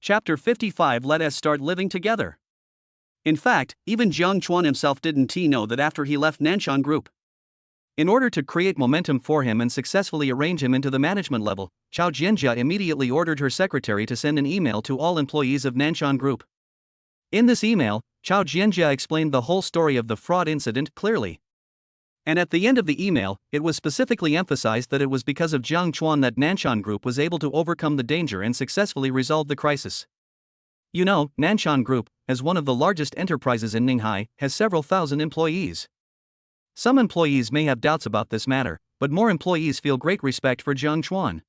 Chapter 55. Let us start living together. In fact, even Jiang Chuan himself didn't know that after he left Nanshan Group. In order to create momentum for him and successfully arrange him into the management level, Chao Jianjia immediately ordered her secretary to send an email to all employees of Nanshan Group. In this email, Chao Jianjia explained the whole story of the fraud incident clearly. And at the end of the email, it was specifically emphasized that it was because of Jiang Chuan that Nanshan Group was able to overcome the danger and successfully resolve the crisis. You know, Nanshan Group, as one of the largest enterprises in Ninghai, has several thousand employees. Some employees may have doubts about this matter, but more employees feel great respect for Jiang Chuan.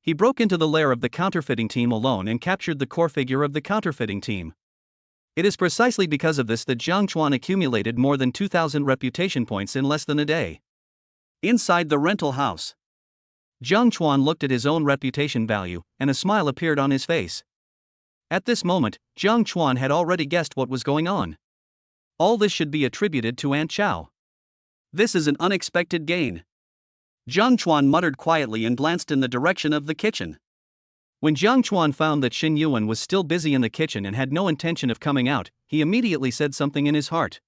He broke into the lair of the counterfeiting team alone and captured the core figure of the counterfeiting team. It is precisely because of this that Jiang Chuan accumulated more than 2,000 reputation points in less than a day. Inside the rental house, Jiang Chuan looked at his own reputation value, and a smile appeared on his face. At this moment, Jiang Chuan had already guessed what was going on. All this should be attributed to Aunt Chow. This is an unexpected gain. Jiang Chuan muttered quietly and glanced in the direction of the kitchen. When Jiang Chuan found that Xin Yuan was still busy in the kitchen and had no intention of coming out, he immediately said something in his heart.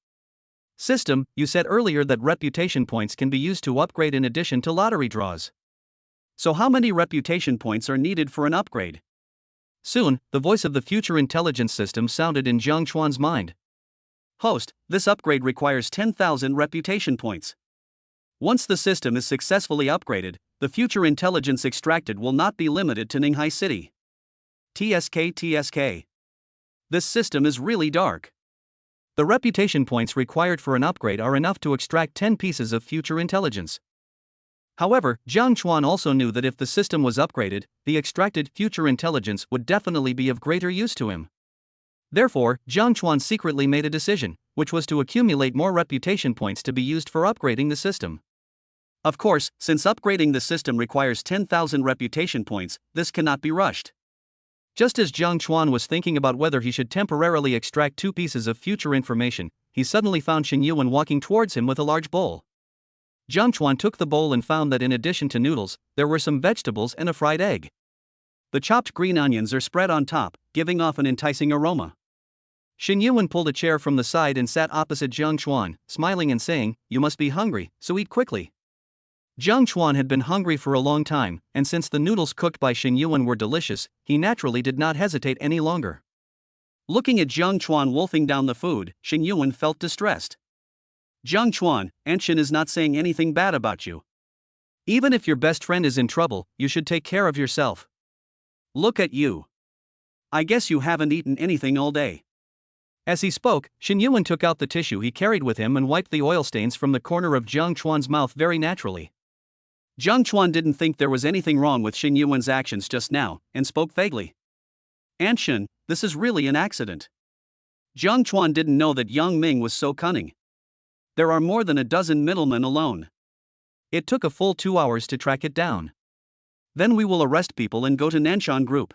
System, you said earlier that reputation points can be used to upgrade in addition to lottery draws. So how many reputation points are needed for an upgrade? Soon, the voice of the future intelligence system sounded in Jiang Chuan's mind. Host, this upgrade requires 10,000 reputation points. Once the system is successfully upgraded, the future intelligence extracted will not be limited to Ninghai City. TSK. This system is really dark. The reputation points required for an upgrade are enough to extract 10 pieces of future intelligence. However, Jiang Chuan also knew that if the system was upgraded, the extracted future intelligence would definitely be of greater use to him. Therefore, Jiang Chuan secretly made a decision, which was to accumulate more reputation points to be used for upgrading the system. Of course, since upgrading the system requires 10,000 reputation points, this cannot be rushed. Just as Jiang Chuan was thinking about whether he should temporarily extract 2 pieces of future information, he suddenly found Xin Yuan walking towards him with a large bowl. Jiang Chuan took the bowl and found that in addition to noodles, there were some vegetables and a fried egg. The chopped green onions are spread on top, giving off an enticing aroma. Xin Yuan pulled a chair from the side and sat opposite Jiang Chuan, smiling and saying, "You must be hungry, so eat quickly." Jiang Chuan had been hungry for a long time, and since the noodles cooked by Xin Yuan were delicious, he naturally did not hesitate any longer. Looking at Jiang Chuan wolfing down the food, Xin Yuan felt distressed. Jiang Chuan, Aunt Xin is not saying anything bad about you. Even if your best friend is in trouble, you should take care of yourself. Look at you. I guess you haven't eaten anything all day. As he spoke, Xin Yuan took out the tissue he carried with him and wiped the oil stains from the corner of Jiang Chuan's mouth very naturally. Jiang Chuan didn't think there was anything wrong with Xin Yuan's actions just now, and spoke vaguely. Aunt Xin, this is really an accident. Jiang Chuan didn't know that Yang Ming was so cunning. There are more than a dozen middlemen alone. It took a full 2 hours to track it down. Then we will arrest people and go to Nanshan Group.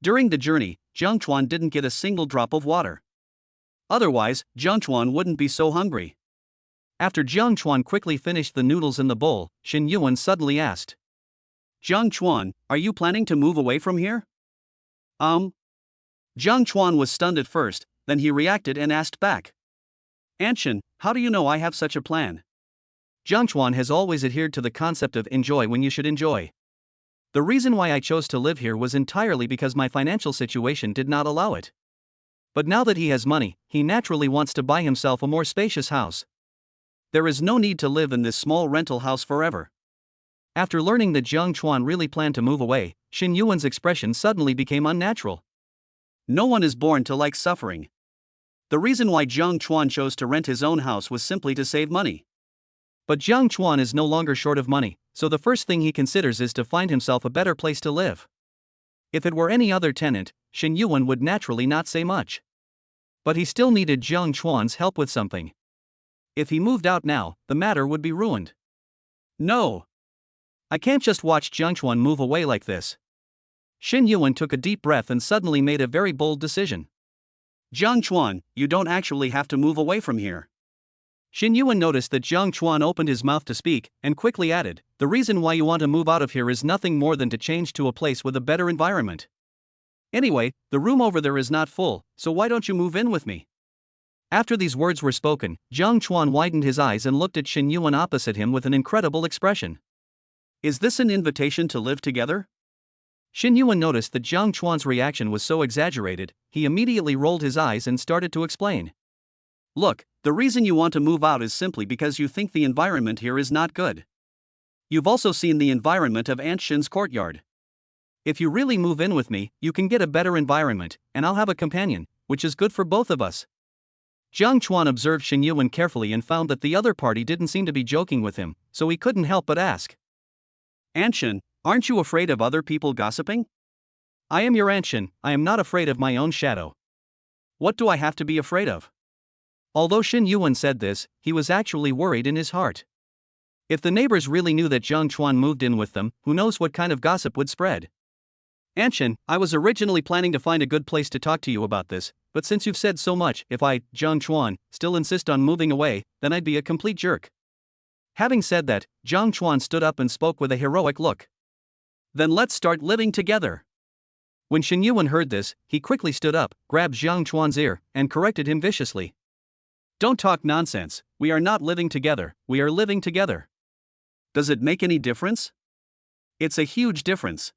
During the journey, Jiang Chuan didn't get a single drop of water. Otherwise, Jiang Chuan wouldn't be so hungry. After Jiang Chuan quickly finished the noodles in the bowl, Xin Yuan suddenly asked, Jiang Chuan, are you planning to move away from here? Jiang Chuan was stunned at first, then he reacted and asked back. Aunt Xin, how do you know I have such a plan? Jiang Chuan has always adhered to the concept of enjoy when you should enjoy. The reason why I chose to live here was entirely because my financial situation did not allow it. But now that he has money, he naturally wants to buy himself a more spacious house. There is no need to live in this small rental house forever. After learning that Jiang Chuan really planned to move away, Xin Yuan's expression suddenly became unnatural. No one is born to like suffering. The reason why Jiang Chuan chose to rent his own house was simply to save money. But Jiang Chuan is no longer short of money, so the first thing he considers is to find himself a better place to live. If it were any other tenant, Xin Yuan would naturally not say much. But he still needed Jiang Chuan's help with something. If he moved out now, the matter would be ruined. No. I can't just watch Jiang Chuan move away like this. Xin Yuan took a deep breath and suddenly made a very bold decision. Jiang Chuan, you don't actually have to move away from here. Xin Yuan noticed that Jiang Chuan opened his mouth to speak, and quickly added, the reason why you want to move out of here is nothing more than to change to a place with a better environment. Anyway, the room over there is not full, so why don't you move in with me? After these words were spoken, Jiang Chuan widened his eyes and looked at Shen Yuan opposite him with an incredible expression. Is this an invitation to live together? Shen Yuan noticed that Jiang Chuan's reaction was so exaggerated, he immediately rolled his eyes and started to explain. Look, the reason you want to move out is simply because you think the environment here is not good. You've also seen the environment of Aunt Shin's courtyard. If you really move in with me, you can get a better environment, and I'll have a companion, which is good for both of us. Jiang Chuan observed Shen Yuan carefully and found that the other party didn't seem to be joking with him, so he couldn't help but ask. Aunt Shin, aren't you afraid of other people gossiping? I am your Aunt Shin, I am not afraid of my own shadow. What do I have to be afraid of? Although Shen Yuan said this, he was actually worried in his heart. If the neighbors really knew that Jiang Chuan moved in with them, who knows what kind of gossip would spread. Aunt Shin, I was originally planning to find a good place to talk to you about this, but since you've said so much, if I, Jiang Chuan, still insist on moving away, then I'd be a complete jerk. Having said that, Jiang Chuan stood up and spoke with a heroic look. Then let's start living together. When Shen Yuan heard this, he quickly stood up, grabbed Jiang Chuan's ear, and corrected him viciously. Don't talk nonsense, we are not living together, we are living together. Does it make any difference? It's a huge difference.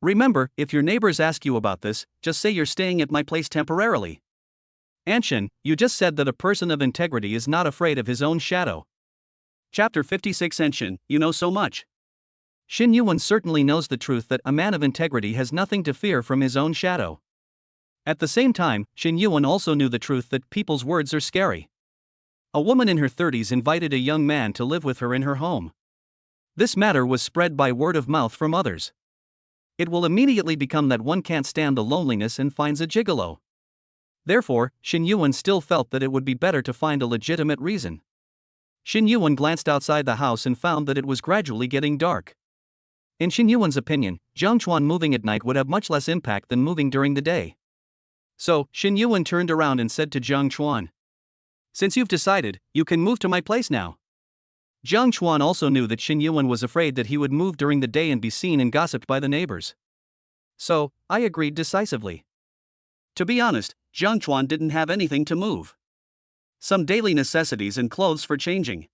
Remember, if your neighbors ask you about this, just say you're staying at my place temporarily. Aunt Shin, you just said that a person of integrity is not afraid of his own shadow. Chapter 56. Aunt Shin, you know so much. Shen Yuan certainly knows the truth that a man of integrity has nothing to fear from his own shadow. At the same time, Shen Yuan also knew the truth that people's words are scary. A woman in her 30s invited a young man to live with her in her home. This matter was spread by word of mouth from others. It will immediately become that one can't stand the loneliness and finds a gigolo. Therefore, Shen Yuan still felt that it would be better to find a legitimate reason. Shen Yuan glanced outside the house and found that it was gradually getting dark. In Shen Yuan's opinion, Jiang Chuan moving at night would have much less impact than moving during the day. So, Shen Yuan turned around and said to Jiang Chuan, "Since you've decided, you can move to my place now." Jiang Chuan also knew that Shen Yuan was afraid that he would move during the day and be seen and gossiped by the neighbors. So, I agreed decisively. To be honest, Jiang Chuan didn't have anything to move. Some daily necessities and clothes for changing.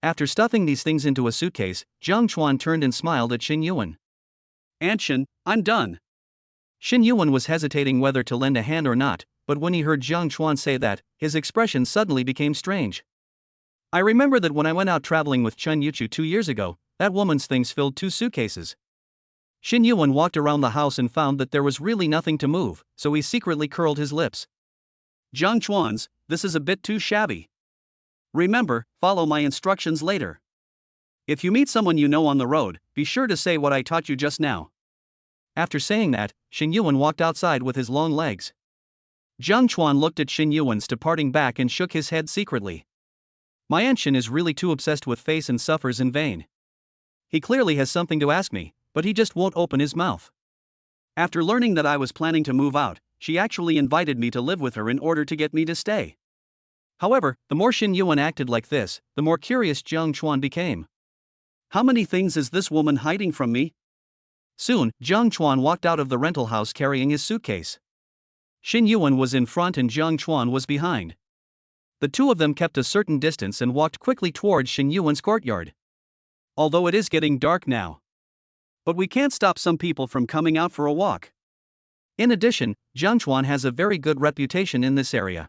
After stuffing these things into a suitcase, Jiang Chuan turned and smiled at Shen Yuan. Aunt Shin, I'm done. Shen Yuan was hesitating whether to lend a hand or not, but when he heard Jiang Chuan say that, his expression suddenly became strange. I remember that when I went out traveling with Chen Yuchu 2 years ago, that woman's things filled 2 suitcases. Shen Yuan walked around the house and found that there was really nothing to move, so he secretly curled his lips. Jiang Chuan's, this is a bit too shabby. Remember, follow my instructions later. If you meet someone you know on the road, be sure to say what I taught you just now. After saying that, Shen Yuan walked outside with his long legs. Jiang Chuan looked at Shen Yuan's departing back and shook his head secretly. My Aunt Shin is really too obsessed with face and suffers in vain. He clearly has something to ask me, but he just won't open his mouth. After learning that I was planning to move out, she actually invited me to live with her in order to get me to stay. However, the more Shen Yuan acted like this, the more curious Jiang Chuan became. How many things is this woman hiding from me? Soon, Jiang Chuan walked out of the rental house carrying his suitcase. Shen Yuan was in front and Jiang Chuan was behind. The two of them kept a certain distance and walked quickly towards Shen Yuan's courtyard. Although it is getting dark now. But we can't stop some people from coming out for a walk. In addition, Jiang Chuan has a very good reputation in this area.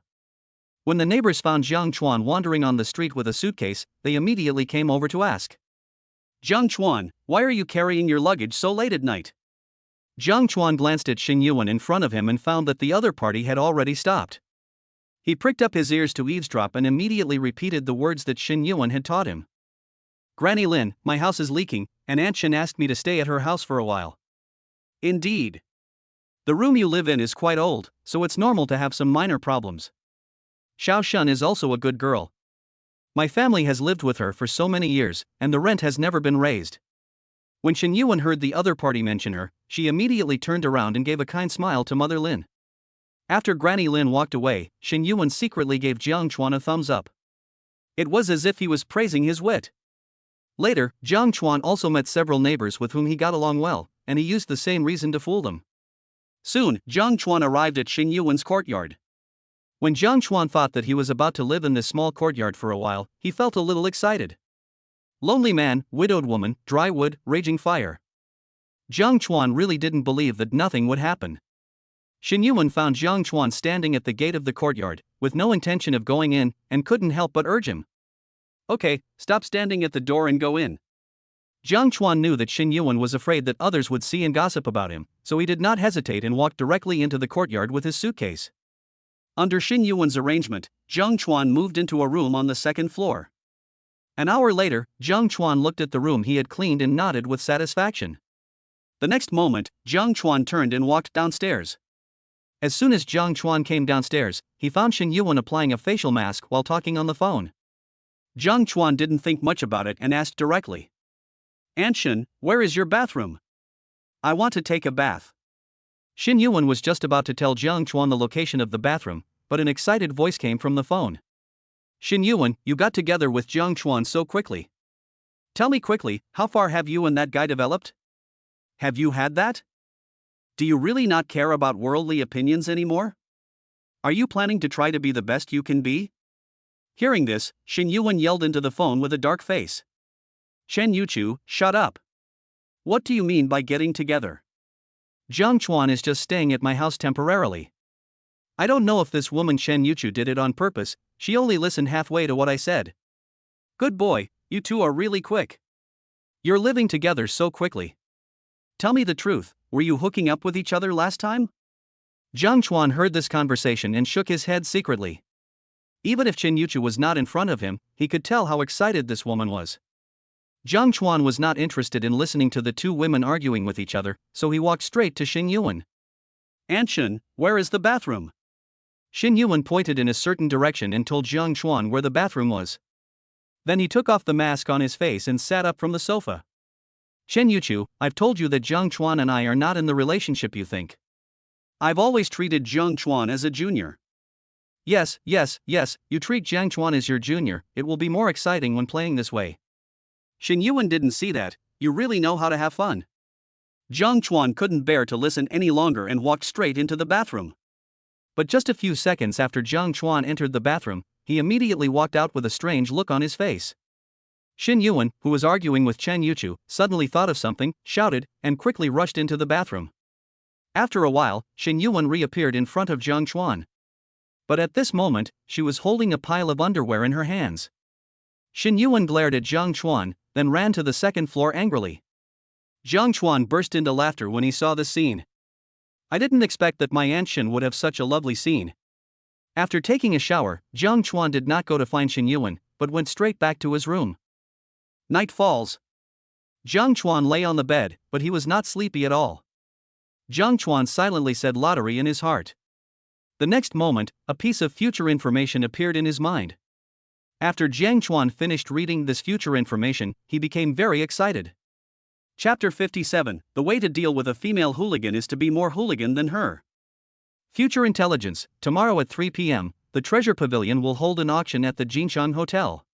When the neighbors found Jiang Chuan wandering on the street with a suitcase, they immediately came over to ask. Jiang Chuan, why are you carrying your luggage so late at night? Jiang Chuan glanced at Shen Yuan in front of him and found that the other party had already stopped. He pricked up his ears to eavesdrop and immediately repeated the words that Shen Yuan had taught him. Granny Lin, my house is leaking, and Aunt Shin asked me to stay at her house for a while. Indeed. The room you live in is quite old, so it's normal to have some minor problems. Xiao Shun is also a good girl. My family has lived with her for so many years, and the rent has never been raised. When Shen Yuan heard the other party mention her, she immediately turned around and gave a kind smile to Mother Lin. After Granny Lin walked away, Shen Yuan secretly gave Jiang Chuan a thumbs up. It was as if he was praising his wit. Later, Jiang Chuan also met several neighbors with whom he got along well, and he used the same reason to fool them. Soon, Jiang Chuan arrived at Xin Yuan's courtyard. When Jiang Chuan thought that he was about to live in this small courtyard for a while, he felt a little excited. Lonely man, widowed woman, dry wood, raging fire. Jiang Chuan really didn't believe that nothing would happen. Xin Yuan found Jiang Chuan standing at the gate of the courtyard, with no intention of going in, and couldn't help but urge him. Okay, stop standing at the door and go in. Jiang Chuan knew that Xin Yuan was afraid that others would see and gossip about him, so he did not hesitate and walked directly into the courtyard with his suitcase. Under Xin Yuan's arrangement, Jiang Chuan moved into a room on the second floor. An hour later, Jiang Chuan looked at the room he had cleaned and nodded with satisfaction. The next moment, Jiang Chuan turned and walked downstairs. As soon as Jiang Chuan came downstairs, he found Xin Yuan applying a facial mask while talking on the phone. Jiang Chuan didn't think much about it and asked directly. Aunt Xin, where is your bathroom? I want to take a bath. Xin Yuan was just about to tell Jiang Chuan the location of the bathroom, but an excited voice came from the phone. Xin Yuan, you got together with Jiang Chuan so quickly. Tell me quickly, how far have you and that guy developed? Have you had that? Do you really not care about worldly opinions anymore? Are you planning to try to be the best you can be? Hearing this, Xin Yuan yelled into the phone with a dark face. Chen Yuchu, shut up. What do you mean by getting together? Jiang Chuan is just staying at my house temporarily. I don't know if this woman Chen Yuchu did it on purpose, she only listened halfway to what I said. Good boy, you two are really quick. You're living together so quickly. Tell me the truth, were you hooking up with each other last time? Jiang Chuan heard this conversation and shook his head secretly. Even if Chen Yuchu was not in front of him, he could tell how excited this woman was. Jiang Chuan was not interested in listening to the two women arguing with each other, so he walked straight to Xin Yuan. Aunt Xin, where is the bathroom? Xin Yuan pointed in a certain direction and told Jiang Chuan where the bathroom was. Then he took off the mask on his face and sat up from the sofa. Chen Yuchu, I've told you that Jiang Chuan and I are not in the relationship you think. I've always treated Jiang Chuan as a junior. Yes, you treat Jiang Chuan as your junior, it will be more exciting when playing this way. Xin Yuan didn't see that, you really know how to have fun. Jiang Chuan couldn't bear to listen any longer and walked straight into the bathroom. But just a few seconds after Jiang Chuan entered the bathroom, he immediately walked out with a strange look on his face. Xin Yuan, who was arguing with Chen Yuchu, suddenly thought of something, shouted, and quickly rushed into the bathroom. After a while, Xin Yuan reappeared in front of Jiang Chuan. But at this moment, she was holding a pile of underwear in her hands. Xin Yuan glared at Jiang Chuan, then ran to the second floor angrily. Jiang Chuan burst into laughter when he saw the scene. I didn't expect that my Aunt Xin would have such a lovely scene. After taking a shower, Jiang Chuan did not go to find Xin Yuan, but went straight back to his room. Night falls. Jiang Chuan lay on the bed, but he was not sleepy at all. Jiang Chuan silently said lottery in his heart. The next moment, a piece of future information appeared in his mind. After Jiang Chuan finished reading this future information, he became very excited. Chapter 57, The way to deal with a female hooligan is to be more hooligan than her. Future intelligence, tomorrow at 3 p.m., the Treasure Pavilion will hold an auction at the Jincheng Hotel.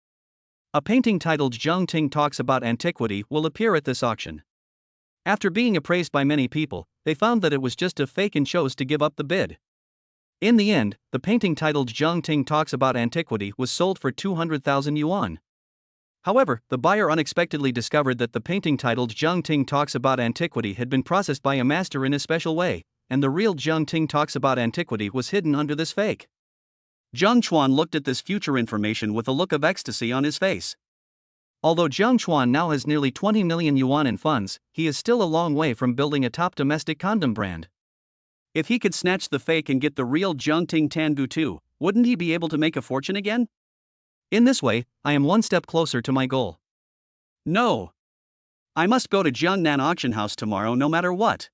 A painting titled Zheng Ting Talks About Antiquity will appear at this auction. After being appraised by many people, they found that it was just a fake and chose to give up the bid. In the end, the painting titled Zheng Ting Talks About Antiquity was sold for 200,000 yuan. However, the buyer unexpectedly discovered that the painting titled Zheng Ting Talks About Antiquity had been processed by a master in a special way, and the real Zheng Ting Talks About Antiquity was hidden under this fake. Jiang Chuan looked at this future information with a look of ecstasy on his face. Although Jiang Chuan now has nearly 20 million yuan in funds, he is still a long way from building a top domestic condom brand. If he could snatch the fake and get the real Zheng Ting Tangu too, wouldn't he be able to make a fortune again? In this way, I am one step closer to my goal. No. I must go to Jiangnan auction house tomorrow no matter what.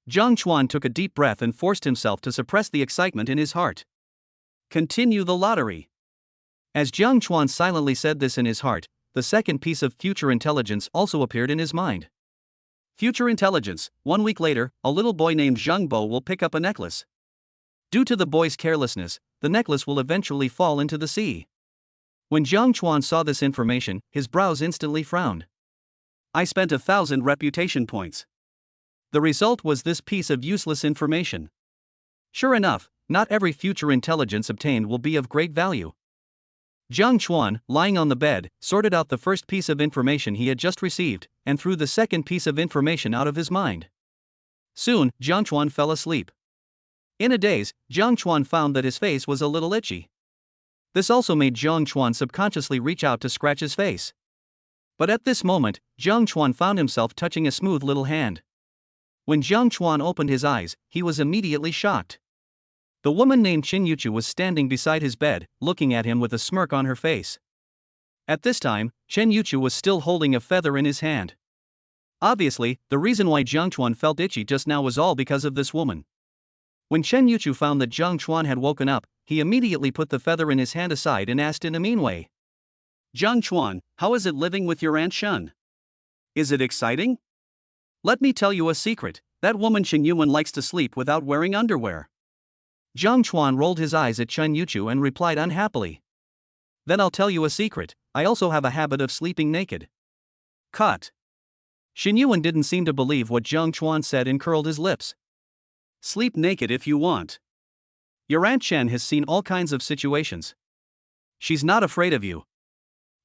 Jiang Chuan took a deep breath and forced himself to suppress the excitement in his heart. Continue the lottery. As Jiang Chuan silently said this in his heart, the second piece of future intelligence also appeared in his mind. Future intelligence, 1 week later, a little boy named Zheng Bo will pick up a necklace. Due to the boy's carelessness, the necklace will eventually fall into the sea. When Jiang Chuan saw this information, his brows instantly frowned. I spent 1,000 reputation points. The result was this piece of useless information. Sure enough, not every future intelligence obtained will be of great value. Jiang Chuan, lying on the bed, sorted out the first piece of information he had just received, and threw the second piece of information out of his mind. Soon, Jiang Chuan fell asleep. In a daze, Jiang Chuan found that his face was a little itchy. This also made Jiang Chuan subconsciously reach out to scratch his face. But at this moment, Jiang Chuan found himself touching a smooth little hand. When Jiang Chuan opened his eyes, he was immediately shocked. The woman named Qin Yuchu was standing beside his bed, looking at him with a smirk on her face. At this time, Chen Yuchu was still holding a feather in his hand. Obviously, the reason why Jiang Chuan felt itchy just now was all because of this woman. When Chen Yuchu found that Jiang Chuan had woken up, he immediately put the feather in his hand aside and asked in a mean way. "Jiang Chuan, how is it living with your Aunt Shen? Is it exciting? Let me tell you a secret, that woman Chen Yuan likes to sleep without wearing underwear." Jiang Chuan rolled his eyes at Chen Yuchu and replied unhappily. "Then I'll tell you a secret, I also have a habit of sleeping naked." Cut. Shen Yuan didn't seem to believe what Jiang Chuan said and curled his lips. "Sleep naked if you want. Your Aunt Chen has seen all kinds of situations. She's not afraid of you."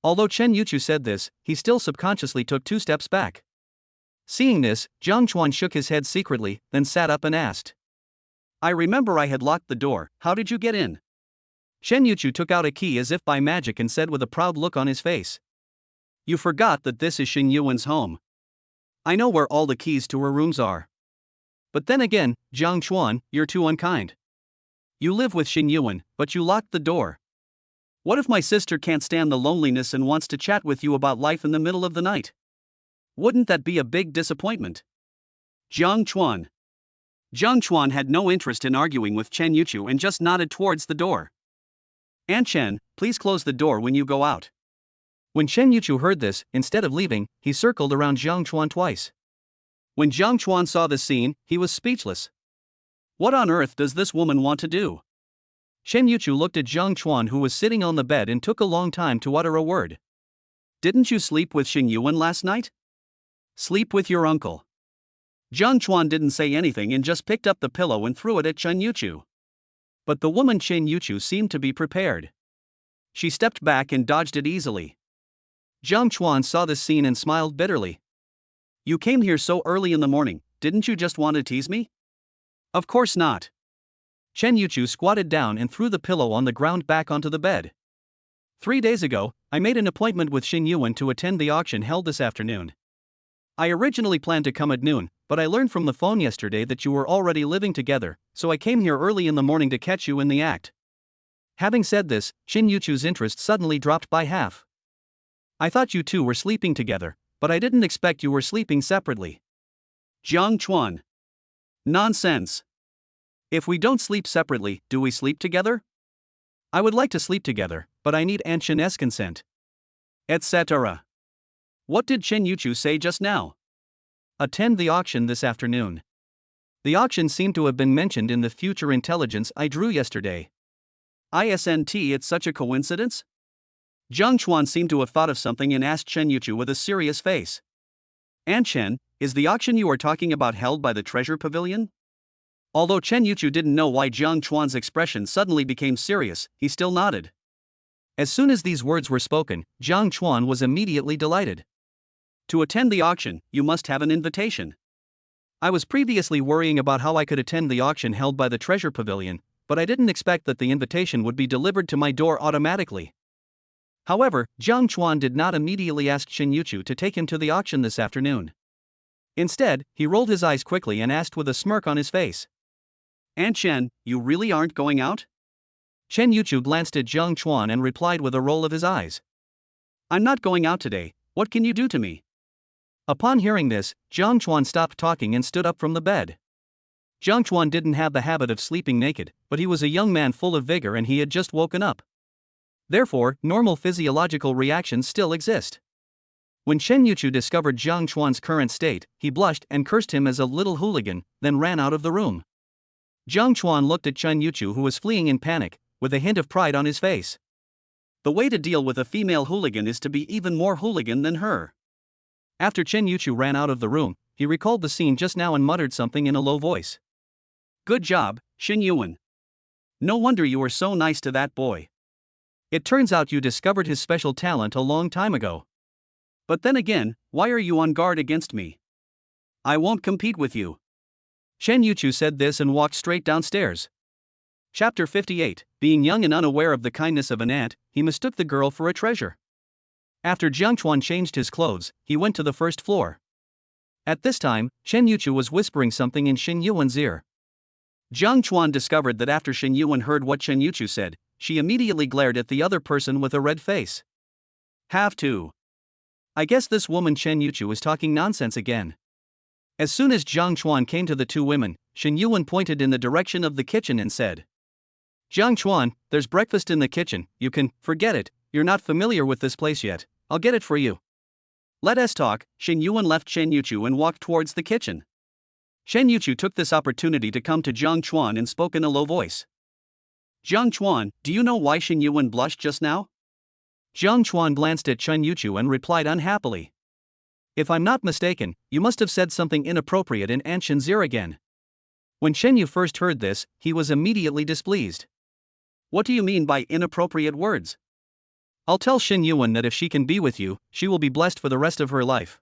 Although Chen Yuchu said this, he still subconsciously took 2 steps back. Seeing this, Jiang Chuan shook his head secretly, then sat up and asked. "I remember I had locked the door, how did you get in?" Chen Yuchu took out a key as if by magic and said with a proud look on his face. "You forgot that this is Shen Yuan's home. I know where all the keys to her rooms are." "But then again, Jiang Chuan, you're too unkind. You live with Shen Yuan, but you locked the door. What if my sister can't stand the loneliness and wants to chat with you about life in the middle of the night? Wouldn't that be a big disappointment?" Jiang Chuan. Jiang Chuan had no interest in arguing with Chen Yuchu and just nodded towards the door. "Aunt Chen, please close the door when you go out." When Chen Yuchu heard this, instead of leaving, he circled around Jiang Chuan twice. When Jiang Chuan saw this scene, he was speechless. What on earth does this woman want to do? Chen Yuchu looked at Jiang Chuan, who was sitting on the bed, and took a long time to utter a word. "Didn't you sleep with Shen Yuan last night?" "Sleep with your uncle." Jiang Chuan didn't say anything and just picked up the pillow and threw it at Chen Yuchu. But the woman Chen Yuchu seemed to be prepared. She stepped back and dodged it easily. Jiang Chuan saw this scene and smiled bitterly. "You came here so early in the morning, didn't you just want to tease me?" "Of course not." Chen Yuchu squatted down and threw the pillow on the ground back onto the bed. 3 days ago, I made an appointment with Shen Yuan to attend the auction held this afternoon. I originally planned to come at noon, but I learned from the phone yesterday that you were already living together, so I came here early in the morning to catch you in the act. Having said this, Chen Yuchu's interest suddenly dropped by half. "I thought you two were sleeping together, but I didn't expect you were sleeping separately." Jiang Chuan. Nonsense. If we don't sleep separately, do we sleep together? I would like to sleep together, but I need Aunt Shen's consent. Etc. What did Chen Yuchu say just now? Attend the auction this afternoon. The auction seemed to have been mentioned in the future intelligence I drew yesterday. Isn't it such a coincidence? Jiang Chuan seemed to have thought of something and asked Chen Yuchu with a serious face. Aunt Chen, is the auction you are talking about held by the treasure pavilion? Although Chen Yuchu didn't know why Jiang Chuan's expression suddenly became serious, he still nodded. As soon as these words were spoken, Jiang Chuan was immediately delighted. To attend the auction, you must have an invitation. I was previously worrying about how I could attend the auction held by the treasure pavilion, but I didn't expect that the invitation would be delivered to my door automatically. However, Jiang Chuan did not immediately ask Chen Yuchu to take him to the auction this afternoon. Instead, he rolled his eyes quickly and asked with a smirk on his face. Aunt Chen, you really aren't going out? Chen Yuchu glanced at Jiang Chuan and replied with a roll of his eyes. I'm not going out today, what can you do to me? Upon hearing this, Jiang Chuan stopped talking and stood up from the bed. Jiang Chuan didn't have the habit of sleeping naked, but he was a young man full of vigor and he had just woken up. Therefore, normal physiological reactions still exist. When Chen Yuchu discovered Jiang Chuan's current state, he blushed and cursed him as a little hooligan, then ran out of the room. Jiang Chuan looked at Chen Yuchu, who was fleeing in panic, with a hint of pride on his face. The way to deal with a female hooligan is to be even more hooligan than her. After Chen Yuchu ran out of the room, he recalled the scene just now and muttered something in a low voice. Good job, Shin Yuan. No wonder you were so nice to that boy. It turns out you discovered his special talent a long time ago. But then again, why are you on guard against me? I won't compete with you. Shen Yuchu said this and walked straight downstairs. Chapter 58. Being young and unaware of the kindness of an ant, he mistook the girl for a treasure. After Jiang Chuan changed his clothes, he went to the first floor. At this time, Shen Yuchu was whispering something in Shen Yuan's ear. Jiang Chuan discovered that after Shen Yuan heard what Shen Yuchu said, she immediately glared at the other person with a red face. Have to. I guess this woman Shen Yuchu is talking nonsense again. As soon as Jiang Chuan came to the two women, Shen Yuan pointed in the direction of the kitchen and said, Jiang Chuan, there's breakfast in the kitchen, you can forget it, you're not familiar with this place yet, I'll get it for you. Let us talk. Shen Yuan left Shen Yuchu and walked towards the kitchen. Shen Yuchu took this opportunity to come to Jiang Chuan and spoke in a low voice. Jiang Chuan, do you know why Shen Yuan blushed just now? Jiang Chuan glanced at Shen Yuchu and replied unhappily. If I'm not mistaken, you must have said something inappropriate in Aunt Shen's ear again. When Shen Yu first heard this, he was immediately displeased. What do you mean by inappropriate words? I'll tell Shen Yuan that if she can be with you, she will be blessed for the rest of her life.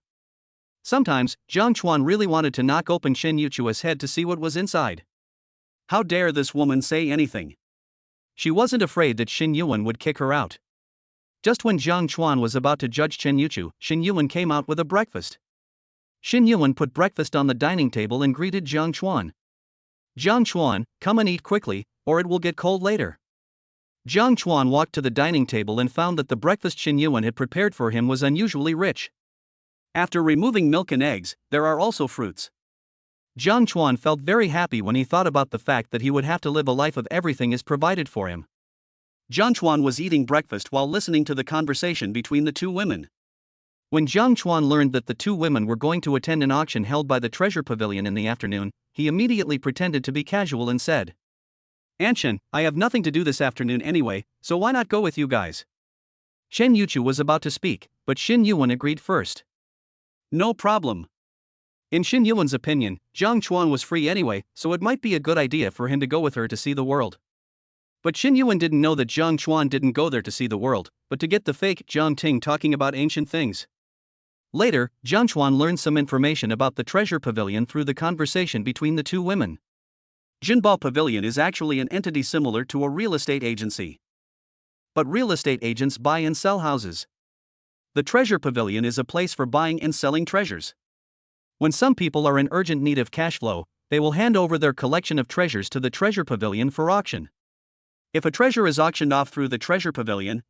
Sometimes, Jiang Chuan really wanted to knock open Shen Yuchu's head to see what was inside. How dare this woman say anything? She wasn't afraid that Shen Yuan would kick her out. Just when Jiang Chuan was about to judge Shen Yuchu, Shen Yuan came out with a breakfast. Shen Yuan put breakfast on the dining table and greeted Jiang Chuan. Jiang Chuan, come and eat quickly, or it will get cold later. Jiang Chuan walked to the dining table and found that the breakfast Shen Yuan had prepared for him was unusually rich. After removing milk and eggs, there are also fruits. Jiang Chuan felt very happy when he thought about the fact that he would have to live a life of everything is provided for him. Jiang Chuan was eating breakfast while listening to the conversation between the two women. When Jiang Chuan learned that the two women were going to attend an auction held by the Treasure Pavilion in the afternoon, he immediately pretended to be casual and said, Aunt Shen, I have nothing to do this afternoon anyway, so why not go with you guys? Shen Yuchu was about to speak, but Shen Yuan agreed first. No problem. In Shen Yuan's opinion, Jiang Chuan was free anyway, so it might be a good idea for him to go with her to see the world. But Shen Yuan didn't know that Jiang Chuan didn't go there to see the world, but to get the fake Jiang Ting talking about ancient things. Later, Jiang Chuan learned some information about the Treasure Pavilion through the conversation between the two women. Jinbao Pavilion is actually an entity similar to a real estate agency. But real estate agents buy and sell houses. The Treasure Pavilion is a place for buying and selling treasures. When some people are in urgent need of cash flow, they will hand over their collection of treasures to the Treasure Pavilion for auction. If a treasure is auctioned off through the Treasure Pavilion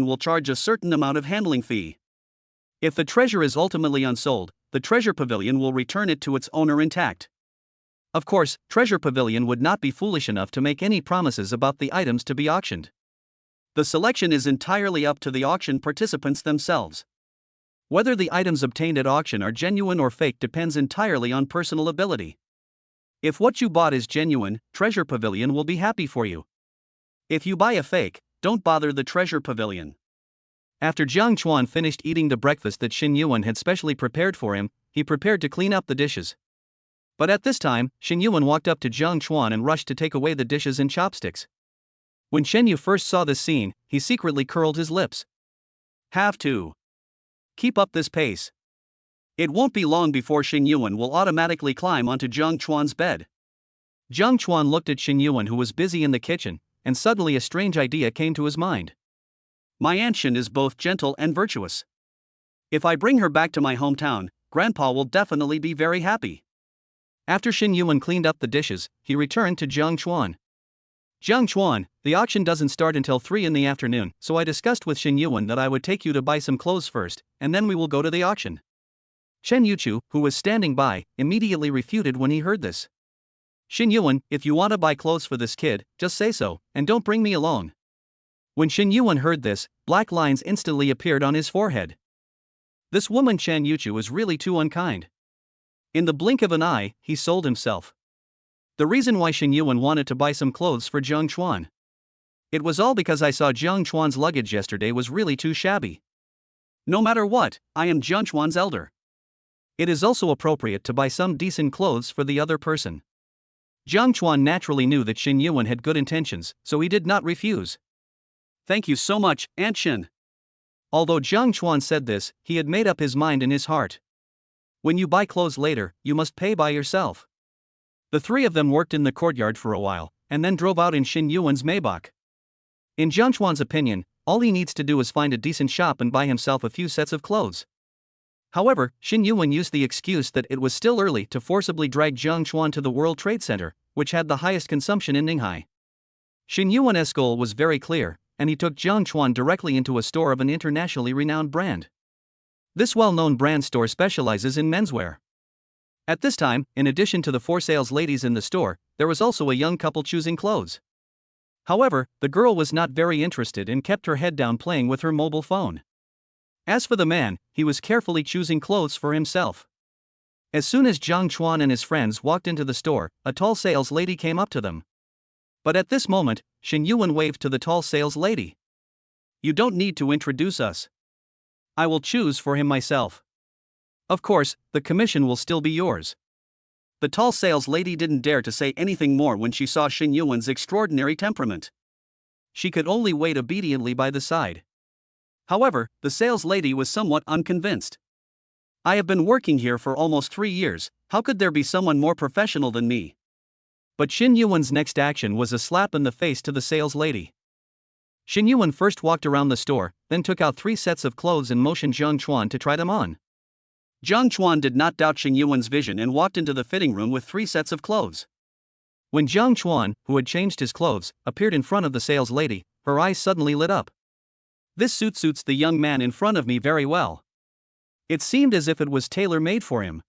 will charge a certain amount of handling fee. If the treasure is ultimately unsold, the Treasure Pavilion will return it to its owner intact. Of course, Treasure Pavilion would not be foolish enough to make any promises about the items to be auctioned. The selection is entirely up to the auction participants themselves. Whether the items obtained at auction are genuine or fake depends entirely on personal ability. If what you bought is genuine, Treasure Pavilion will be happy for you. If you buy a fake, don't bother the Treasure Pavilion. After Jiang Chuan finished eating the breakfast that Shen Yuan had specially prepared for him, he prepared to clean up the dishes. But at this time, Shen Yuan walked up to Jiang Chuan and rushed to take away the dishes and chopsticks. When Shen Yu first saw this scene, he secretly curled his lips. Have to. Keep up this pace. It won't be long before Shen Yuan will automatically climb onto Jiang Chuan's bed. Jiang Chuan looked at Shen Yuan, who was busy in the kitchen, and suddenly a strange idea came to his mind. My Aunt Shen is both gentle and virtuous. If I bring her back to my hometown, Grandpa will definitely be very happy. After Shen Yuan cleaned up the dishes, he returned to Jiang Chuan. Jiang Chuan, the auction doesn't start until 3 in the afternoon, so I discussed with Shen Yuan that I would take you to buy some clothes first, and then we will go to the auction. Shen Yuchu, who was standing by, immediately refuted when he heard this. Shen Yuan, if you want to buy clothes for this kid, just say so, and don't bring me along. When Shen Yuan heard this, black lines instantly appeared on his forehead. This woman Shen Yuchu is really too unkind. In the blink of an eye, he sold himself. The reason why Shen Yuan wanted to buy some clothes for Jiang Chuan. It was all because I saw Jiang Chuan's luggage yesterday was really too shabby. No matter what, I am Jiang Chuan's elder. It is also appropriate to buy some decent clothes for the other person. Jiang Chuan naturally knew that Xin Yuan had good intentions, so he did not refuse. Thank you so much, Aunt Shin. Although Jiang Chuan said this, he had made up his mind in his heart. When you buy clothes later, you must pay by yourself. The three of them worked in the courtyard for a while, and then drove out in Xin Yuan's Maybach. In Jiang Chuan's opinion, all he needs to do is find a decent shop and buy himself a few sets of clothes. However, Xin Yuan used the excuse that it was still early to forcibly drag Jiang Chuan to the World Trade Center, which had the highest consumption in Ninghai. Xin Yuan's goal was very clear, and he took Jiang Chuan directly into a store of an internationally renowned brand. This well-known brand store specializes in menswear. At this time, in addition to the 4 sales ladies in the store, there was also a young couple choosing clothes. However, the girl was not very interested and kept her head down playing with her mobile phone. As for the man, he was carefully choosing clothes for himself. As soon as Jiang Chuan and his friends walked into the store, a tall sales lady came up to them. But at this moment, Xin Yuan waved to the tall sales lady. You don't need to introduce us. I will choose for him myself. Of course, the commission will still be yours. The tall sales lady didn't dare to say anything more when she saw Xin Yuan's extraordinary temperament. She could only wait obediently by the side. However, the sales lady was somewhat unconvinced. I have been working here for almost 3 years, how could there be someone more professional than me? But Xin Yuan's next action was a slap in the face to the sales lady. Xin Yuan first walked around the store, then took out 3 sets of clothes and motioned Jiang Chuan to try them on. Jiang Chuan did not doubt Xin Yuan's vision and walked into the fitting room with 3 sets of clothes. When Jiang Chuan, who had changed his clothes, appeared in front of the sales lady, her eyes suddenly lit up. This suit suits the young man in front of me very well. It seemed as if it was tailor-made for him.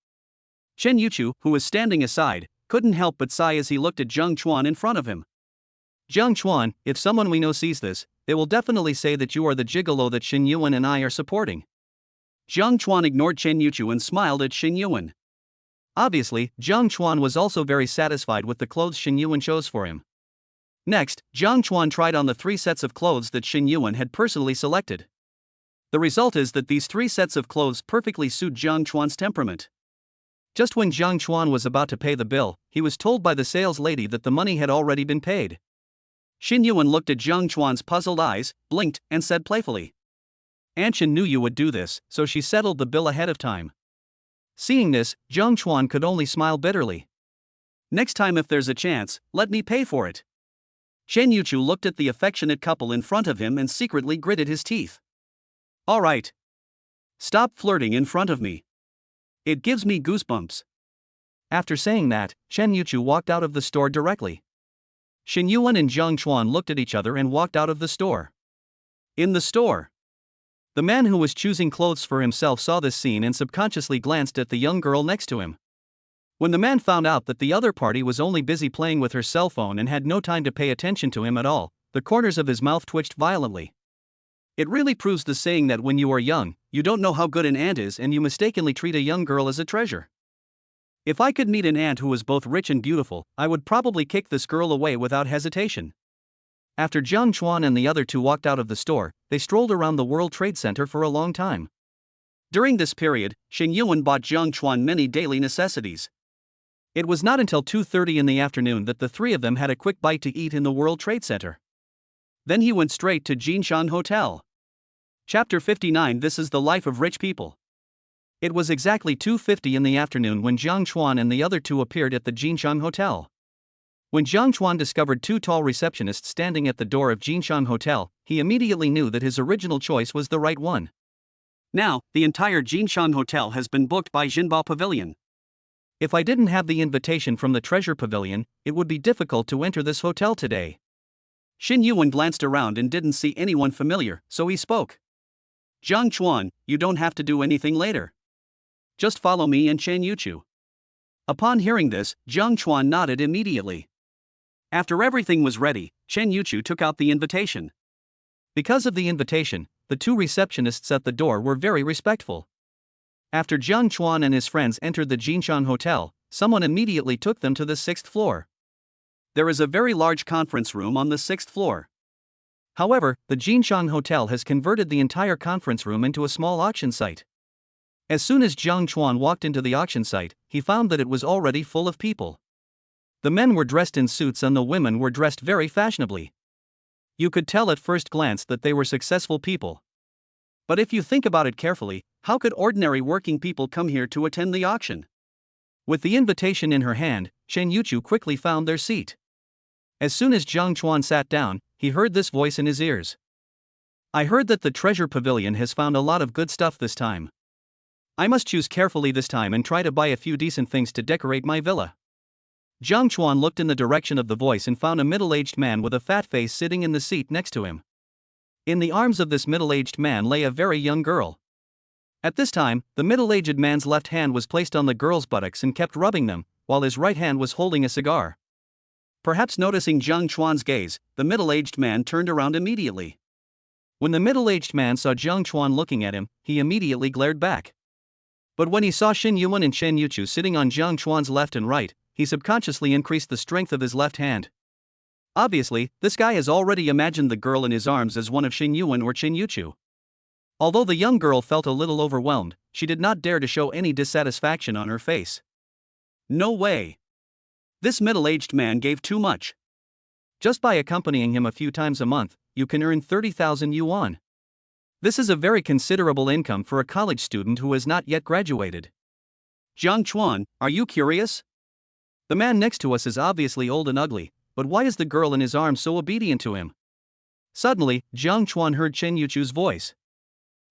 Chen Yuchu, who was standing aside, couldn't help but sigh as he looked at Jiang Chuan in front of him. Jiang Chuan, if someone we know sees this, they will definitely say that you are the gigolo that Xin Yuan and I are supporting. Jiang Chuan ignored Chen Yuchu and smiled at Xin Yuan. Obviously, Jiang Chuan was also very satisfied with the clothes Xin Yuan chose for him. Next, Jiang Chuan tried on the 3 sets of clothes that Xin Yuan had personally selected. The result is that these 3 sets of clothes perfectly suit Jiang Chuan's temperament. Just when Jiang Chuan was about to pay the bill, he was told by the sales lady that the money had already been paid. Xin Yuan looked at Jiang Chuan's puzzled eyes, blinked, and said playfully, Aunt Shin knew you would do this, so she settled the bill ahead of time. Seeing this, Jiang Chuan could only smile bitterly. Next time if there's a chance, let me pay for it. Chen Yuchu looked at the affectionate couple in front of him and secretly gritted his teeth. All right. Stop flirting in front of me. It gives me goosebumps. After saying that, Chen Yuchu walked out of the store directly. Xin Yuan and Jiang Chuan looked at each other and walked out of the store. In the store, the man who was choosing clothes for himself saw this scene and subconsciously glanced at the young girl next to him. When the man found out that the other party was only busy playing with her cell phone and had no time to pay attention to him at all, the corners of his mouth twitched violently. It really proves the saying that when you are young, you don't know how good an ant is and you mistakenly treat a young girl as a treasure. If I could meet an ant who was both rich and beautiful, I would probably kick this girl away without hesitation. After Jiang Chuan and the other 2 walked out of the store, they strolled around the World Trade Center for a long time. During this period, Xin Yuan bought Jiang Chuan many daily necessities. It was not until 2:30 in the afternoon that the 3 of them had a quick bite to eat in the World Trade Center. Then he went straight to Jinshan Hotel. Chapter 59. This is the life of rich people. It was exactly 2:50 in the afternoon when Jiang Chuan and the other 2 appeared at the Jinshan Hotel. When Jiang Chuan discovered 2 tall receptionists standing at the door of Jinshan Hotel, he immediately knew that his original choice was the right one. Now, the entire Jinshan Hotel has been booked by Jinbao Pavilion. If I didn't have the invitation from the Treasure Pavilion, it would be difficult to enter this hotel today. Xin Yuan glanced around and didn't see anyone familiar, so he spoke. Jiang Chuan, you don't have to do anything later. Just follow me and Chen Yuchu. Upon hearing this, Jiang Chuan nodded immediately. After everything was ready, Chen Yuchu took out the invitation. Because of the invitation, the 2 receptionists at the door were very respectful. After Jiang Chuan and his friends entered the Jinshan Hotel, someone immediately took them to the 6th floor. There is a very large conference room on the 6th floor. However, the Jinshan Hotel has converted the entire conference room into a small auction site. As soon as Jiang Chuan walked into the auction site, he found that it was already full of people. The men were dressed in suits and the women were dressed very fashionably. You could tell at first glance that they were successful people. But if you think about it carefully, how could ordinary working people come here to attend the auction? With the invitation in her hand, Chen Yuchu quickly found their seat. As soon as Jiang Chuan sat down, he heard this voice in his ears. I heard that the treasure pavilion has found a lot of good stuff this time. I must choose carefully this time and try to buy a few decent things to decorate my villa. Jiang Chuan looked in the direction of the voice and found a middle-aged man with a fat face sitting in the seat next to him. In the arms of this middle-aged man lay a very young girl. At this time, the middle-aged man's left hand was placed on the girl's buttocks and kept rubbing them, while his right hand was holding a cigar. Perhaps noticing Jiang Chuan's gaze, the middle-aged man turned around immediately. When the middle-aged man saw Jiang Chuan looking at him, he immediately glared back. But when he saw Xin Yuan and Chen Yuchu sitting on Jiang Chuan's left and right, he subconsciously increased the strength of his left hand. Obviously, this guy has already imagined the girl in his arms as one of Xin Yuan or Chen Yuchu. Although the young girl felt a little overwhelmed, she did not dare to show any dissatisfaction on her face. No way. This middle-aged man gave too much. Just by accompanying him a few times a month, you can earn 30,000 yuan. This is a very considerable income for a college student who has not yet graduated. Jiang Chuan, are you curious? The man next to us is obviously old and ugly, but why is the girl in his arms so obedient to him? Suddenly, Jiang Chuan heard Chen Yuchu's voice.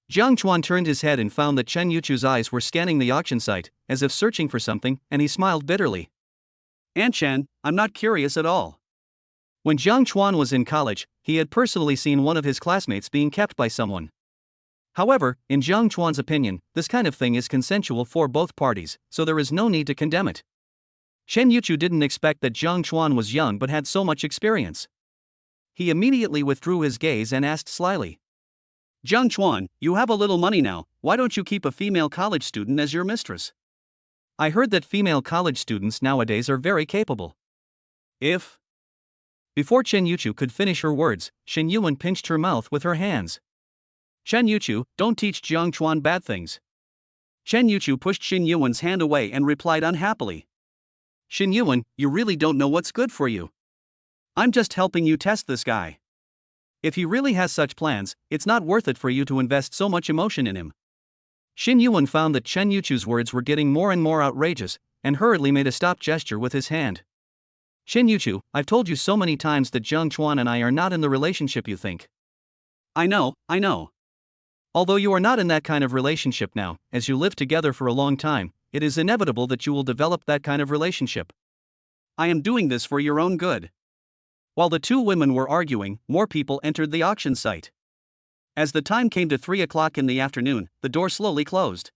Jiang Chuan turned his head and found that Chen Yuchu's eyes were scanning the auction site, as if searching for something, and he smiled bitterly. Aunt Chen, I'm not curious at all. When Jiang Chuan was in college, he had personally seen one of his classmates being kept by someone. However, in Jiang Chuan's opinion, this kind of thing is consensual for both parties, so there is no need to condemn it. Chen Yuchu didn't expect that Jiang Chuan was young but had so much experience. He immediately withdrew his gaze and asked slyly. Jiang Chuan, you have a little money now, why don't you keep a female college student as your mistress? I heard that female college students nowadays are very capable. Before Chen Yuchu could finish her words, Xin Yuan pinched her mouth with her hands. Chen Yuchu, don't teach Jiang Chuan bad things. Chen Yuchu pushed Xin Yuan's hand away and replied unhappily. Xin Yuan, you really don't know what's good for you. I'm just helping you test this guy. If he really has such plans, it's not worth it for you to invest so much emotion in him. Xin Yuan found that Chen Yuchu's words were getting more and more outrageous, and hurriedly made a stop gesture with his hand. Chen Yuchu, I've told you so many times that Jiang Chuan and I are not in the relationship you think. I know. Although you are not in that kind of relationship now, as you live together for a long time, it is inevitable that you will develop that kind of relationship. I am doing this for your own good. While the two women were arguing, more people entered the auction site. As the time came to 3 o'clock in the afternoon, the door slowly closed.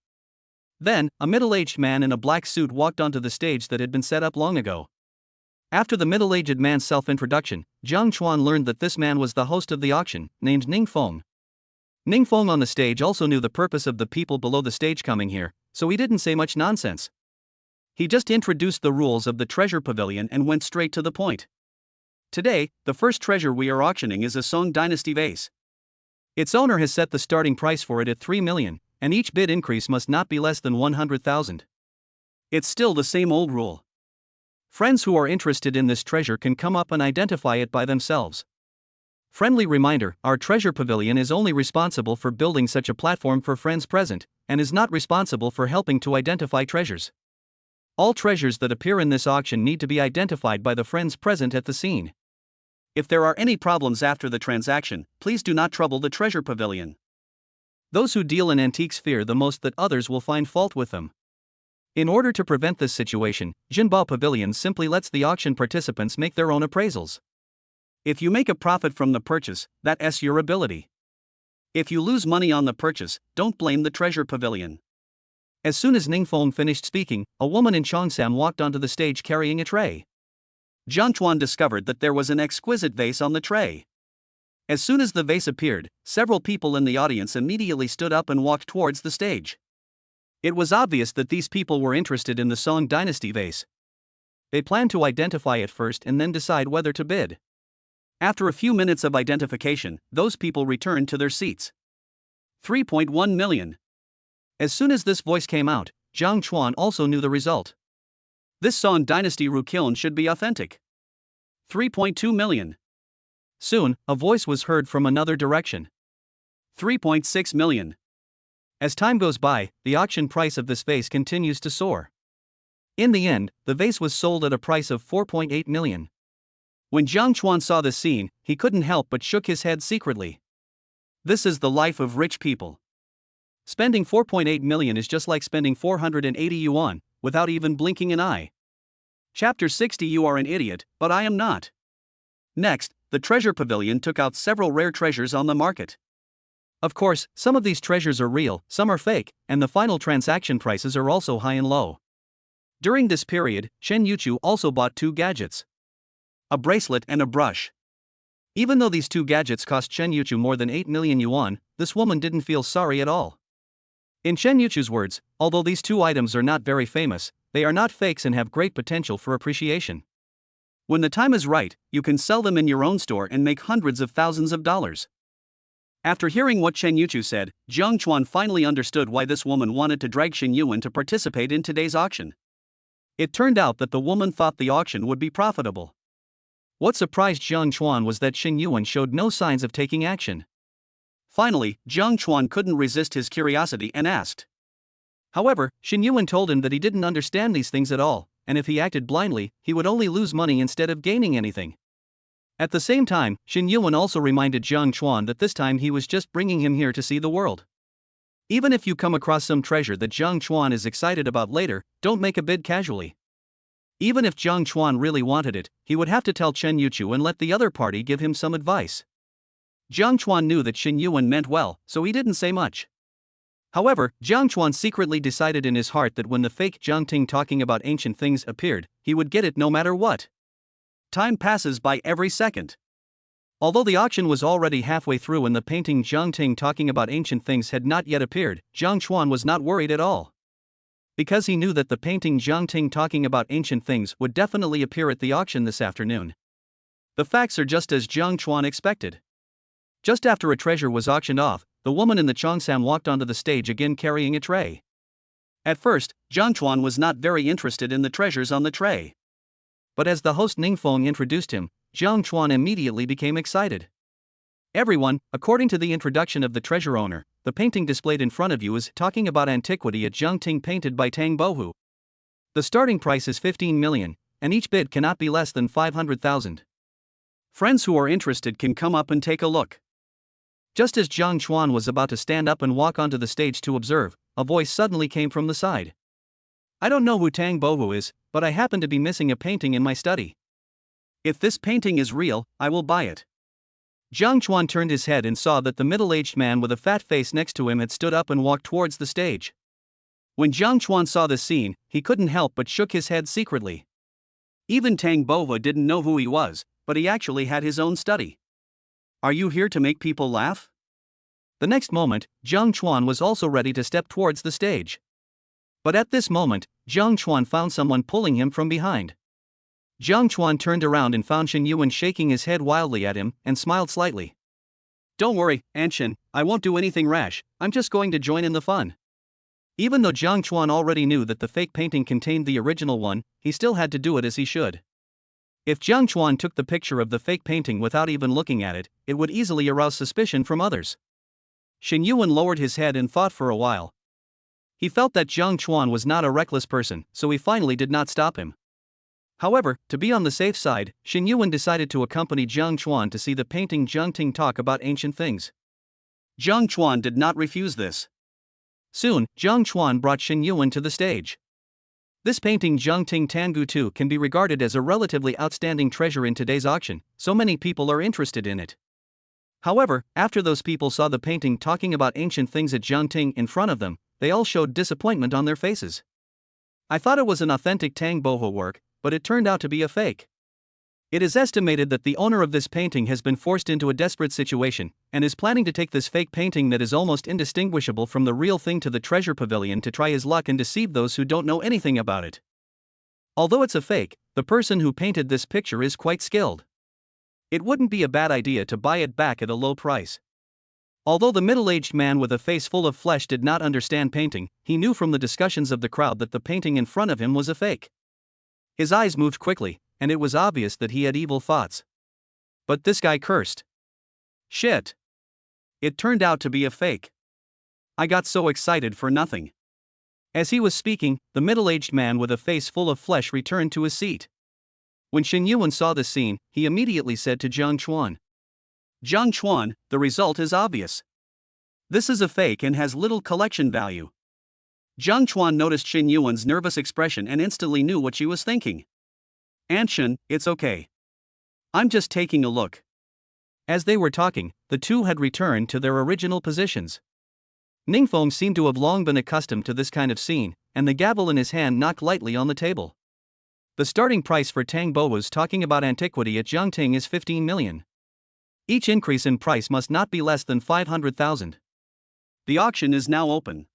Then, a middle-aged man in a black suit walked onto the stage that had been set up long ago. After the middle-aged man's self-introduction, Jiang Chuan learned that this man was the host of the auction, named Ning Feng. Ning Feng on the stage also knew the purpose of the people below the stage coming here, so he didn't say much nonsense. He just introduced the rules of the treasure pavilion and went straight to the point. Today, the first treasure we are auctioning is a Song Dynasty vase. Its owner has set the starting price for it at 3 million, and each bid increase must not be less than 100,000. It's still the same old rule. Friends who are interested in this treasure can come up and identify it by themselves. Friendly reminder, our treasure pavilion is only responsible for building such a platform for friends present, and is not responsible for helping to identify treasures. All treasures that appear in this auction need to be identified by the friends present at the scene. If there are any problems after the transaction, please do not trouble the treasure pavilion. Those who deal in antiques fear the most that others will find fault with them. In order to prevent this situation, Jinbao Pavilion simply lets the auction participants make their own appraisals. If you make a profit from the purchase, that's your ability. If you lose money on the purchase, don't blame the treasure pavilion. As soon as Ning Feng finished speaking, a woman in Cheongsam walked onto the stage carrying a tray. Jiang Chuan discovered that there was an exquisite vase on the tray. As soon as the vase appeared, several people in the audience immediately stood up and walked towards the stage. It was obvious that these people were interested in the Song Dynasty vase. They planned to identify it first and then decide whether to bid. After a few minutes of identification, those people returned to their seats. 3.1 million. As soon as this voice came out, Jiang Chuan also knew the result. This Song Dynasty Rukiln should be authentic. 3.2 million. Soon, a voice was heard from another direction. 3.6 million. As time goes by, the auction price of this vase continues to soar. In the end, the vase was sold at a price of 4.8 million. When Jiang Chuan saw this scene, he couldn't help but shook his head secretly. This is the life of rich people. Spending 4.8 million is just like spending 480 yuan, without even blinking an eye. Chapter 60. You are an idiot, but I am not. Next, the treasure pavilion took out several rare treasures on the market. Of course, some of these treasures are real, some are fake, and the final transaction prices are also high and low. During this period, Chen Yuchu also bought 2 gadgets. A bracelet and a brush. Even though these 2 gadgets cost Chen Yuchu more than 8 million yuan, this woman didn't feel sorry at all. In Chen Yuchu's words, although these 2 items are not very famous, they are not fakes and have great potential for appreciation. When the time is right, you can sell them in your own store and make hundreds of thousands of dollars. After hearing what Chen Yuchu said, Jiang Chuan finally understood why this woman wanted to drag Xin Yuan to participate in today's auction. It turned out that the woman thought the auction would be profitable. What surprised Jiang Chuan was that Xin Yuan showed no signs of taking action. Finally, Jiang Chuan couldn't resist his curiosity and asked. However, Xin Yuan told him that he didn't understand these things at all, and if he acted blindly, he would only lose money instead of gaining anything. At the same time, Xin Yuan also reminded Jiang Chuan that this time he was just bringing him here to see the world. Even if you come across some treasure that Jiang Chuan is excited about later, don't make a bid casually. Even if Jiang Chuan really wanted it, he would have to tell Chen Yuchu and let the other party give him some advice. Jiang Chuan knew that Xin Yuan meant well, so he didn't say much. However, Jiang Chuan secretly decided in his heart that when the fake Jiang Ting talking about ancient things appeared, he would get it no matter what. Time passes by every second. Although the auction was already halfway through and the painting Jiang Ting talking about ancient things had not yet appeared, Jiang Chuan was not worried at all. Because he knew that the painting Jiang Ting talking about ancient things would definitely appear at the auction this afternoon. The facts are just as Jiang Chuan expected. Just after a treasure was auctioned off, the woman in the cheongsam walked onto the stage again carrying a tray. At first, Jiang Chuan was not very interested in the treasures on the tray. But as the host Ning Feng introduced him, Jiang Chuan immediately became excited. Everyone, according to the introduction of the treasure owner, the painting displayed in front of you is talking about antiquity at Jiang Ting painted by Tang Bohu. The starting price is 15 million, and each bid cannot be less than 500,000. Friends who are interested can come up and take a look. Just as Jiang Chuan was about to stand up and walk onto the stage to observe, a voice suddenly came from the side. I don't know who Tang Bohu is, but I happen to be missing a painting in my study. If this painting is real, I will buy it. Jiang Chuan turned his head and saw that the middle-aged man with a fat face next to him had stood up and walked towards the stage. When Jiang Chuan saw this scene, he couldn't help but shook his head secretly. Even Tang Bohu didn't know who he was, but he actually had his own study. Are you here to make people laugh? The next moment, Jiang Chuan was also ready to step towards the stage. But at this moment, Jiang Chuan found someone pulling him from behind. Jiang Chuan turned around and found Xin Yuan shaking his head wildly at him and smiled slightly. Don't worry, Anshin, I won't do anything rash, I'm just going to join in the fun. Even though Jiang Chuan already knew that the fake painting contained the original one, he still had to do it as he should. If Jiang Chuan took the picture of the fake painting without even looking at it, it would easily arouse suspicion from others. Xin Yuan lowered his head and thought for a while. He felt that Jiang Chuan was not a reckless person, so he finally did not stop him. However, to be on the safe side, Xin Yuan decided to accompany Jiang Chuan to see the painting Jiang Ting talk about ancient things. Jiang Chuan did not refuse this. Soon, Jiang Chuan brought Xin Yuan to the stage. This painting Jiang Ting Tangu Tu can be regarded as a relatively outstanding treasure in today's auction, so many people are interested in it. However, after those people saw the painting talking about ancient things at Jiang Ting in front of them, they all showed disappointment on their faces. I thought it was an authentic Tang Bohu work, but it turned out to be a fake. It is estimated that the owner of this painting has been forced into a desperate situation, and is planning to take this fake painting that is almost indistinguishable from the real thing to the treasure pavilion to try his luck and deceive those who don't know anything about it. Although it's a fake, the person who painted this picture is quite skilled. It wouldn't be a bad idea to buy it back at a low price. Although the middle-aged man with a face full of flesh did not understand painting, he knew from the discussions of the crowd that the painting in front of him was a fake. His eyes moved quickly, and it was obvious that he had evil thoughts. But this guy cursed. Shit. It turned out to be a fake. I got so excited for nothing. As he was speaking, the middle-aged man with a face full of flesh returned to his seat. When Shen Yuan saw this scene, he immediately said to Jiang Chuan, "Jiang Chuan, the result is obvious. This is a fake and has little collection value." Jiang Chuan noticed Shen Yuan's nervous expression and instantly knew what she was thinking. "Aunt Shen, it's okay. I'm just taking a look." As they were talking, the two had returned to their original positions. Ningfeng seemed to have long been accustomed to this kind of scene, and the gavel in his hand knocked lightly on the table. The starting price for Tang Bohu's talking about antiquity at Jiangting is 15 million. Each increase in price must not be less than 500,000. The auction is now open.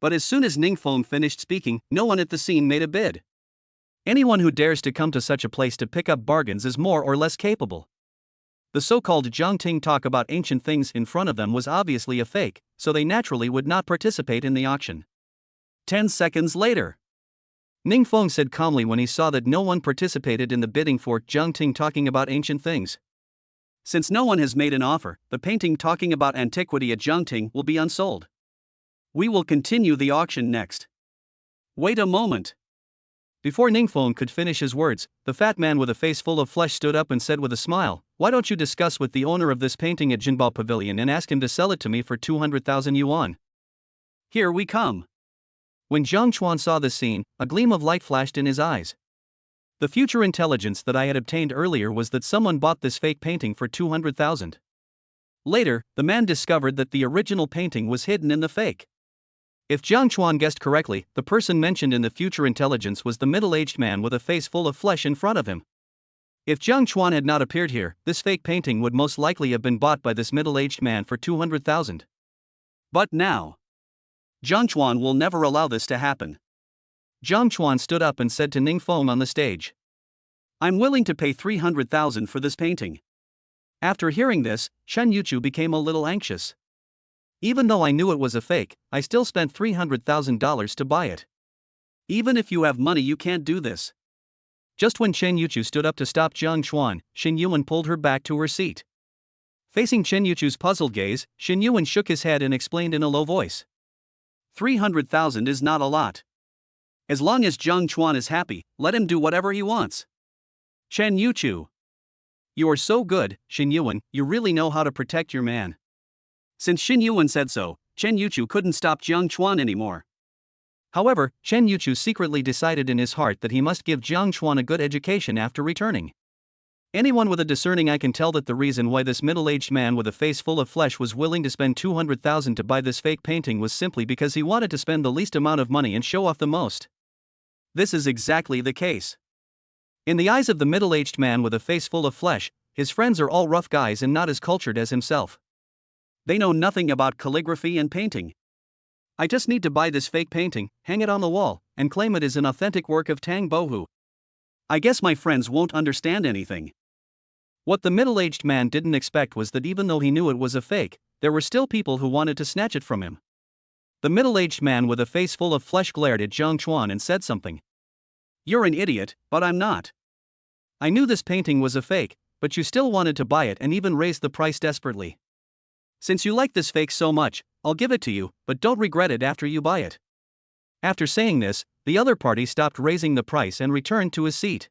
But as soon as Ningfeng finished speaking, no one at the scene made a bid. Anyone who dares to come to such a place to pick up bargains is more or less capable. The so-called Jiangting talk about ancient things in front of them was obviously a fake, so they naturally would not participate in the auction. 10 seconds later, Ningfeng said calmly when he saw that no one participated in the bidding for Jiangting talking about ancient things. Since no one has made an offer, the painting talking about antiquity at Jiangting will be unsold. We will continue the auction next. Wait a moment. Before Ningfeng could finish his words, the fat man with a face full of flesh stood up and said with a smile, "Why don't you discuss with the owner of this painting at Jinbao Pavilion and ask him to sell it to me for 200,000 yuan? Here we come." When Jiang Chuan saw this scene, a gleam of light flashed in his eyes. The future intelligence that I had obtained earlier was that someone bought this fake painting for 200,000. Later, the man discovered that the original painting was hidden in the fake. If Jiang Chuan guessed correctly, the person mentioned in the future intelligence was the middle-aged man with a face full of flesh in front of him. If Jiang Chuan had not appeared here, this fake painting would most likely have been bought by this middle-aged man for 200,000. But now, Jiang Chuan will never allow this to happen. Jiang Chuan stood up and said to Ningfeng on the stage, "I'm willing to pay 300,000 for this painting." After hearing this, Shen Yuchu became a little anxious. "Even though I knew it was a fake, I still spent $300,000 to buy it. Even if you have money, you can't do this." Just when Chen Yuchu stood up to stop Jiang Chuan, Shen Yuan pulled her back to her seat. Facing Chen Yuchu's puzzled gaze, Shen Yuan shook his head and explained in a low voice, 300,000 is not a lot. As long as Jiang Chuan is happy, let him do whatever he wants." Chen Yuchu. "You are so good, Shen Yuan, you really know how to protect your man." Since Shen Yuan said so, Chen Yuchu couldn't stop Jiang Chuan anymore. However, Chen Yuchu secretly decided in his heart that he must give Jiang Chuan a good education after returning. Anyone with a discerning eye can tell that the reason why this middle-aged man with a face full of flesh was willing to spend 200,000 to buy this fake painting was simply because he wanted to spend the least amount of money and show off the most. This is exactly the case. In the eyes of the middle-aged man with a face full of flesh, his friends are all rough guys and not as cultured as himself. They know nothing about calligraphy and painting. I just need to buy this fake painting, hang it on the wall, and claim it is an authentic work of Tang Bohu. I guess my friends won't understand anything. What the middle-aged man didn't expect was that even though he knew it was a fake, there were still people who wanted to snatch it from him. The middle-aged man with a face full of flesh glared at Jiang Chuan and said something. "You're an idiot, but I'm not. I knew this painting was a fake, but you still wanted to buy it and even raised the price desperately. Since you like this fake so much, I'll give it to you, but don't regret it after you buy it." After saying this, the other party stopped raising the price and returned to his seat.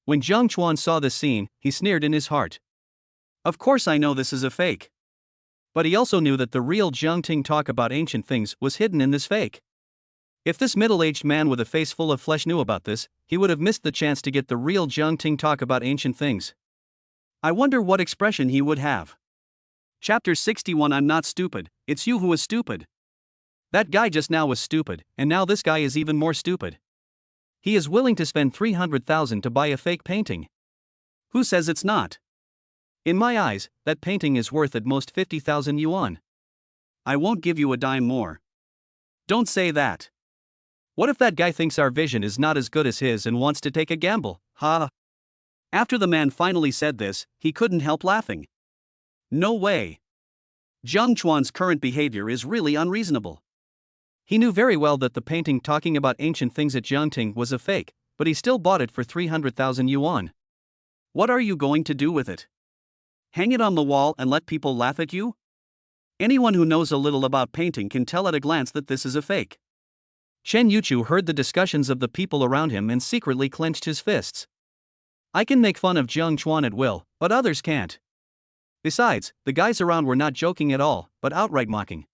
When Jiang Chuan saw this scene, he sneered in his heart. Of course I know this is a fake. But he also knew that the real Jiangting talk about ancient things was hidden in this fake. If this middle-aged man with a face full of flesh knew about this, he would have missed the chance to get the real Jiangting talk about ancient things. I wonder what expression he would have. Chapter 61. I'm not stupid, it's you who is stupid. That guy just now was stupid, and now this guy is even more stupid. He is willing to spend 300,000 to buy a fake painting. Who says it's not? In my eyes, that painting is worth at most 50,000 yuan. I won't give you a dime more. Don't say that. What if that guy thinks our vision is not as good as his and wants to take a gamble, huh? After the man finally said this, he couldn't help laughing. No way. Jiang Chuan's current behavior is really unreasonable. He knew very well that the painting talking about ancient things at Jiangting was a fake, but he still bought it for 300,000 yuan. What are you going to do with it? Hang it on the wall and let people laugh at you? Anyone who knows a little about painting can tell at a glance that this is a fake. Chen Yuchu heard the discussions of the people around him and secretly clenched his fists. I can make fun of Jiang Chuan at will, but others can't. Besides, the guys around were not joking at all, but outright mocking.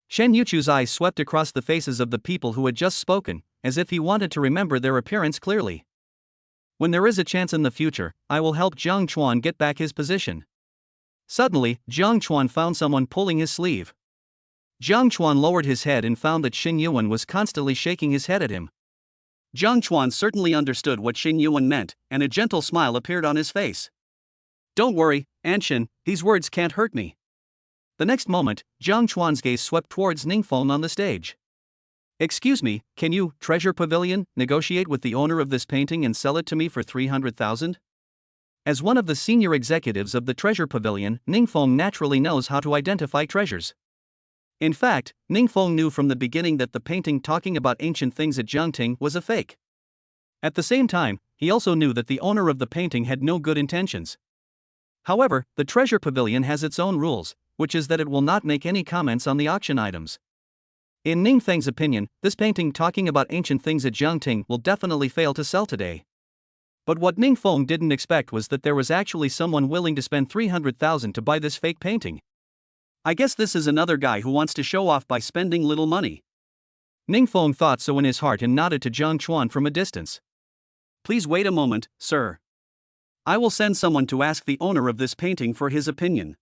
Shen Yuchu's eyes swept across the faces of the people who had just spoken, as if he wanted to remember their appearance clearly. When there is a chance in the future, I will help Jiang Chuan get back his position. Suddenly, Jiang Chuan found someone pulling his sleeve. Jiang Chuan lowered his head and found that Xin Yuan was constantly shaking his head at him. Jiang Chuan certainly understood what Xin Yuan meant, and a gentle smile appeared on his face. Don't worry, Anshin, these words can't hurt me. The next moment, Jiang Chuan's gaze swept towards Ningfeng on the stage. Excuse me, can you, Treasure Pavilion, negotiate with the owner of this painting and sell it to me for 300,000? As one of the senior executives of the Treasure Pavilion, Ningfeng naturally knows how to identify treasures. In fact, Ningfeng knew from the beginning that the painting talking about ancient things at Jiangting was a fake. At the same time, he also knew that the owner of the painting had no good intentions. However, the Treasure Pavilion has its own rules, which is that it will not make any comments on the auction items. In Ningfeng's opinion, this painting talking about ancient things at Jiangting will definitely fail to sell today. But what Ningfeng didn't expect was that there was actually someone willing to spend 300,000 to buy this fake painting. I guess this is another guy who wants to show off by spending little money. Ningfeng thought so in his heart and nodded to Jiang Chuan from a distance. Please wait a moment, sir. I will send someone to ask the owner of this painting for his opinion.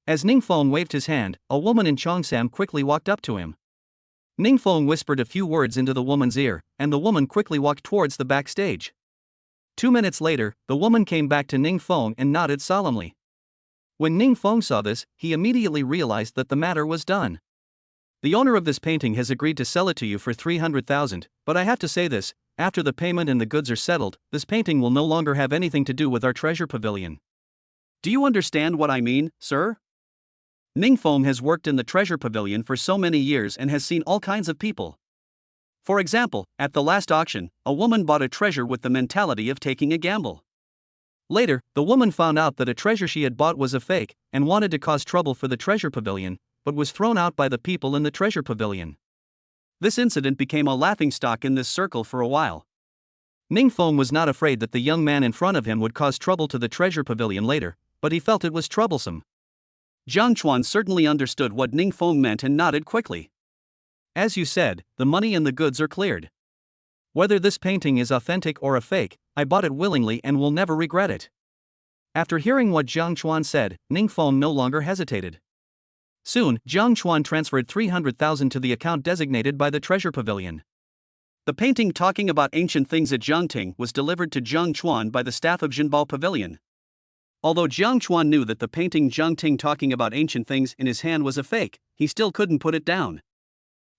As Ningfeng waved his hand, a woman in Cheongsam quickly walked up to him. Ningfeng whispered a few words into the woman's ear, and the woman quickly walked towards the backstage. 2 minutes later, the woman came back to Ningfeng and nodded solemnly. When Ningfeng saw this, he immediately realized that the matter was done. The owner of this painting has agreed to sell it to you for 300,000, but I have to say this, after the payment and the goods are settled, this painting will no longer have anything to do with our Treasure Pavilion. Do you understand what I mean, sir? Ningfeng has worked in the Treasure Pavilion for so many years and has seen all kinds of people. For example, at the last auction, a woman bought a treasure with the mentality of taking a gamble. Later, the woman found out that a treasure she had bought was a fake, and wanted to cause trouble for the Treasure Pavilion, but was thrown out by the people in the Treasure Pavilion. This incident became a laughingstock in this circle for a while. Ningfeng was not afraid that the young man in front of him would cause trouble to the Treasure Pavilion later, but he felt it was troublesome. Jiang Chuan certainly understood what Ningfeng meant and nodded quickly. As you said, the money and the goods are cleared. Whether this painting is authentic or a fake, I bought it willingly and will never regret it. After hearing what Jiang Chuan said, Ningfeng no longer hesitated. Soon, Jiang Chuan transferred 300,000 to the account designated by the Treasure Pavilion. The painting talking about ancient things at Jiangting was delivered to Jiang Chuan by the staff of Jinbao Pavilion. Although Jiang Chuan knew that the painting Jiangting talking about ancient things in his hand was a fake, he still couldn't put it down.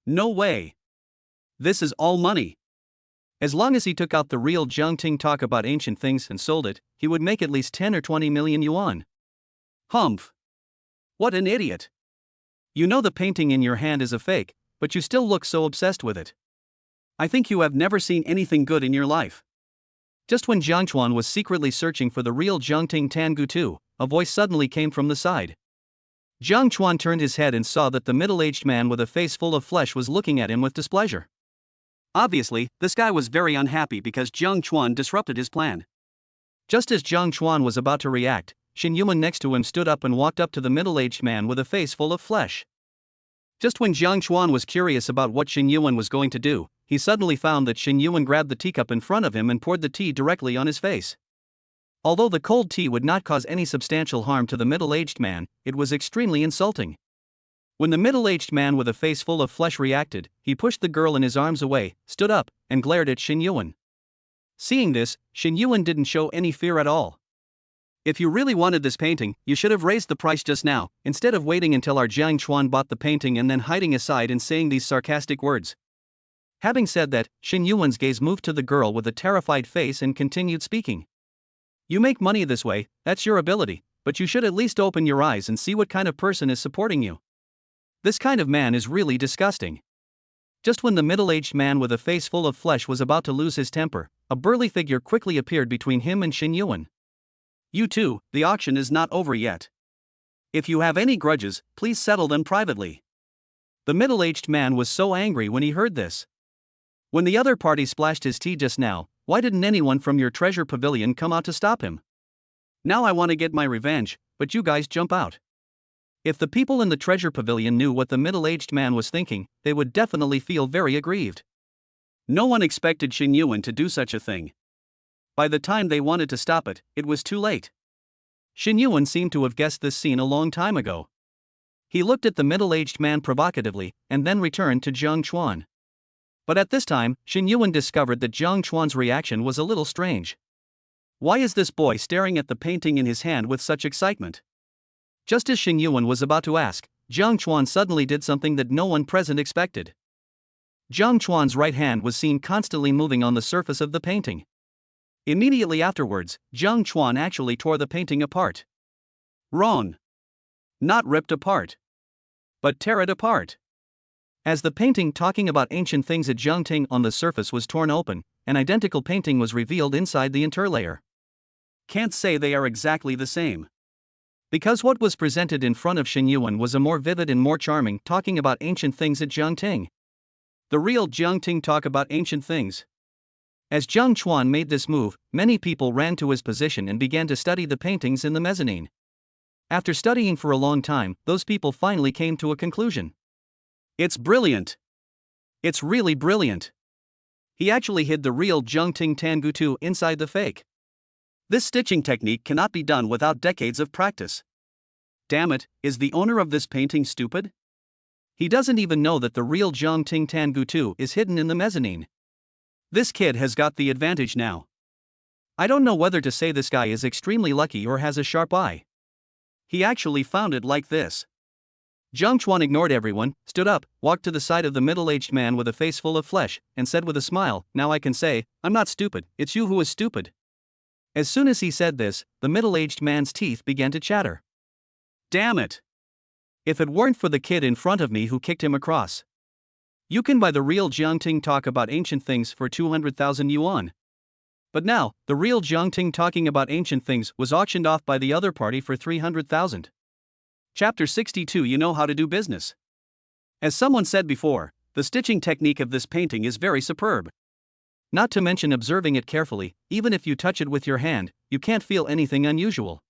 No way. This is all money. As long as he took out the real Jiangting talk about ancient things and sold it, he would make at least 10 or 20 million yuan. Humph. What an idiot. You know the painting in your hand is a fake, but you still look so obsessed with it. I think you have never seen anything good in your life. Just when Jiang Chuan was secretly searching for the real Jiangting Tangu Tu, a voice suddenly came from the side. Jiang Chuan turned his head and saw that the middle-aged man with a face full of flesh was looking at him with displeasure. Obviously, this guy was very unhappy because Jiang Chuan disrupted his plan. Just as Jiang Chuan was about to react, Xin Yuan next to him stood up and walked up to the middle-aged man with a face full of flesh. Just when Jiang Chuan was curious about what Xin Yuan was going to do, he suddenly found that Xin Yuan grabbed the teacup in front of him and poured the tea directly on his face. Although the cold tea would not cause any substantial harm to the middle-aged man, it was extremely insulting. When the middle-aged man with a face full of flesh reacted, he pushed the girl in his arms away, stood up, and glared at Xin Yuan. Seeing this, Xin Yuan didn't show any fear at all. If you really wanted this painting, you should have raised the price just now, instead of waiting until our Jiang Chuan bought the painting and then hiding aside and saying these sarcastic words. Having said that, Xin Yuan's gaze moved to the girl with a terrified face and continued speaking. You make money this way, that's your ability, but you should at least open your eyes and see what kind of person is supporting you. This kind of man is really disgusting. Just when the middle-aged man with a face full of flesh was about to lose his temper, a burly figure quickly appeared between him and Shen Yuan. You two, the auction is not over yet. If you have any grudges, please settle them privately. The middle-aged man was so angry when he heard this. When the other party splashed his tea just now, why didn't anyone from your treasure pavilion come out to stop him? Now I want to get my revenge, but you guys jump out. If the people in the treasure pavilion knew what the middle-aged man was thinking, they would definitely feel very aggrieved. No one expected Shen Yuan to do such a thing. By the time they wanted to stop it, it was too late. Shen Yuan seemed to have guessed this scene a long time ago. He looked at the middle-aged man provocatively, and then returned to Jiang Chuan. But at this time, Shen Yuan discovered that Jiang Chuan's reaction was a little strange. Why is this boy staring at the painting in his hand with such excitement? Just as Shen Yuan was about to ask, Jiang Chuan suddenly did something that no one present expected. Jiang Chuan's right hand was seen constantly moving on the surface of the painting. Immediately afterwards, Jiang Chuan actually tore the painting apart. Wrong. Not ripped apart, but tear it apart. As the painting talking about ancient things at Jiangting on the surface was torn open, an identical painting was revealed inside the interlayer. Can't say they are exactly the same. Because what was presented in front of Shen Yuan was a more vivid and more charming talking about ancient things at Jiangting. The real Jiangting talk about ancient things. As Jiang Chuan made this move, many people ran to his position and began to study the paintings in the mezzanine. After studying for a long time, those people finally came to a conclusion. It's brilliant. It's really brilliant. He actually hid the real Jiangting Tangutu inside the fake. This stitching technique cannot be done without decades of practice. Damn it, is the owner of this painting stupid? He doesn't even know that the real Jiangting Tangutu is hidden in the mezzanine. This kid has got the advantage now. I don't know whether to say this guy is extremely lucky or has a sharp eye. He actually found it like this. Jiang Chuan ignored everyone, stood up, walked to the side of the middle-aged man with a face full of flesh, and said with a smile, "Now I can say, I'm not stupid, it's you who is stupid." As soon as he said this, the middle-aged man's teeth began to chatter. Damn it! If it weren't for the kid in front of me who kicked him across. You can buy the real Jiangting talk about ancient things for 200,000 yuan. But now, the real Jiangting talking about ancient things was auctioned off by the other party for 300,000. Chapter 62. You know how to do business. As someone said before, the stitching technique of this painting is very superb. Not to mention observing it carefully, even if you touch it with your hand, you can't feel anything unusual.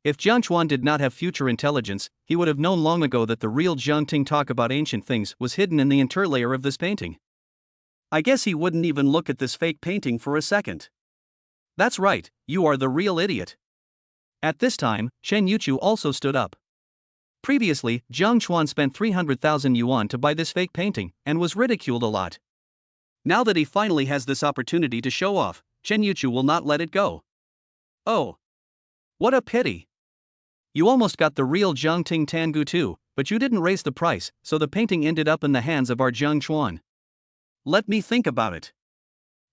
If Jiang Chuan did not have future intelligence, he would have known long ago that the real Jiangting talk about ancient things was hidden in the interlayer of this painting. I guess he wouldn't even look at this fake painting for a second. That's right, you are the real idiot. At this time, Shen Yuchu also stood up. Previously, Jiang Chuan spent 300,000 yuan to buy this fake painting, and was ridiculed a lot. Now that he finally has this opportunity to show off, Shen Yuchu will not let it go. Oh. What a pity. You almost got the real Jiangting Tangutu, but you didn't raise the price, so the painting ended up in the hands of our Jiang Chuan. Let me think about it.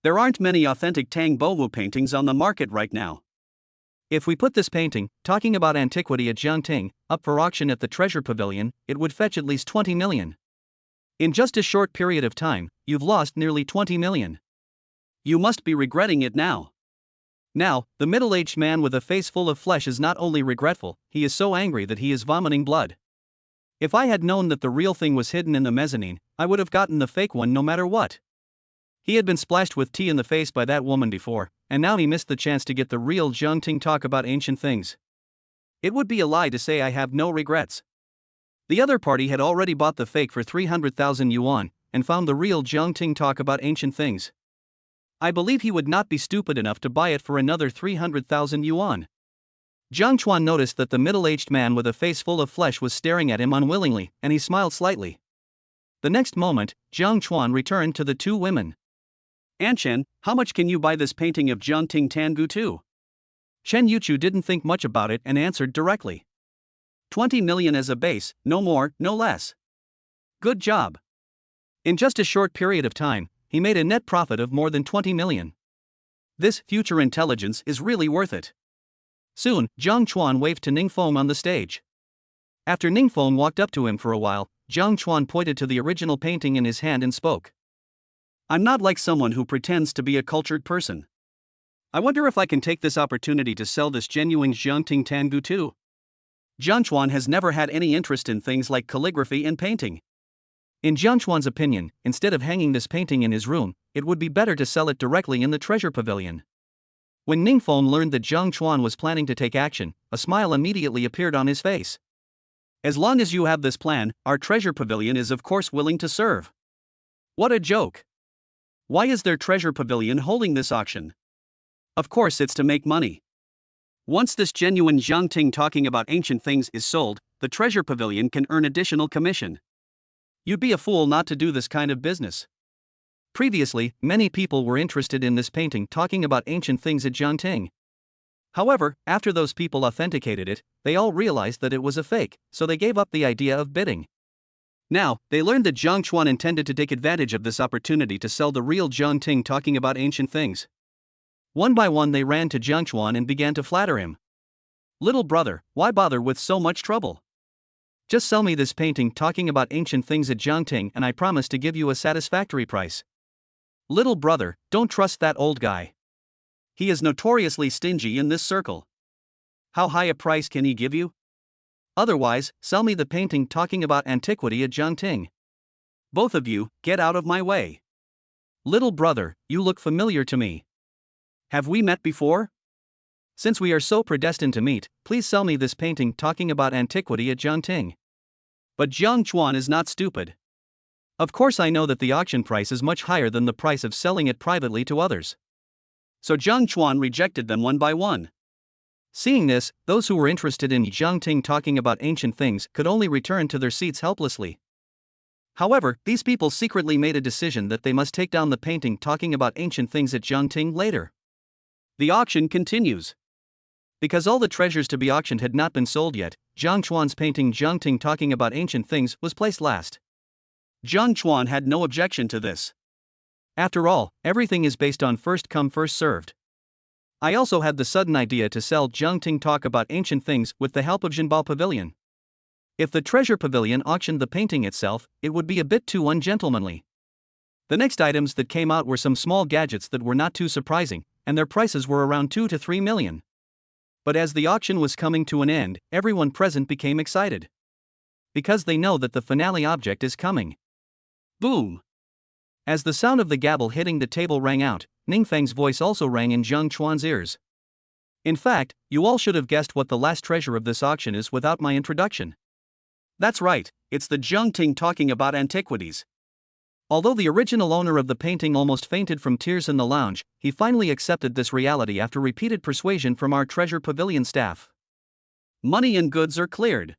There aren't many authentic Tang Bohu paintings on the market right now. If we put this painting, talking about antiquity at Jiangting, up for auction at the Treasure Pavilion, it would fetch at least 20 million. In just a short period of time, you've lost nearly 20 million. You must be regretting it now. Now, the middle-aged man with a face full of flesh is not only regretful, he is so angry that he is vomiting blood. If I had known that the real thing was hidden in the mezzanine, I would have gotten the fake one no matter what. He had been splashed with tea in the face by that woman before, and now he missed the chance to get the real Jiangting talk about ancient things. It would be a lie to say I have no regrets. The other party had already bought the fake for 300,000 yuan, and found the real Jiangting talk about ancient things. I believe he would not be stupid enough to buy it for another 300,000 yuan. Jiang Chuan noticed that the middle-aged man with a face full of flesh was staring at him unwillingly, and he smiled slightly. The next moment, Jiang Chuan returned to the two women. Anshan, how much can you buy this painting of Jiangting Tangutu? Shen Yuchu didn't think much about it and answered directly. 20 million as a base, no more, no less. Good job. In just a short period of time, he made a net profit of more than 20 million. This future intelligence is really worth it. Soon, Jiang Chuan waved to Ning Feng on the stage. After Ning Feng walked up to him for a while, Jiang Chuan pointed to the original painting in his hand and spoke. I'm not like someone who pretends to be a cultured person. I wonder if I can take this opportunity to sell this genuine Jiangting Tangu too. Jiang Chuan has never had any interest in things like calligraphy and painting. In Jiang Chuan's opinion, instead of hanging this painting in his room, it would be better to sell it directly in the treasure pavilion. When Ning Feng learned that Jiang Chuan was planning to take action, a smile immediately appeared on his face. As long as you have this plan, our treasure pavilion is of course willing to serve. What a joke! Why is their treasure pavilion holding this auction? Of course it's to make money. Once this genuine Jiangting talking about ancient things is sold, the treasure pavilion can earn additional commission. You'd be a fool not to do this kind of business. Previously, many people were interested in this painting talking about ancient things at Jiangting. However, after those people authenticated it, they all realized that it was a fake, so they gave up the idea of bidding. Now, they learned that Jiang Chuan intended to take advantage of this opportunity to sell the real Jiangting talking about ancient things. One by one they ran to Jiang Chuan and began to flatter him. Little brother, why bother with so much trouble? Just sell me this painting talking about ancient things at Jiangting and I promise to give you a satisfactory price. Little brother, don't trust that old guy. He is notoriously stingy in this circle. How high a price can he give you? Otherwise, sell me the painting talking about antiquity at Jiangting. Both of you, get out of my way. Little brother, you look familiar to me. Have we met before? Since we are so predestined to meet, please sell me this painting talking about antiquity at Jiangting. But Jiang Chuan is not stupid. Of course I know that the auction price is much higher than the price of selling it privately to others. So Jiang Chuan rejected them one by one. Seeing this, those who were interested in Jiangting talking about ancient things could only return to their seats helplessly. However, these people secretly made a decision that they must take down the painting talking about ancient things at Jiangting later. The auction continues. Because all the treasures to be auctioned had not been sold yet, Jiang Chuan's painting Jiangting talking about ancient things was placed last. Jiang Chuan had no objection to this. After all, everything is based on first come first served. I also had the sudden idea to sell Jiangting talk about ancient things with the help of Jinbao Pavilion. If the treasure pavilion auctioned the painting itself, it would be a bit too ungentlemanly. The next items that came out were some small gadgets that were not too surprising, and their prices were around 2 to 3 million. But as the auction was coming to an end, everyone present became excited. Because they know that the finale object is coming. Boom! As the sound of the gavel hitting the table rang out, Ning Feng's voice also rang in Jiang Chuan's ears. In fact, you all should have guessed what the last treasure of this auction is without my introduction. That's right, it's the Jiangting talking about antiquities. Although the original owner of the painting almost fainted from tears in the lounge, he finally accepted this reality after repeated persuasion from our treasure pavilion staff. Money and goods are cleared.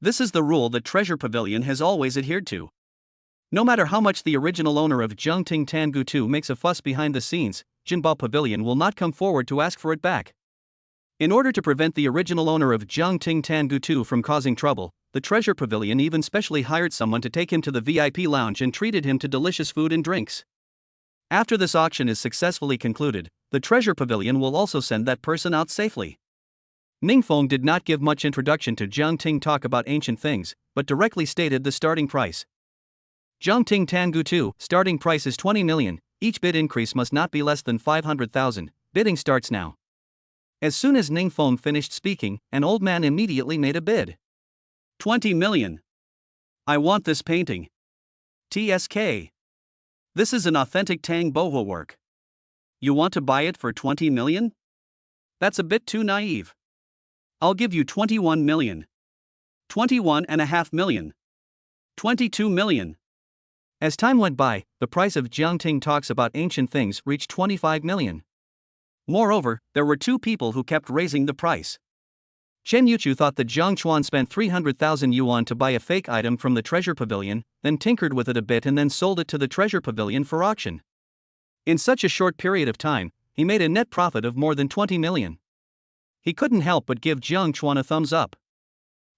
This is the rule that Treasure Pavilion has always adhered to. No matter how much the original owner of Jiangting Tangu 2 makes a fuss behind the scenes, Jinbao Pavilion will not come forward to ask for it back. In order to prevent the original owner of Jiangting Tangu 2 from causing trouble, the Treasure Pavilion even specially hired someone to take him to the VIP lounge and treated him to delicious food and drinks. After this auction is successfully concluded, the Treasure Pavilion will also send that person out safely. Ning Feng did not give much introduction to Jiangting talk about ancient things, but directly stated the starting price. Jiangting Tangu 2, starting price is 20 million, each bid increase must not be less than 500,000, bidding starts now. As soon as Ning Feng finished speaking, an old man immediately made a bid. 20 million. I want this painting. TSK. This is an authentic Tang boho work. You want to buy it for 20 million? That's a bit too naive. I'll give you 21 million. 21.5 million. 22 million. As time went by, the price of Jiangting talks about ancient things reached 25 million. Moreover, there were two people who kept raising the price. Chen Yuchu thought that Jiang Chuan spent 300,000 yuan to buy a fake item from the treasure pavilion, then tinkered with it a bit and then sold it to the treasure pavilion for auction. In such a short period of time, he made a net profit of more than 20 million. He couldn't help but give Jiang Chuan a thumbs up.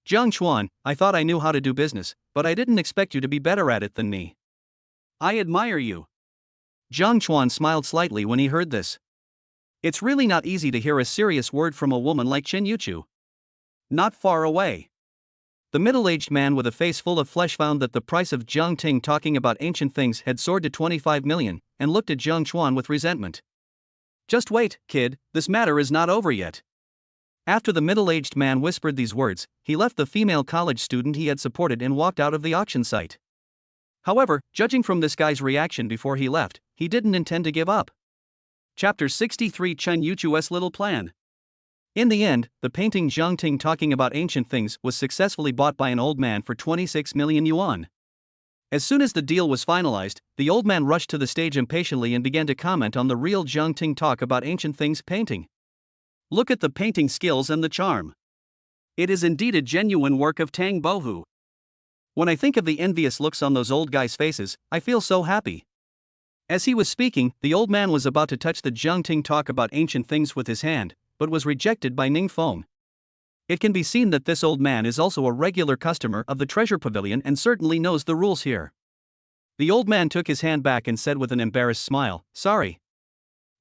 Jiang Chuan, I thought I knew how to do business, but I didn't expect you to be better at it than me. I admire you. Jiang Chuan smiled slightly when he heard this. It's really not easy to hear a serious word from a woman like Chen Yuchu. Not far away. The middle-aged man with a face full of flesh found that the price of Jiang Ting talking about ancient things had soared to 25 million, and looked at Jiang Chuan with resentment. Just wait, kid, this matter is not over yet. After the middle-aged man whispered these words, he left the female college student he had supported and walked out of the auction site. However, judging from this guy's reaction before he left, he didn't intend to give up. Chapter 63 Chen Yuchu's Little Plan. In the end, the painting Jiang Ting talking about ancient things was successfully bought by an old man for 26 million yuan. As soon as the deal was finalized, the old man rushed to the stage impatiently and began to comment on the real Jiang Ting talk about ancient things painting. Look at the painting skills and the charm. It is indeed a genuine work of Tang Bohu. When I think of the envious looks on those old guys' faces, I feel so happy. As he was speaking, the old man was about to touch the Jiang Ting talk about ancient things with his hand, but was rejected by Ning Feng. It can be seen that this old man is also a regular customer of the treasure pavilion and certainly knows the rules here. The old man took his hand back and said with an embarrassed smile, "Sorry.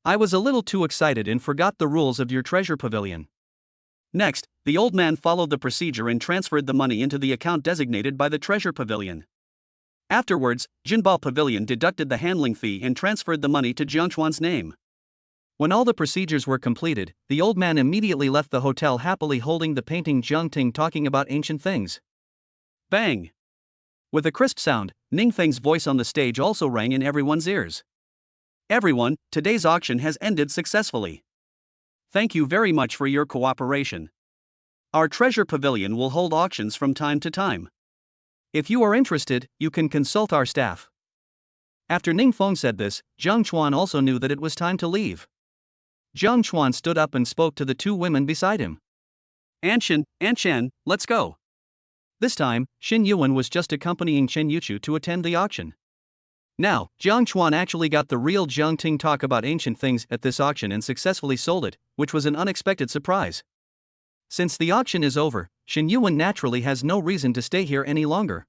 I was a little too excited and forgot the rules of your treasure pavilion." Next, the old man followed the procedure and transferred the money into the account designated by the treasure pavilion. Afterwards, Jinbao Pavilion deducted the handling fee and transferred the money to Jiang Chuan's name. When all the procedures were completed, the old man immediately left the hotel happily holding the painting Jiang Ting talking about ancient things. Bang! With a crisp sound, Ning Feng's voice on the stage also rang in everyone's ears. Everyone, today's auction has ended successfully. Thank you very much for your cooperation. Our treasure pavilion will hold auctions from time to time. If you are interested, you can consult our staff. After Ning Feng said this, Jiang Chuan also knew that it was time to leave. Jiang Chuan stood up and spoke to the two women beside him. Anshan, let's go. This time, Xin Yuan was just accompanying Chen Yuchu to attend the auction. Now, Jiang Chuan actually got the real Jiang Ting talk about ancient things at this auction and successfully sold it, which was an unexpected surprise. Since the auction is over, Xin Yuan naturally has no reason to stay here any longer.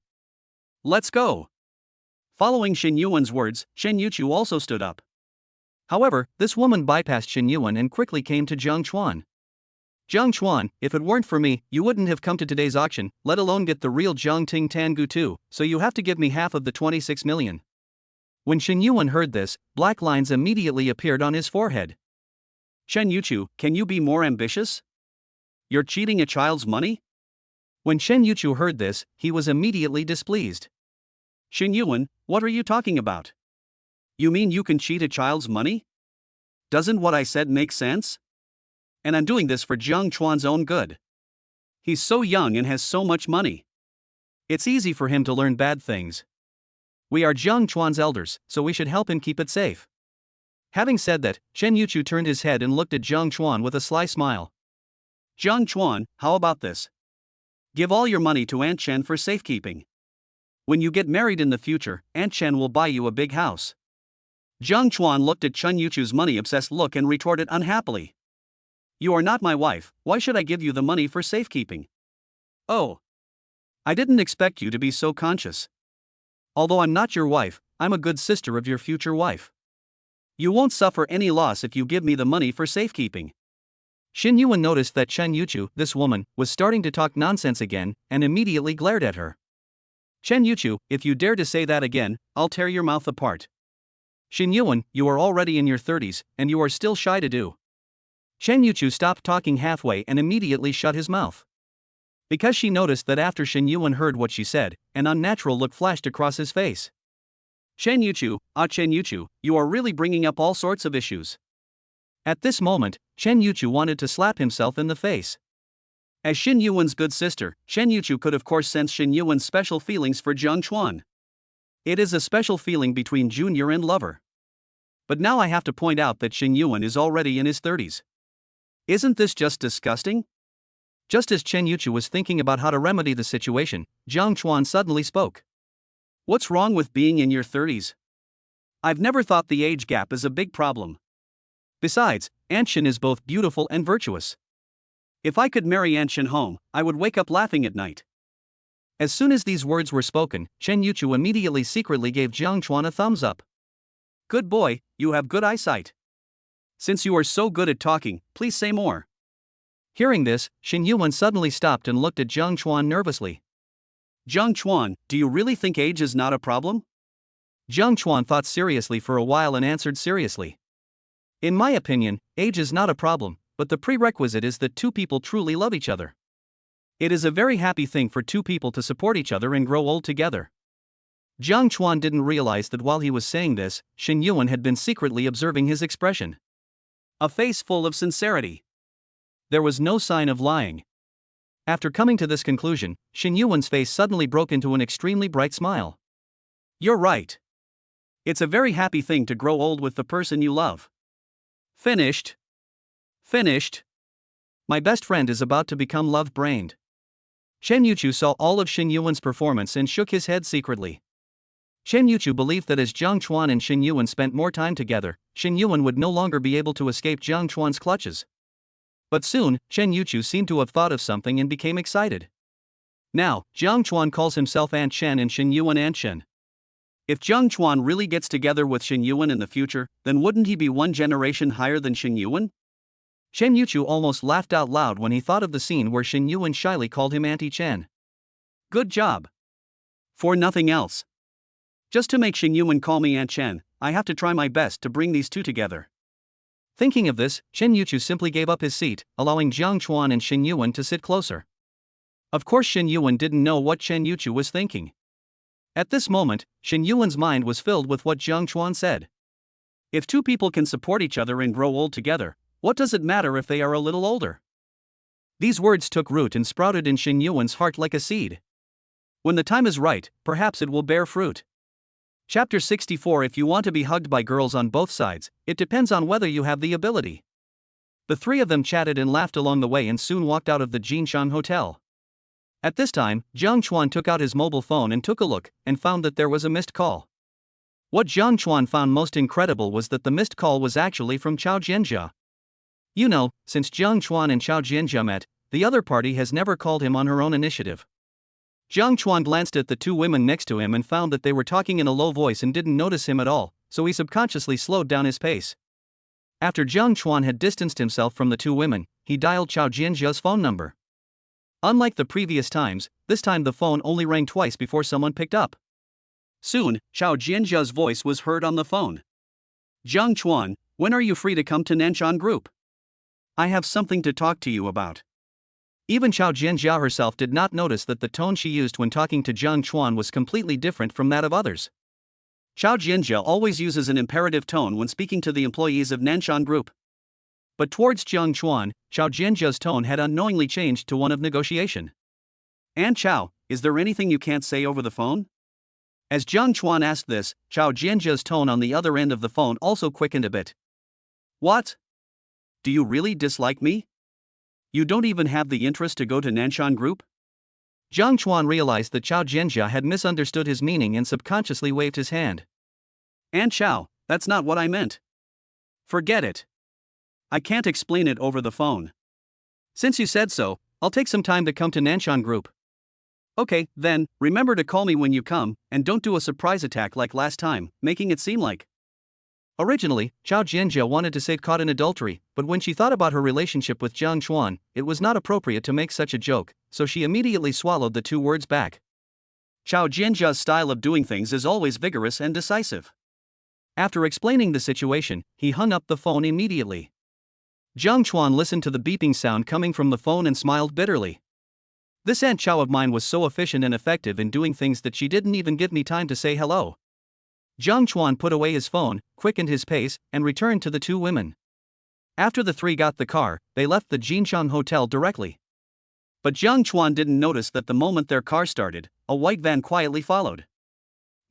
Let's go. Following Xin Yuan's words, Chen Yuchu also stood up. However, this woman bypassed Xin Yuan and quickly came to Jiang Chuan. Jiang Chuan, if it weren't for me, you wouldn't have come to today's auction, let alone get the real Jiang Ting Tangu too, so you have to give me half of the 26 million. When Xin Yuan heard this, black lines immediately appeared on his forehead. Chen Yuchu, can you be more ambitious? You're cheating a child's money? When Chen Yuchu heard this, he was immediately displeased. Xin Yuan, what are you talking about? You mean you can cheat a child's money? Doesn't what I said make sense? And I'm doing this for Jiang Chuan's own good. He's so young and has so much money. It's easy for him to learn bad things. We are Jiang Chuan's elders, so we should help him keep it safe. Having said that, Chen Yuchu turned his head and looked at Jiang Chuan with a sly smile. Jiang Chuan, how about this? Give all your money to Aunt Chen for safekeeping. When you get married in the future, Aunt Chen will buy you a big house. Jiang Chuan looked at Chen Yuchu's money-obsessed look and retorted unhappily. You are not my wife, why should I give you the money for safekeeping? Oh. I didn't expect you to be so conscious. Although I'm not your wife, I'm a good sister of your future wife. You won't suffer any loss if you give me the money for safekeeping. Xin Yuan noticed that Chen Yuchu, this woman, was starting to talk nonsense again, and immediately glared at her. Chen Yuchu, if you dare to say that again, I'll tear your mouth apart. Xin Yuan, you are already in your 30s, and you are still shy to do. Chen Yuchu stopped talking halfway and immediately shut his mouth. Because she noticed that after Xin Yuan heard what she said, an unnatural look flashed across his face. Chen Yuchu, you are really bringing up all sorts of issues. At this moment, Chen Yuchu wanted to slap himself in the face. As Xin Yuan's good sister, Chen Yuchu could of course sense Xin Yuan's special feelings for Jiang Chuan. It is a special feeling between junior and lover. But now I have to point out that Xin Yuan is already in his 30s. Isn't this just disgusting? Just as Chen Yuchu was thinking about how to remedy the situation, Jiang Chuan suddenly spoke. What's wrong with being in your 30s? I've never thought the age gap is a big problem. Besides, Aunt Chen is both beautiful and virtuous. If I could marry Aunt Chen home, I would wake up laughing at night. As soon as these words were spoken, Chen Yuchu immediately secretly gave Jiang Chuan a thumbs up. Good boy, you have good eyesight. Since you are so good at talking, please say more. Hearing this, Shen Yuan suddenly stopped and looked at Jiang Chuan nervously. Jiang Chuan, do you really think age is not a problem? Jiang Chuan thought seriously for a while and answered seriously. In my opinion, age is not a problem, but the prerequisite is that two people truly love each other. It is a very happy thing for two people to support each other and grow old together. Jiang Chuan didn't realize that while he was saying this, Shen Yuan had been secretly observing his expression. A face full of sincerity. There was no sign of lying. After coming to this conclusion, Shen Yuan's face suddenly broke into an extremely bright smile. You're right. It's a very happy thing to grow old with the person you love. Finished. Finished. My best friend is about to become love-brained. Chen Yuchu saw all of Shen Yuan's performance and shook his head secretly. Chen Yuchu believed that as Jiang Chuan and Shen Yuan spent more time together, Shen Yuan would no longer be able to escape Jiang Chuan's clutches. But soon, Chen Yuchu seemed to have thought of something and became excited. Now, Jiang Chuan calls himself Aunt Chen and Shen Yuan Aunt Chen. If Jiang Chuan really gets together with Shen Yuan in the future, then wouldn't he be one generation higher than Shen Yuan? Chen Yuchu almost laughed out loud when he thought of the scene where Shen Yuan shyly called him Auntie Chen. Good job. For nothing else. Just to make Shen Yuan call me Aunt Chen, I have to try my best to bring these two together. Thinking of this, Chen Yuchu simply gave up his seat, allowing Jiang Chuan and Shen Yuan to sit closer. Of course, Shen Yuan didn't know what Chen Yuchu was thinking. At this moment, Shen Yuan's mind was filled with what Jiang Chuan said. If two people can support each other and grow old together, what does it matter if they are a little older? These words took root and sprouted in Shen Yuan's heart like a seed. When the time is right, perhaps it will bear fruit. Chapter 64. If you want to be hugged by girls on both sides, it depends on whether you have the ability. The three of them chatted and laughed along the way and soon walked out of the Jinshan Hotel. At this time, Jiang Chuan took out his mobile phone and took a look, and found that there was a missed call. What Jiang Chuan found most incredible was that the missed call was actually from Chao Jianjia. You know, since Jiang Chuan and Chao Jianjia met, the other party has never called him on her own initiative. Jiang Chuan glanced at the two women next to him and found that they were talking in a low voice and didn't notice him at all, so he subconsciously slowed down his pace. After Jiang Chuan had distanced himself from the two women, he dialed Chao Jianjia's phone number. Unlike the previous times, this time the phone only rang twice before someone picked up. Soon, Chao Jianjia's voice was heard on the phone. Jiang Chuan, when are you free to come to Nanshan Group? I have something to talk to you about. Even Chao Jianjia herself did not notice that the tone she used when talking to Jiang Chuan was completely different from that of others. Chao Jianjia always uses an imperative tone when speaking to the employees of Nanshan Group. But towards Jiang Chuan, Chao Jianjia's tone had unknowingly changed to one of negotiation. Aunt Chao, is there anything you can't say over the phone? As Jiang Chuan asked this, Chao Jianjia's tone on the other end of the phone also quickened a bit. What? Do you really dislike me? You don't even have the interest to go to Nanshan Group? Jiang Chuan realized that Chao Jianjia had misunderstood his meaning and subconsciously waved his hand. Aunt Chao, that's not what I meant. Forget it. I can't explain it over the phone. Since you said so, I'll take some time to come to Nanshan Group. Okay, then, remember to call me when you come, and don't do a surprise attack like last time, making it seem like. Originally, Chao Jianjia wanted to say caught in adultery, but when she thought about her relationship with Jiang Chuan, it was not appropriate to make such a joke, so she immediately swallowed the two words back. Chao Jianjia's style of doing things is always vigorous and decisive. After explaining the situation, he hung up the phone immediately. Jiang Chuan listened to the beeping sound coming from the phone and smiled bitterly. This Aunt Chao of mine was so efficient and effective in doing things that she didn't even give me time to say hello. Jiang Chuan put away his phone, quickened his pace, and returned to the two women. After the three got the car, they left the Jinshan Hotel directly. But Jiang Chuan didn't notice that the moment their car started, a white van quietly followed.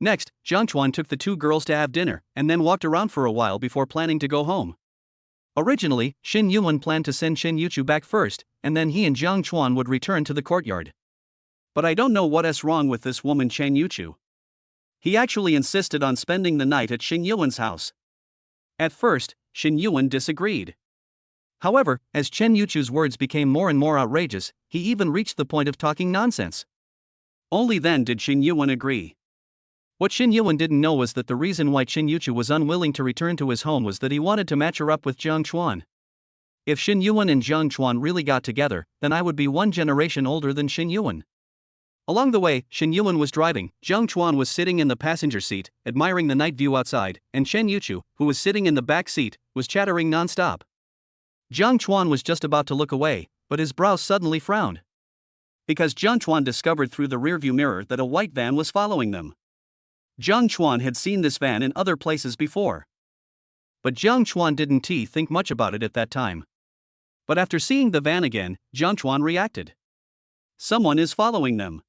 Next, Jiang Chuan took the two girls to have dinner, and then walked around for a while before planning to go home. Originally, Shen Yuan planned to send Shen Yuchu back first, and then he and Jiang Chuan would return to the courtyard. But I don't know what's wrong with this woman Chen Yuchu. He actually insisted on spending the night at Shen Yuan's house. At first, Shen Yuan disagreed. However, as Chen Yuchu's words became more and more outrageous, he even reached the point of talking nonsense. Only then did Shen Yuan agree. What Shin Yuan didn't know was that the reason why Chen Yuchu was unwilling to return to his home was that he wanted to match her up with Jiang Chuan. If Shin Yuan and Jiang Chuan really got together, then I would be one generation older than Shin Yuan. Along the way, Shin Yuan was driving, Jiang Chuan was sitting in the passenger seat, admiring the night view outside, and Chen Yuchu, who was sitting in the back seat, was chattering non-stop. Jiang Chuan was just about to look away, but his brow suddenly frowned. Because Jiang Chuan discovered through the rearview mirror that a white van was following them. Jiang Chuan had seen this van in other places before. But Jiang Chuan didn't think much about it at that time. But after seeing the van again, Jiang Chuan reacted. Someone is following them.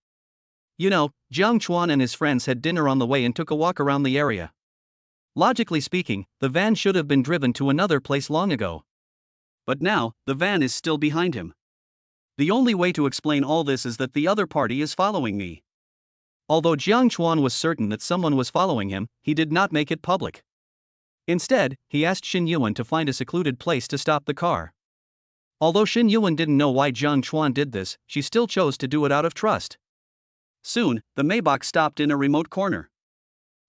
You know, Jiang Chuan and his friends had dinner on the way and took a walk around the area. Logically speaking, the van should have been driven to another place long ago. But now, the van is still behind him. The only way to explain all this is that the other party is following me. Although Jiang Chuan was certain that someone was following him, he did not make it public. Instead, he asked Shin Yuan to find a secluded place to stop the car. Although Shin Yuan didn't know why Jiang Chuan did this, she still chose to do it out of trust. Soon, the Maybach stopped in a remote corner.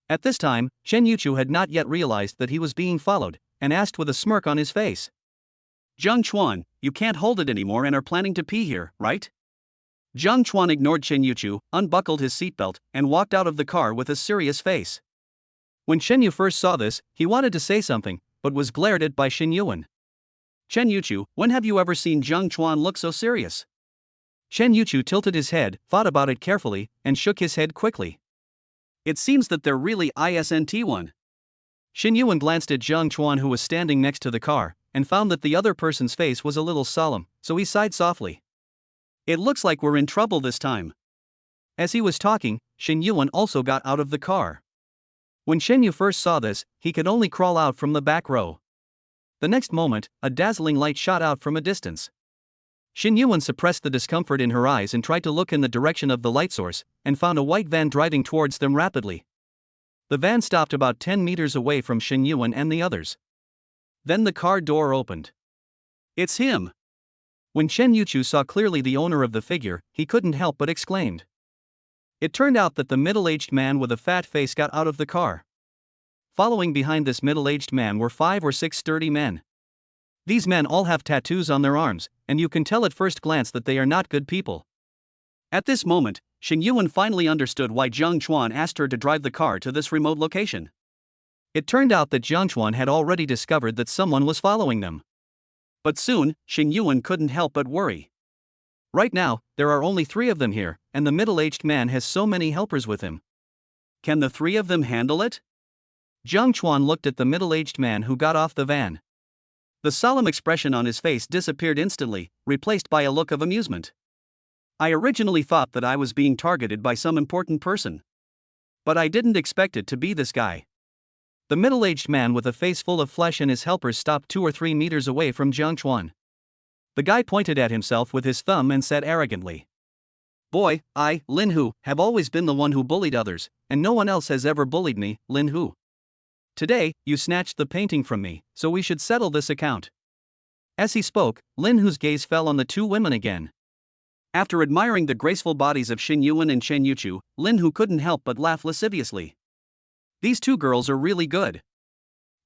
At this time, Chen Yuchu had not yet realized that he was being followed, and asked with a smirk on his face. Jiang Chuan, you can't hold it anymore and are planning to pee here, right? Jiang Chuan ignored Chen Yuchu, unbuckled his seatbelt, and walked out of the car with a serious face. When Chen Yu first saw this, he wanted to say something, but was glared at by Shin Yuan. Chen Yuchu, when have you ever seen Jiang Chuan look so serious? Chen Yuchu tilted his head, thought about it carefully, and shook his head quickly. It seems that they're really isn't one. Shin Yuan glanced at Jiang Chuan, who was standing next to the car, and found that the other person's face was a little solemn, so he sighed softly. It looks like we're in trouble this time. As he was talking, Shin Yuan also got out of the car. When Shen Yu first saw this, he could only crawl out from the back row. The next moment, a dazzling light shot out from a distance. Shin Yuan suppressed the discomfort in her eyes and tried to look in the direction of the light source, and found a white van driving towards them rapidly. The van stopped about 10 meters away from Shin Yuan and the others. Then the car door opened. It's him! When Chen Yuchu saw clearly the owner of the figure, he couldn't help but exclaimed. It turned out that the middle-aged man with a fat face got out of the car. Following behind this middle-aged man were 5 or 6 sturdy men. These men all have tattoos on their arms, and you can tell at first glance that they are not good people. At this moment, Shin Yuan finally understood why Jiang Chuan asked her to drive the car to this remote location. It turned out that Jiang Chuan had already discovered that someone was following them. But soon, Shin Yuan couldn't help but worry. Right now, there are only 3 of them here, and the middle-aged man has so many helpers with him. Can the 3 of them handle it? Jiang Chuan looked at the middle-aged man who got off the van. The solemn expression on his face disappeared instantly, replaced by a look of amusement. I originally thought that I was being targeted by some important person. But I didn't expect it to be this guy. The middle-aged man with a face full of flesh and his helpers stopped 2 or 3 meters away from Jiang Chuan. The guy pointed at himself with his thumb and said arrogantly, "Boy, I, Lin Hu, have always been the one who bullied others, and no one else has ever bullied me, Lin Hu. Today, you snatched the painting from me, so we should settle this account." As he spoke, Lin Hu's gaze fell on the 2 women again. After admiring the graceful bodies of Shin Yuan and Chen Yuchu, Lin Hu couldn't help but laugh lasciviously. These 2 girls are really good.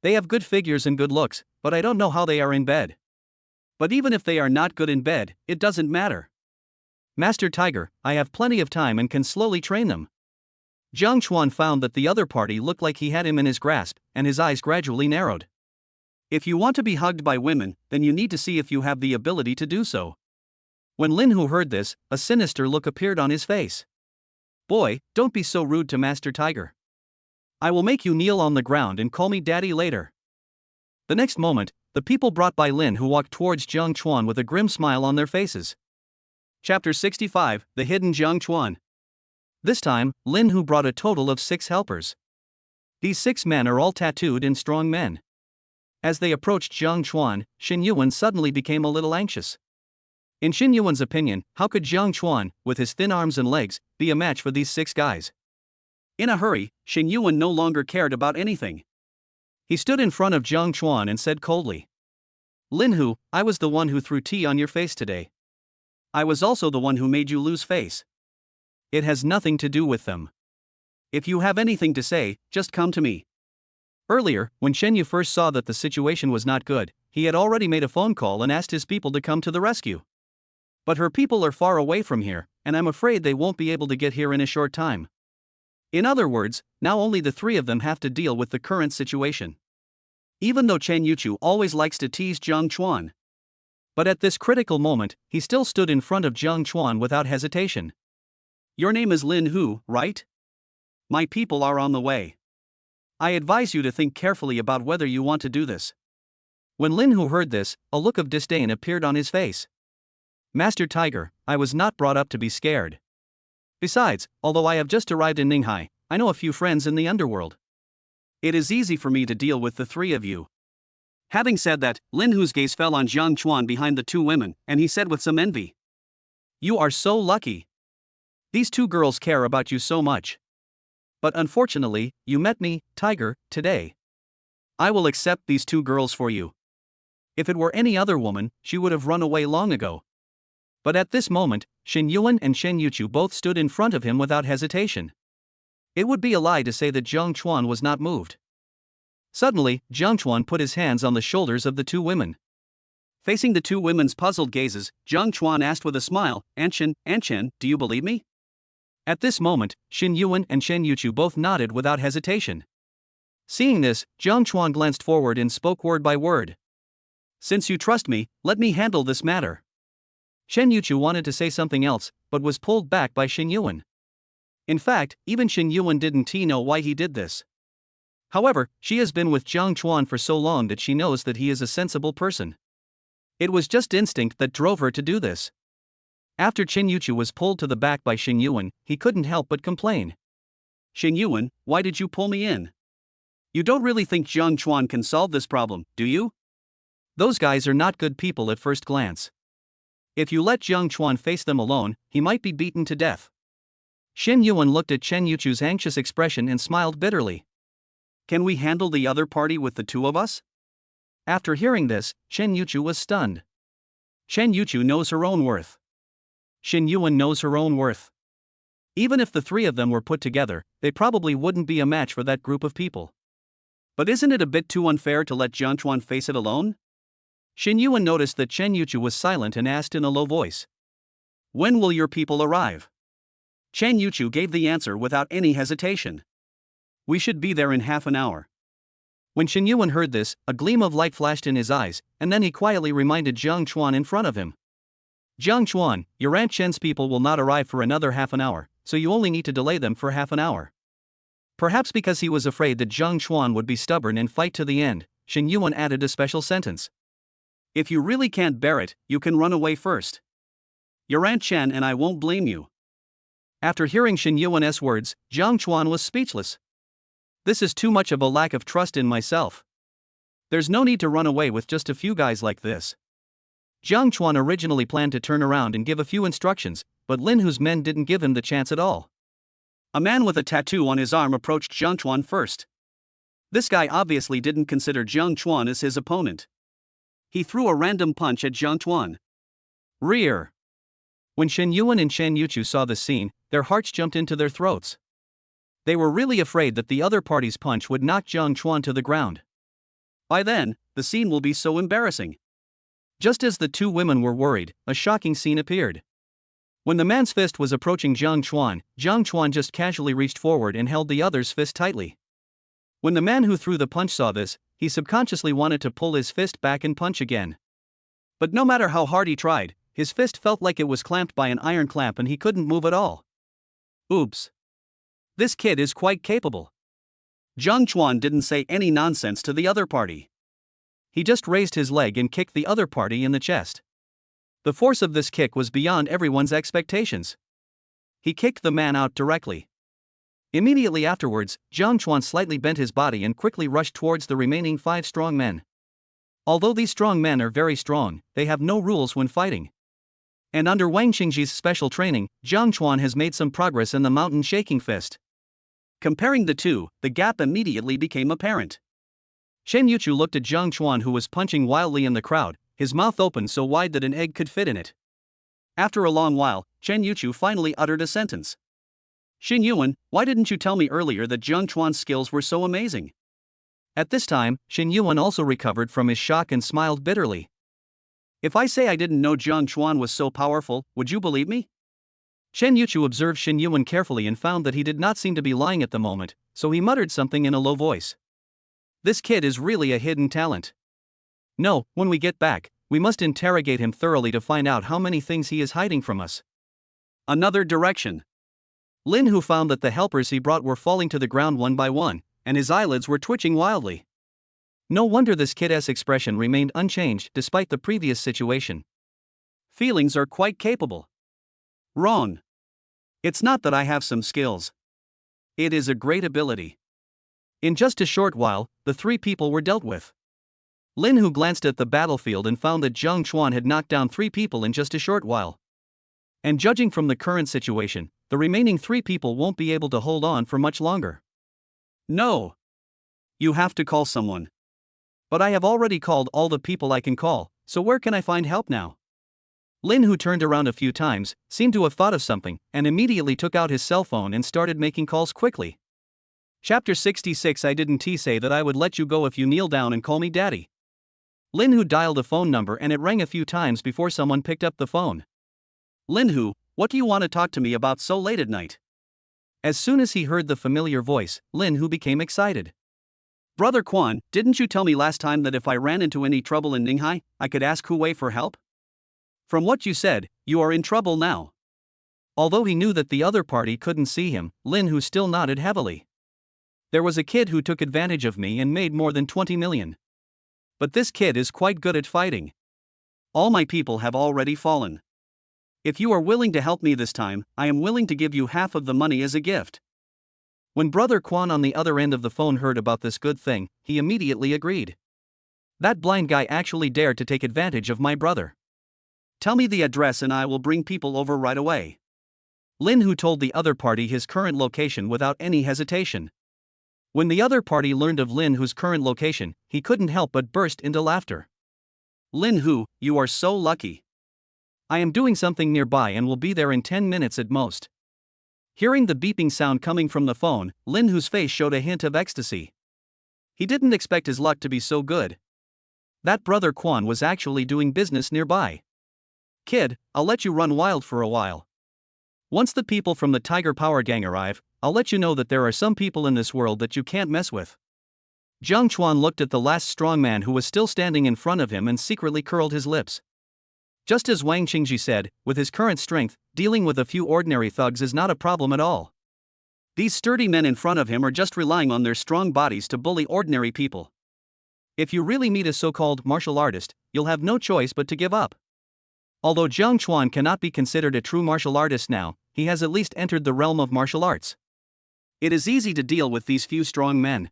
They have good figures and good looks, but I don't know how they are in bed. But even if they are not good in bed, it doesn't matter. Master Tiger, I have plenty of time and can slowly train them. Jiang Chuan found that the other party looked like he had him in his grasp, and his eyes gradually narrowed. If you want to be hugged by women, then you need to see if you have the ability to do so. When Lin Hu heard this, a sinister look appeared on his face. Boy, don't be so rude to Master Tiger. I will make you kneel on the ground and call me daddy later. The next moment, the people brought by Lin Hu walked towards Jiang Chuan with a grim smile on their faces. Chapter 65, The Hidden Jiang Chuan. This time, Lin Hu brought a total of 6 helpers. These 6 men are all tattooed and strong men. As they approached Jiang Chuan, Shin Yuan suddenly became a little anxious. In Shin Yuan's opinion, how could Jiang Chuan, with his thin arms and legs, be a match for these 6 guys? In a hurry, Shin Yuan no longer cared about anything. He stood in front of Jiang Chuan and said coldly, Lin Hu, I was the one who threw tea on your face today. I was also the one who made you lose face. It has nothing to do with them. If you have anything to say, just come to me. Earlier, when Shen Yu first saw that the situation was not good, he had already made a phone call and asked his people to come to the rescue. But her people are far away from here, and I'm afraid they won't be able to get here in a short time. In other words, now only the three of them have to deal with the current situation. Even though Chen Yuchu always likes to tease Jiang Chuan. But at this critical moment, he still stood in front of Jiang Chuan without hesitation. Your name is Lin Hu, right? My people are on the way. I advise you to think carefully about whether you want to do this. When Lin Hu heard this, a look of disdain appeared on his face. Master Tiger, I was not brought up to be scared. Besides, although I have just arrived in Ninghai, I know a few friends in the underworld. It is easy for me to deal with the three of you. Having said that, Lin Hu's gaze fell on Jiang Chuan behind the two women, and he said with some envy, You are so lucky. These two girls care about you so much. But unfortunately, you met me, Tiger, today. I will accept these two girls for you. If it were any other woman, she would have run away long ago. But at this moment, Shen Yuan and Shen Yuchu both stood in front of him without hesitation. It would be a lie to say that Jiang Chuan was not moved. Suddenly, Jiang Chuan put his hands on the shoulders of the two women. Facing the two women's puzzled gazes, Jiang Chuan asked with a smile, Anchen, do you believe me? At this moment, Shen Yuan and Shen Yuchu both nodded without hesitation. Seeing this, Jiang Chuan glanced forward and spoke word by word. Since you trust me, let me handle this matter. Shen Yuchu wanted to say something else, but was pulled back by Shen Yuan. In fact, even Shen Yuan didn't know why he did this. However, she has been with Jiang Chuan for so long that she knows that he is a sensible person. It was just instinct that drove her to do this. After Chen Yuchu was pulled to the back by Shen Yuan, he couldn't help but complain. Shen Yuan, why did you pull me in? You don't really think Jiang Chuan can solve this problem, do you? Those guys are not good people at first glance. If you let Jiang Chuan face them alone, he might be beaten to death. Shen Yuan looked at Chen Yuchu's anxious expression and smiled bitterly. Can we handle the other party with the two of us? After hearing this, Chen Yuchu was stunned. Chen Yuchu knows her own worth. Shen Yuan knows her own worth. Even if the three of them were put together, they probably wouldn't be a match for that group of people. But isn't it a bit too unfair to let Jiang Chuan face it alone? Shen Yuan noticed that Chen Yuchu was silent and asked in a low voice. When will your people arrive? Chen Yuchu gave the answer without any hesitation. We should be there in half an hour. When Shen Yuan heard this, a gleam of light flashed in his eyes, and then he quietly reminded Jiang Chuan in front of him. Jiang Chuan, your Aunt Chen's people will not arrive for another half an hour, so you only need to delay them for half an hour. Perhaps because he was afraid that Jiang Chuan would be stubborn and fight to the end, Shen Yuan added a special sentence. If you really can't bear it, you can run away first. Your Aunt Chen and I won't blame you. After hearing Shen Yuan's words, Jiang Chuan was speechless. This is too much of a lack of trust in myself. There's no need to run away with just a few guys like this. Jiang Chuan originally planned to turn around and give a few instructions, but Lin Hu's men didn't give him the chance at all. A man with a tattoo on his arm approached Jiang Chuan first. This guy obviously didn't consider Jiang Chuan as his opponent. He threw a random punch at Jiang Chuan. Rear. When Shen Yuan and Shen Yuchu saw the scene, their hearts jumped into their throats. They were really afraid that the other party's punch would knock Jiang Chuan to the ground. By then, the scene will be so embarrassing. Just as the two women were worried, a shocking scene appeared. When the man's fist was approaching Jiang Chuan just casually reached forward and held the other's fist tightly. When the man who threw the punch saw this, he subconsciously wanted to pull his fist back and punch again. But no matter how hard he tried, his fist felt like it was clamped by an iron clamp and he couldn't move at all. Oops. This kid is quite capable. Jiang Chuan didn't say any nonsense to the other party. He just raised his leg and kicked the other party in the chest. The force of this kick was beyond everyone's expectations. He kicked the man out directly. Immediately afterwards, Jiang Chuan slightly bent his body and quickly rushed towards the remaining 5 strong men. Although these strong men are very strong, they have no rules when fighting. And under Wang Xingji's special training, Jiang Chuan has made some progress in the mountain shaking fist. Comparing the two, the gap immediately became apparent. Shen Yuchu looked at Jiang Chuan, who was punching wildly in the crowd, his mouth open so wide that an egg could fit in it. After a long while, Chen Yuchu finally uttered a sentence. Xin Yuan, why didn't you tell me earlier that Jiang Chuan's skills were so amazing? At this time, Xin Yuan also recovered from his shock and smiled bitterly. If I say I didn't know Jiang Chuan was so powerful, would you believe me? Chen Yuchu observed Xin Yuan carefully and found that he did not seem to be lying at the moment, so he muttered something in a low voice. This kid is really a hidden talent. No, when we get back, we must interrogate him thoroughly to find out how many things he is hiding from us. Another direction. Lin Hu found that the helpers he brought were falling to the ground one by one, and his eyelids were twitching wildly. No wonder this kid's expression remained unchanged despite the previous situation. Feelings are quite capable. Wrong. It's not that I have some skills. It is a great ability. In just a short while, the three people were dealt with. Lin Hu glanced at the battlefield and found that Jiang Chuan had knocked down 3 people in just a short while. And judging from the current situation, the remaining 3 people won't be able to hold on for much longer. No. You have to call someone. But I have already called all the people I can call, so where can I find help now? Lin Hu turned around a few times, seemed to have thought of something, and immediately took out his cell phone and started making calls quickly. Chapter 66. I didn't say that I would let you go if you kneel down and call me daddy. Lin Hu dialed a phone number and it rang a few times before someone picked up the phone. Lin Hu, what do you want to talk to me about so late at night? As soon as he heard the familiar voice, Lin Hu became excited. Brother Quan, didn't you tell me last time that if I ran into any trouble in Ninghai, I could ask Hu Wei for help? From what you said, you are in trouble now. Although he knew that the other party couldn't see him, Lin Hu still nodded heavily. There was a kid who took advantage of me and made more than 20 million. But this kid is quite good at fighting. All my people have already fallen. If you are willing to help me this time, I am willing to give you half of the money as a gift. When Brother Quan on the other end of the phone heard about this good thing, he immediately agreed. That blind guy actually dared to take advantage of my brother. Tell me the address and I will bring people over right away. Lin Hu told the other party his current location without any hesitation. When the other party learned of Lin Hu's current location, he couldn't help but burst into laughter. Lin Hu, you are so lucky. I am doing something nearby and will be there in 10 minutes at most. Hearing the beeping sound coming from the phone, Lin Hu's face showed a hint of ecstasy. He didn't expect his luck to be so good. That Brother Quan was actually doing business nearby. Kid, I'll let you run wild for a while. Once the people from the Tiger Power Gang arrive, I'll let you know that there are some people in this world that you can't mess with. Jiang Chuan looked at the last strong man who was still standing in front of him and secretly curled his lips. Just as Wang Qingji said, with his current strength, dealing with a few ordinary thugs is not a problem at all. These sturdy men in front of him are just relying on their strong bodies to bully ordinary people. If you really meet a so-called martial artist, you'll have no choice but to give up. Although Jiang Chuan cannot be considered a true martial artist now, he has at least entered the realm of martial arts. It is easy to deal with these few strong men.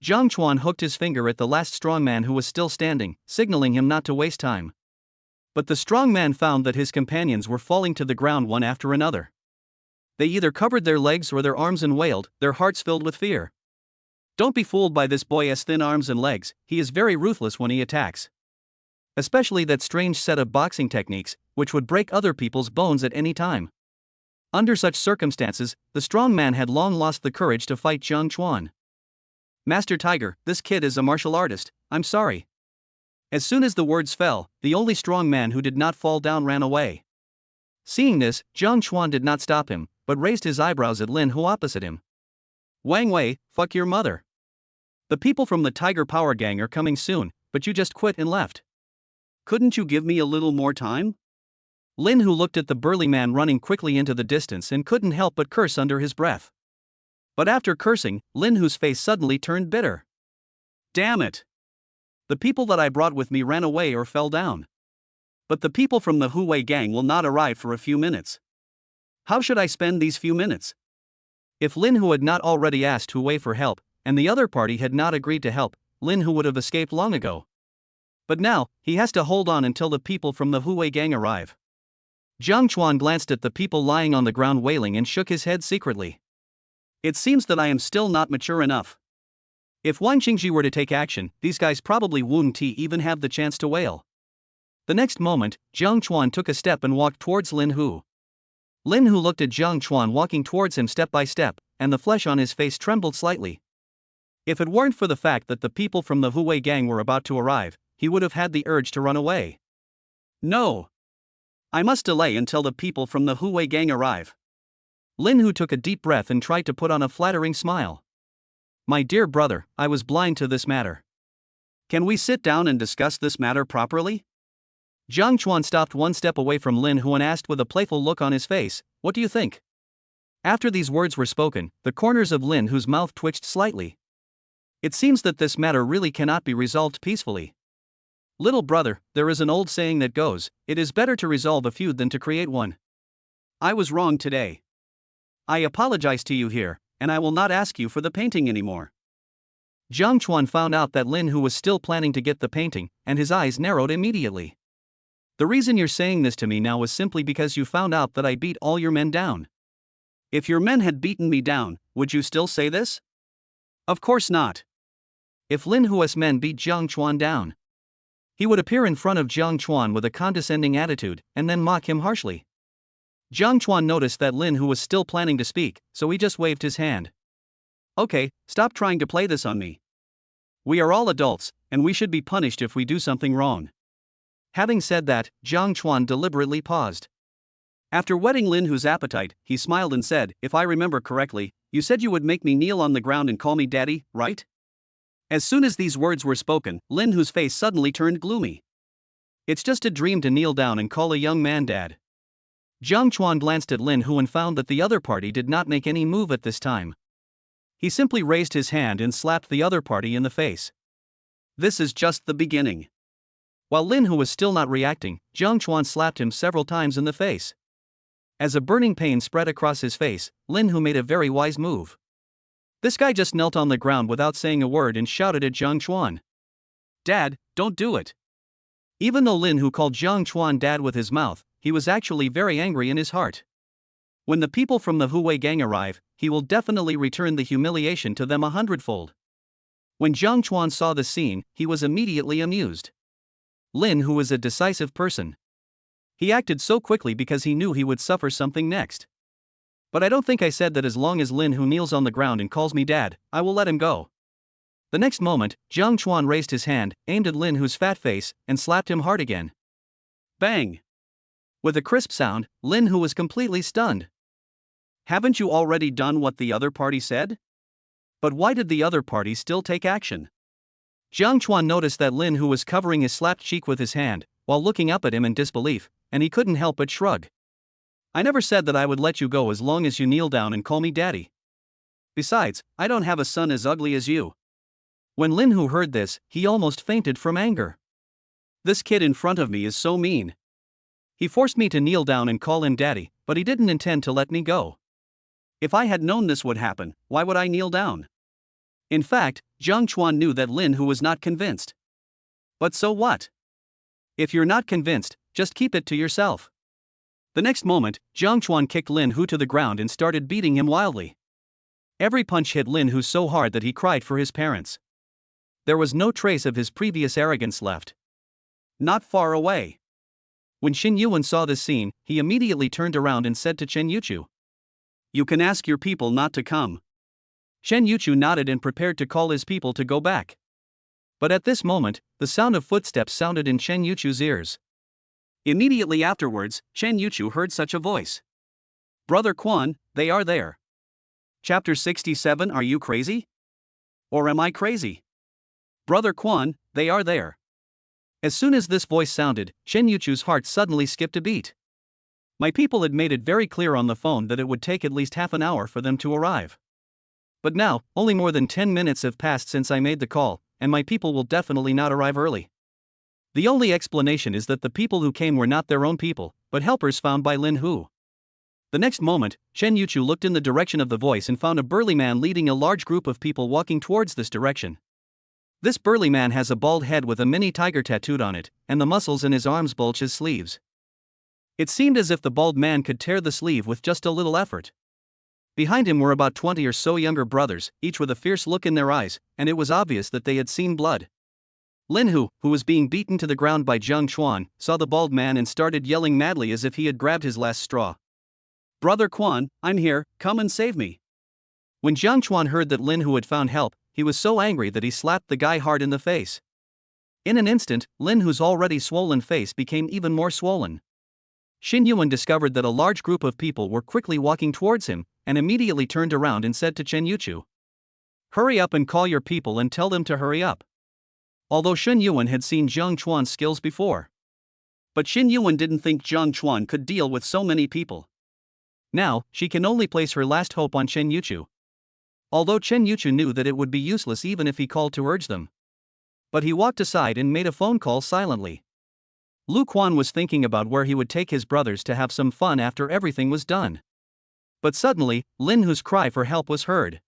Jiang Chuan hooked his finger at the last strong man who was still standing, signaling him not to waste time. But the strong man found that his companions were falling to the ground one after another. They either covered their legs or their arms and wailed, their hearts filled with fear. Don't be fooled by this boy's thin arms and legs, he is very ruthless when he attacks. Especially that strange set of boxing techniques, which would break other people's bones at any time. Under such circumstances, the strong man had long lost the courage to fight Jiang Chuan. Master Tiger, this kid is a martial artist, I'm sorry. As soon as the words fell, the only strong man who did not fall down ran away. Seeing this, Jiang Chuan did not stop him, but raised his eyebrows at Lin Hu opposite him. Wang Wei, fuck your mother. The people from the Tiger Power Gang are coming soon, but you just quit and left. Couldn't you give me a little more time? Lin Hu looked at the burly man running quickly into the distance and couldn't help but curse under his breath. But after cursing, Lin Hu's face suddenly turned bitter. Damn it! The people that I brought with me ran away or fell down. But the people from the Hu Wei gang will not arrive for a few minutes. How should I spend these few minutes? If Lin Hu had not already asked Hu Wei for help, and the other party had not agreed to help, Lin Hu would have escaped long ago. But now, he has to hold on until the people from the Hu Wei gang arrive. Jiang Chuan glanced at the people lying on the ground wailing and shook his head secretly. It seems that I am still not mature enough. If Wang Qingji were to take action, these guys probably wouldn't even have the chance to wail. The next moment, Jiang Chuan took a step and walked towards Lin Hu. Lin Hu looked at Jiang Chuan walking towards him step by step, and the flesh on his face trembled slightly. If it weren't for the fact that the people from the Hu gang were about to arrive, he would have had the urge to run away. No! I must delay until the people from the Hu gang arrive. Lin Hu took a deep breath and tried to put on a flattering smile. My dear brother, I was blind to this matter. Can we sit down and discuss this matter properly? Jiang Chuan stopped one step away from Lin Hu and asked with a playful look on his face, what do you think? After these words were spoken, the corners of Lin Hu's mouth twitched slightly. It seems that this matter really cannot be resolved peacefully. Little brother, there is an old saying that goes, it is better to resolve a feud than to create one. I was wrong today. I apologize to you here, and I will not ask you for the painting anymore. Jiang Chuan found out that Lin Hu was still planning to get the painting, and his eyes narrowed immediately. The reason you're saying this to me now was simply because you found out that I beat all your men down. If your men had beaten me down, would you still say this? Of course not. If Lin Hu's men beat Jiang Chuan down, he would appear in front of Jiang Chuan with a condescending attitude, and then mock him harshly. Jiang Chuan noticed that Lin Hu was still planning to speak, so he just waved his hand. Okay, stop trying to play this on me. We are all adults, and we should be punished if we do something wrong. Having said that, Jiang Chuan deliberately paused. After whetting Lin Hu's appetite, he smiled and said, if I remember correctly, you said you would make me kneel on the ground and call me daddy, right? As soon as these words were spoken, Lin Hu's face suddenly turned gloomy. It's just a dream to kneel down and call a young man dad. Jiang Chuan glanced at Lin Hu and found that the other party did not make any move at this time. He simply raised his hand and slapped the other party in the face. This is just the beginning. While Lin Hu was still not reacting, Jiang Chuan slapped him several times in the face. As a burning pain spread across his face, Lin Hu made a very wise move. This guy just knelt on the ground without saying a word and shouted at Jiang Chuan. Dad, don't do it. Even though Lin Hu called Jiang Chuan dad with his mouth, he was actually very angry in his heart. When the people from the Hu gang arrive, he will definitely return the humiliation to them 100-fold. When Jiang Chuan saw the scene, he was immediately amused. Lin Hu is a decisive person. He acted so quickly because he knew he would suffer something next. But I don't think I said that as long as Lin Hu kneels on the ground and calls me dad, I will let him go. The next moment, Jiang Chuan raised his hand, aimed at Lin Hu's fat face, and slapped him hard again. Bang! With a crisp sound, Lin Hu was completely stunned. Haven't you already done what the other party said? But why did the other party still take action? Jiang Chuan noticed that Lin Hu was covering his slapped cheek with his hand, while looking up at him in disbelief, and he couldn't help but shrug. I never said that I would let you go as long as you kneel down and call me daddy. Besides, I don't have a son as ugly as you. When Lin Hu heard this, he almost fainted from anger. This kid in front of me is so mean. He forced me to kneel down and call him daddy, but he didn't intend to let me go. If I had known this would happen, why would I kneel down? In fact, Jiang Chuan knew that Lin Hu was not convinced. But so what? If you're not convinced, just keep it to yourself. The next moment, Jiang Chuan kicked Lin Hu to the ground and started beating him wildly. Every punch hit Lin Hu so hard that he cried for his parents. There was no trace of his previous arrogance left. Not far away. When Xin Yuan saw this scene, he immediately turned around and said to Chen Yuchu, "You can ask your people not to come." Chen Yuchu nodded and prepared to call his people to go back. But at this moment, the sound of footsteps sounded in Chen Yuchu's ears. Immediately afterwards, Chen Yuchu heard such a voice. "Brother Quan, they are there." Chapter 67. Are you crazy? Or am I crazy? Brother Quan, they are there. As soon as this voice sounded, Chen Yuchu's heart suddenly skipped a beat. My people had made it very clear on the phone that it would take at least half an hour for them to arrive. But now, only more than 10 minutes have passed since I made the call, and my people will definitely not arrive early. The only explanation is that the people who came were not their own people, but helpers found by Lin Hu. The next moment, Chen Yuchu looked in the direction of the voice and found a burly man leading a large group of people walking towards this direction. This burly man has a bald head with a mini tiger tattooed on it, and the muscles in his arms bulge his sleeves. It seemed as if the bald man could tear the sleeve with just a little effort. Behind him were about 20 or so younger brothers, each with a fierce look in their eyes, and it was obvious that they had seen blood. Lin Hu, who was being beaten to the ground by Jiang Chuan, saw the bald man and started yelling madly as if he had grabbed his last straw. Brother Quan, I'm here, come and save me. When Jiang Chuan heard that Lin Hu had found help, he was so angry that he slapped the guy hard in the face. In an instant, Lin Hu's already swollen face became even more swollen. Xin Yuan discovered that a large group of people were quickly walking towards him, and immediately turned around and said to Chen Yuchu, "Hurry up and call your people and tell them to hurry up." Although Xin Yuan had seen Jiang Chuan's skills before. But Xin Yuan didn't think Jiang Chuan could deal with so many people. Now, she can only place her last hope on Chen Yuchu. Although Chen Yuchu knew that it would be useless even if he called to urge them. But he walked aside and made a phone call silently. Lu Quan was thinking about where he would take his brothers to have some fun after everything was done. But suddenly, Lin Hu's cry for help was heard.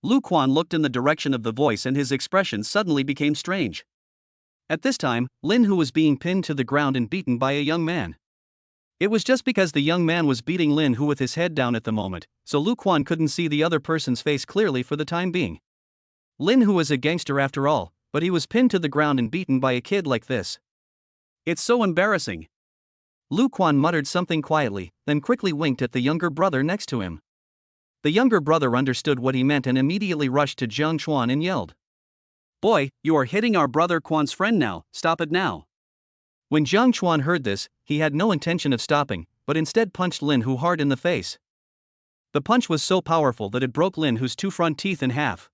Lu Quan looked in the direction of the voice and his expression suddenly became strange. At this time, Lin Hu was being pinned to the ground and beaten by a young man. It was just because the young man was beating Lin Hu with his head down at the moment, so Lu Quan couldn't see the other person's face clearly for the time being. Lin Hu was a gangster after all, but he was pinned to the ground and beaten by a kid like this. It's so embarrassing. Lu Quan muttered something quietly, then quickly winked at the younger brother next to him. The younger brother understood what he meant and immediately rushed to Jiang Chuan and yelled, "Boy, you are hitting our brother Quan's friend now, stop it now." When Jiang Chuan heard this, he had no intention of stopping, but instead punched Lin Hu hard in the face. The punch was so powerful that it broke Lin Hu's two front teeth in half.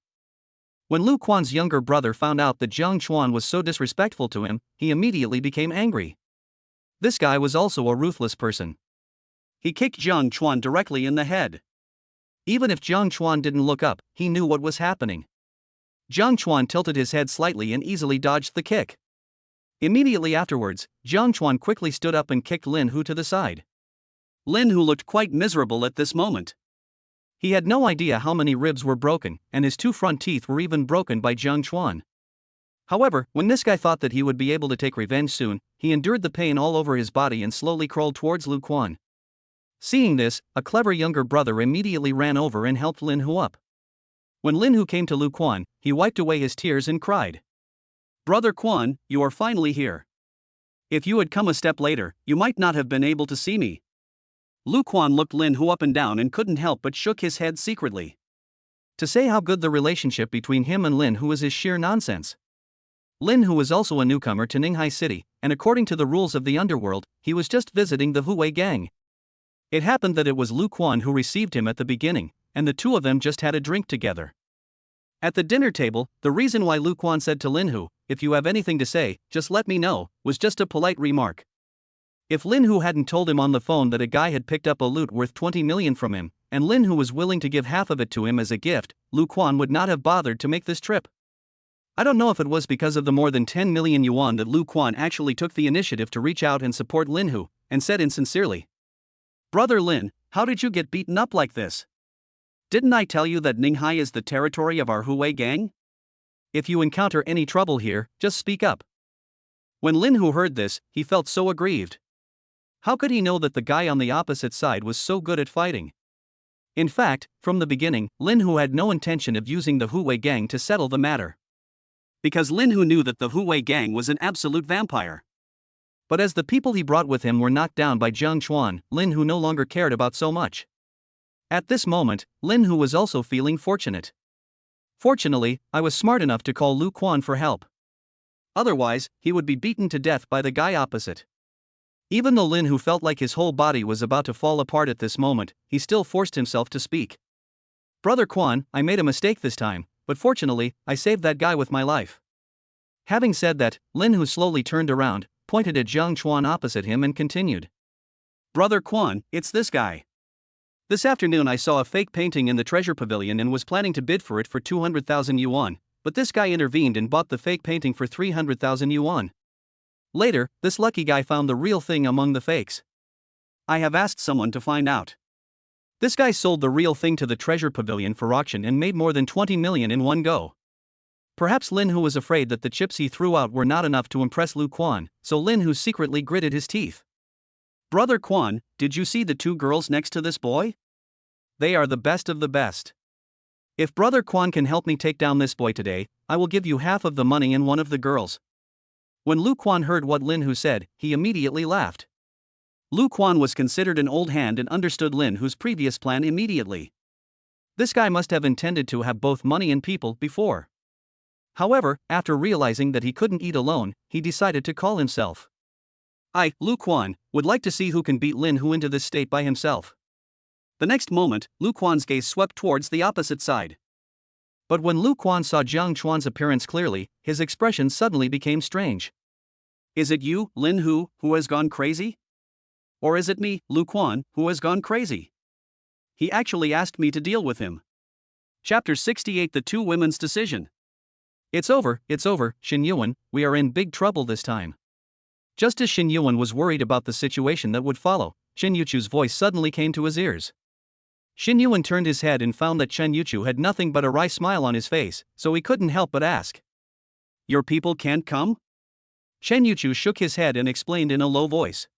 When Lu Quan's younger brother found out that Jiang Chuan was so disrespectful to him, he immediately became angry. This guy was also a ruthless person. He kicked Jiang Chuan directly in the head. Even if Jiang Chuan didn't look up, he knew what was happening. Jiang Chuan tilted his head slightly and easily dodged the kick. Immediately afterwards, Jiang Chuan quickly stood up and kicked Lin Hu to the side. Lin Hu looked quite miserable at this moment. He had no idea how many ribs were broken, and his two front teeth were even broken by Jiang Chuan. However, when this guy thought that he would be able to take revenge soon, he endured the pain all over his body and slowly crawled towards Lu Quan. Seeing this, a clever younger brother immediately ran over and helped Lin Hu up. When Lin Hu came to Lu Quan, he wiped away his tears and cried, "Brother Quan, you are finally here. If you had come a step later, you might not have been able to see me." Lu Quan looked Lin Hu up and down and couldn't help but shook his head secretly. To say how good the relationship between him and Lin Hu is sheer nonsense. Lin Hu was also a newcomer to Ninghai City, and according to the rules of the underworld, he was just visiting the Huwei gang. It happened that it was Lu Quan who received him at the beginning, and the two of them just had a drink together. At the dinner table, the reason why Lu Quan said to Lin Hu, "If you have anything to say, just let me know," was just a polite remark. If Lin Hu hadn't told him on the phone that a guy had picked up a loot worth 20 million from him, and Lin Hu was willing to give half of it to him as a gift, Lu Quan would not have bothered to make this trip. I don't know if it was because of the more than 10 million yuan that Lu Quan actually took the initiative to reach out and support Lin Hu, and said insincerely, "Brother Lin, how did you get beaten up like this? Didn't I tell you that Ninghai is the territory of our Huwei gang? If you encounter any trouble here, just speak up." When Lin Hu heard this, he felt so aggrieved. How could he know that the guy on the opposite side was so good at fighting? In fact, from the beginning, Lin Hu had no intention of using the Huwei gang to settle the matter. Because Lin Hu knew that the Huwei gang was an absolute vampire. But as the people he brought with him were knocked down by Jiang Chuan, Lin Hu no longer cared about so much. At this moment, Lin Hu was also feeling fortunate. Fortunately, I was smart enough to call Lu Quan for help. Otherwise, he would be beaten to death by the guy opposite. Even though Lin Hu felt like his whole body was about to fall apart at this moment, he still forced himself to speak. "Brother Quan, I made a mistake this time, but fortunately, I saved that guy with my life." Having said that, Lin Hu slowly turned around, pointed at Jiang Chuan opposite him and continued, "Brother Quan, it's this guy. This afternoon I saw a fake painting in the treasure pavilion and was planning to bid for it for 200,000 yuan, but this guy intervened and bought the fake painting for 300,000 yuan. Later, this lucky guy found the real thing among the fakes. I have asked someone to find out. This guy sold the real thing to the treasure pavilion for auction and made more than 20 million in one go." Perhaps Lin Hu was afraid that the chips he threw out were not enough to impress Lu Quan, so Lin Hu secretly gritted his teeth. "Brother Quan, did you see the two girls next to this boy? They are the best of the best. If Brother Quan can help me take down this boy today, I will give you half of the money and one of the girls." When Lu Quan heard what Lin Hu said, he immediately laughed. Lu Quan was considered an old hand and understood Lin Hu's previous plan immediately. This guy must have intended to have both money and people before. However, after realizing that he couldn't eat alone, he decided to call himself. I, Lu Quan, would like to see who can beat Lin Hu into this state by himself. The next moment, Lu Quan's gaze swept towards the opposite side. But when Lu Quan saw Jiang Chuan's appearance clearly, his expression suddenly became strange. Is it you, Lin Hu, who has gone crazy? Or is it me, Lu Quan, who has gone crazy? He actually asked me to deal with him. Chapter 68 The Two Women's Decision. It's over, Xin Yuan, we are in big trouble this time. Just as Xin Yuan was worried about the situation that would follow, Chen Yuchu's voice suddenly came to his ears. Xin Yuan turned his head and found that Chen Yuchu had nothing but a wry smile on his face, so he couldn't help but ask. Your people can't come? Chen Yuchu shook his head and explained in a low voice.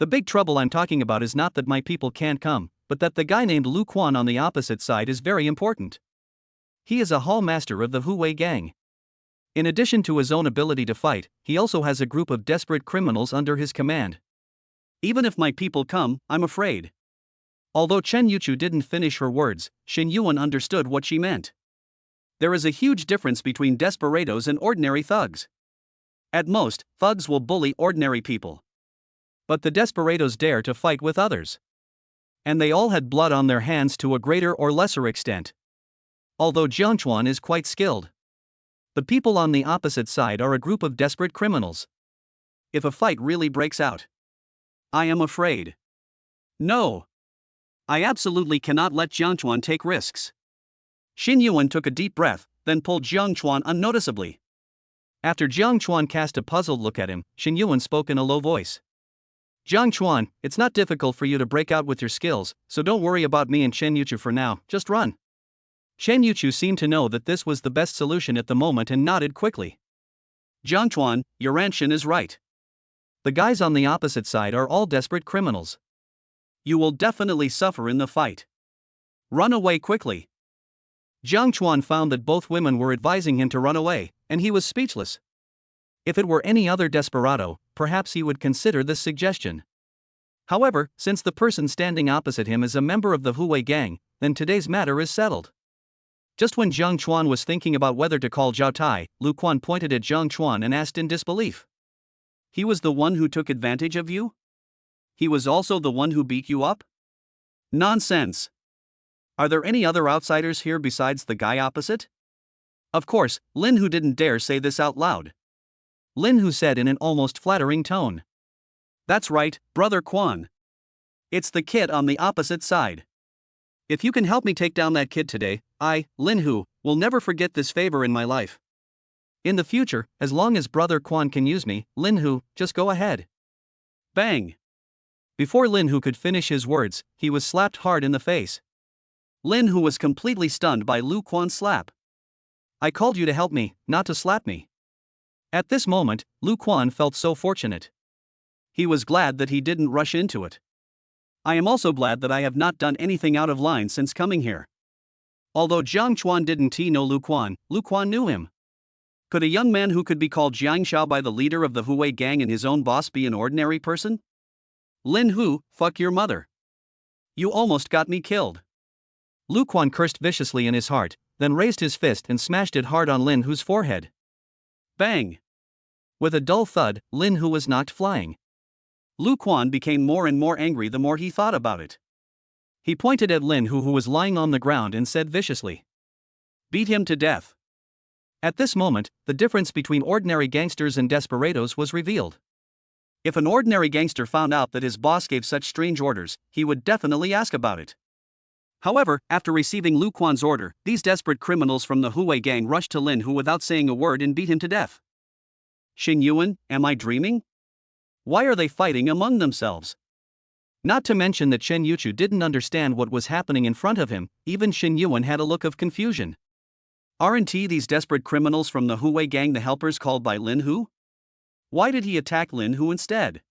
The big trouble I'm talking about is not that my people can't come, but that the guy named Lu Quan on the opposite side is very important. He is a hall master of the Hu Wei gang. In addition to his own ability to fight, he also has a group of desperate criminals under his command. Even if my people come, I'm afraid. Although Chen Yuchu didn't finish her words, Xin Yuan understood what she meant. There is a huge difference between desperados and ordinary thugs. At most, thugs will bully ordinary people. But the desperados dare to fight with others. And they all had blood on their hands to a greater or lesser extent. Although Jiang Chuan is quite skilled. The people on the opposite side are a group of desperate criminals. If a fight really breaks out, I am afraid. No. I absolutely cannot let Jiang Chuan take risks. Xin Yuan took a deep breath, then pulled Jiang Chuan unnoticeably. After Jiang Chuan cast a puzzled look at him, Xin Yuan spoke in a low voice. Jiang Chuan, it's not difficult for you to break out with your skills, so don't worry about me and Chen Yuchu for now, just run. Chen Yuchu seemed to know that this was the best solution at the moment and nodded quickly. Jiang Chuan, your Anshin is right. The guys on the opposite side are all desperate criminals. You will definitely suffer in the fight. Run away quickly. Jiang Chuan found that both women were advising him to run away, and he was speechless. If it were any other desperado, perhaps he would consider this suggestion. However, since the person standing opposite him is a member of the Hu Wei gang, then today's matter is settled. Just when Jiang Chuan was thinking about whether to call Zhao Tai, Lu Quan pointed at Jiang Chuan and asked in disbelief. He was the one who took advantage of you? He was also the one who beat you up? Nonsense. Are there any other outsiders here besides the guy opposite? Of course, Lin Hu didn't dare say this out loud. Lin Hu said in an almost flattering tone. That's right, Brother Quan. It's the kid on the opposite side. If you can help me take down that kid today, I, Lin Hu, will never forget this favor in my life. In the future, as long as Brother Quan can use me, Lin Hu, just go ahead. Bang! Before Lin Hu could finish his words, he was slapped hard in the face. Lin Hu was completely stunned by Lu Quan's slap. I called you to help me, not to slap me. At this moment, Lu Quan felt so fortunate. He was glad that he didn't rush into it. I am also glad that I have not done anything out of line since coming here. Although Jiang Chuan didn't know Lu Quan knew him. Could a young man who could be called Jiang Xiao by the leader of the Hu Wei gang and his own boss be an ordinary person? Lin Hu, fuck your mother. You almost got me killed. Lu Quan cursed viciously in his heart, then raised his fist and smashed it hard on Lin Hu's forehead. Bang! With a dull thud, Lin Hu was knocked flying. Lu Quan became more and more angry the more he thought about it. He pointed at Lin Hu, who was lying on the ground, and said viciously, beat him to death. At this moment, the difference between ordinary gangsters and desperados was revealed. If an ordinary gangster found out that his boss gave such strange orders, he would definitely ask about it. However, after receiving Lu Quan's order, these desperate criminals from the Hu Wei gang rushed to Lin Hu without saying a word and beat him to death. Xin Yuan, am I dreaming? Why are they fighting among themselves? Not to mention that Chen Yuchu didn't understand what was happening in front of him, even Xin Yuan had a look of confusion. Aren't these desperate criminals from the Hu Wei gang the helpers called by Lin Hu? Why did he attack Lin Hu instead?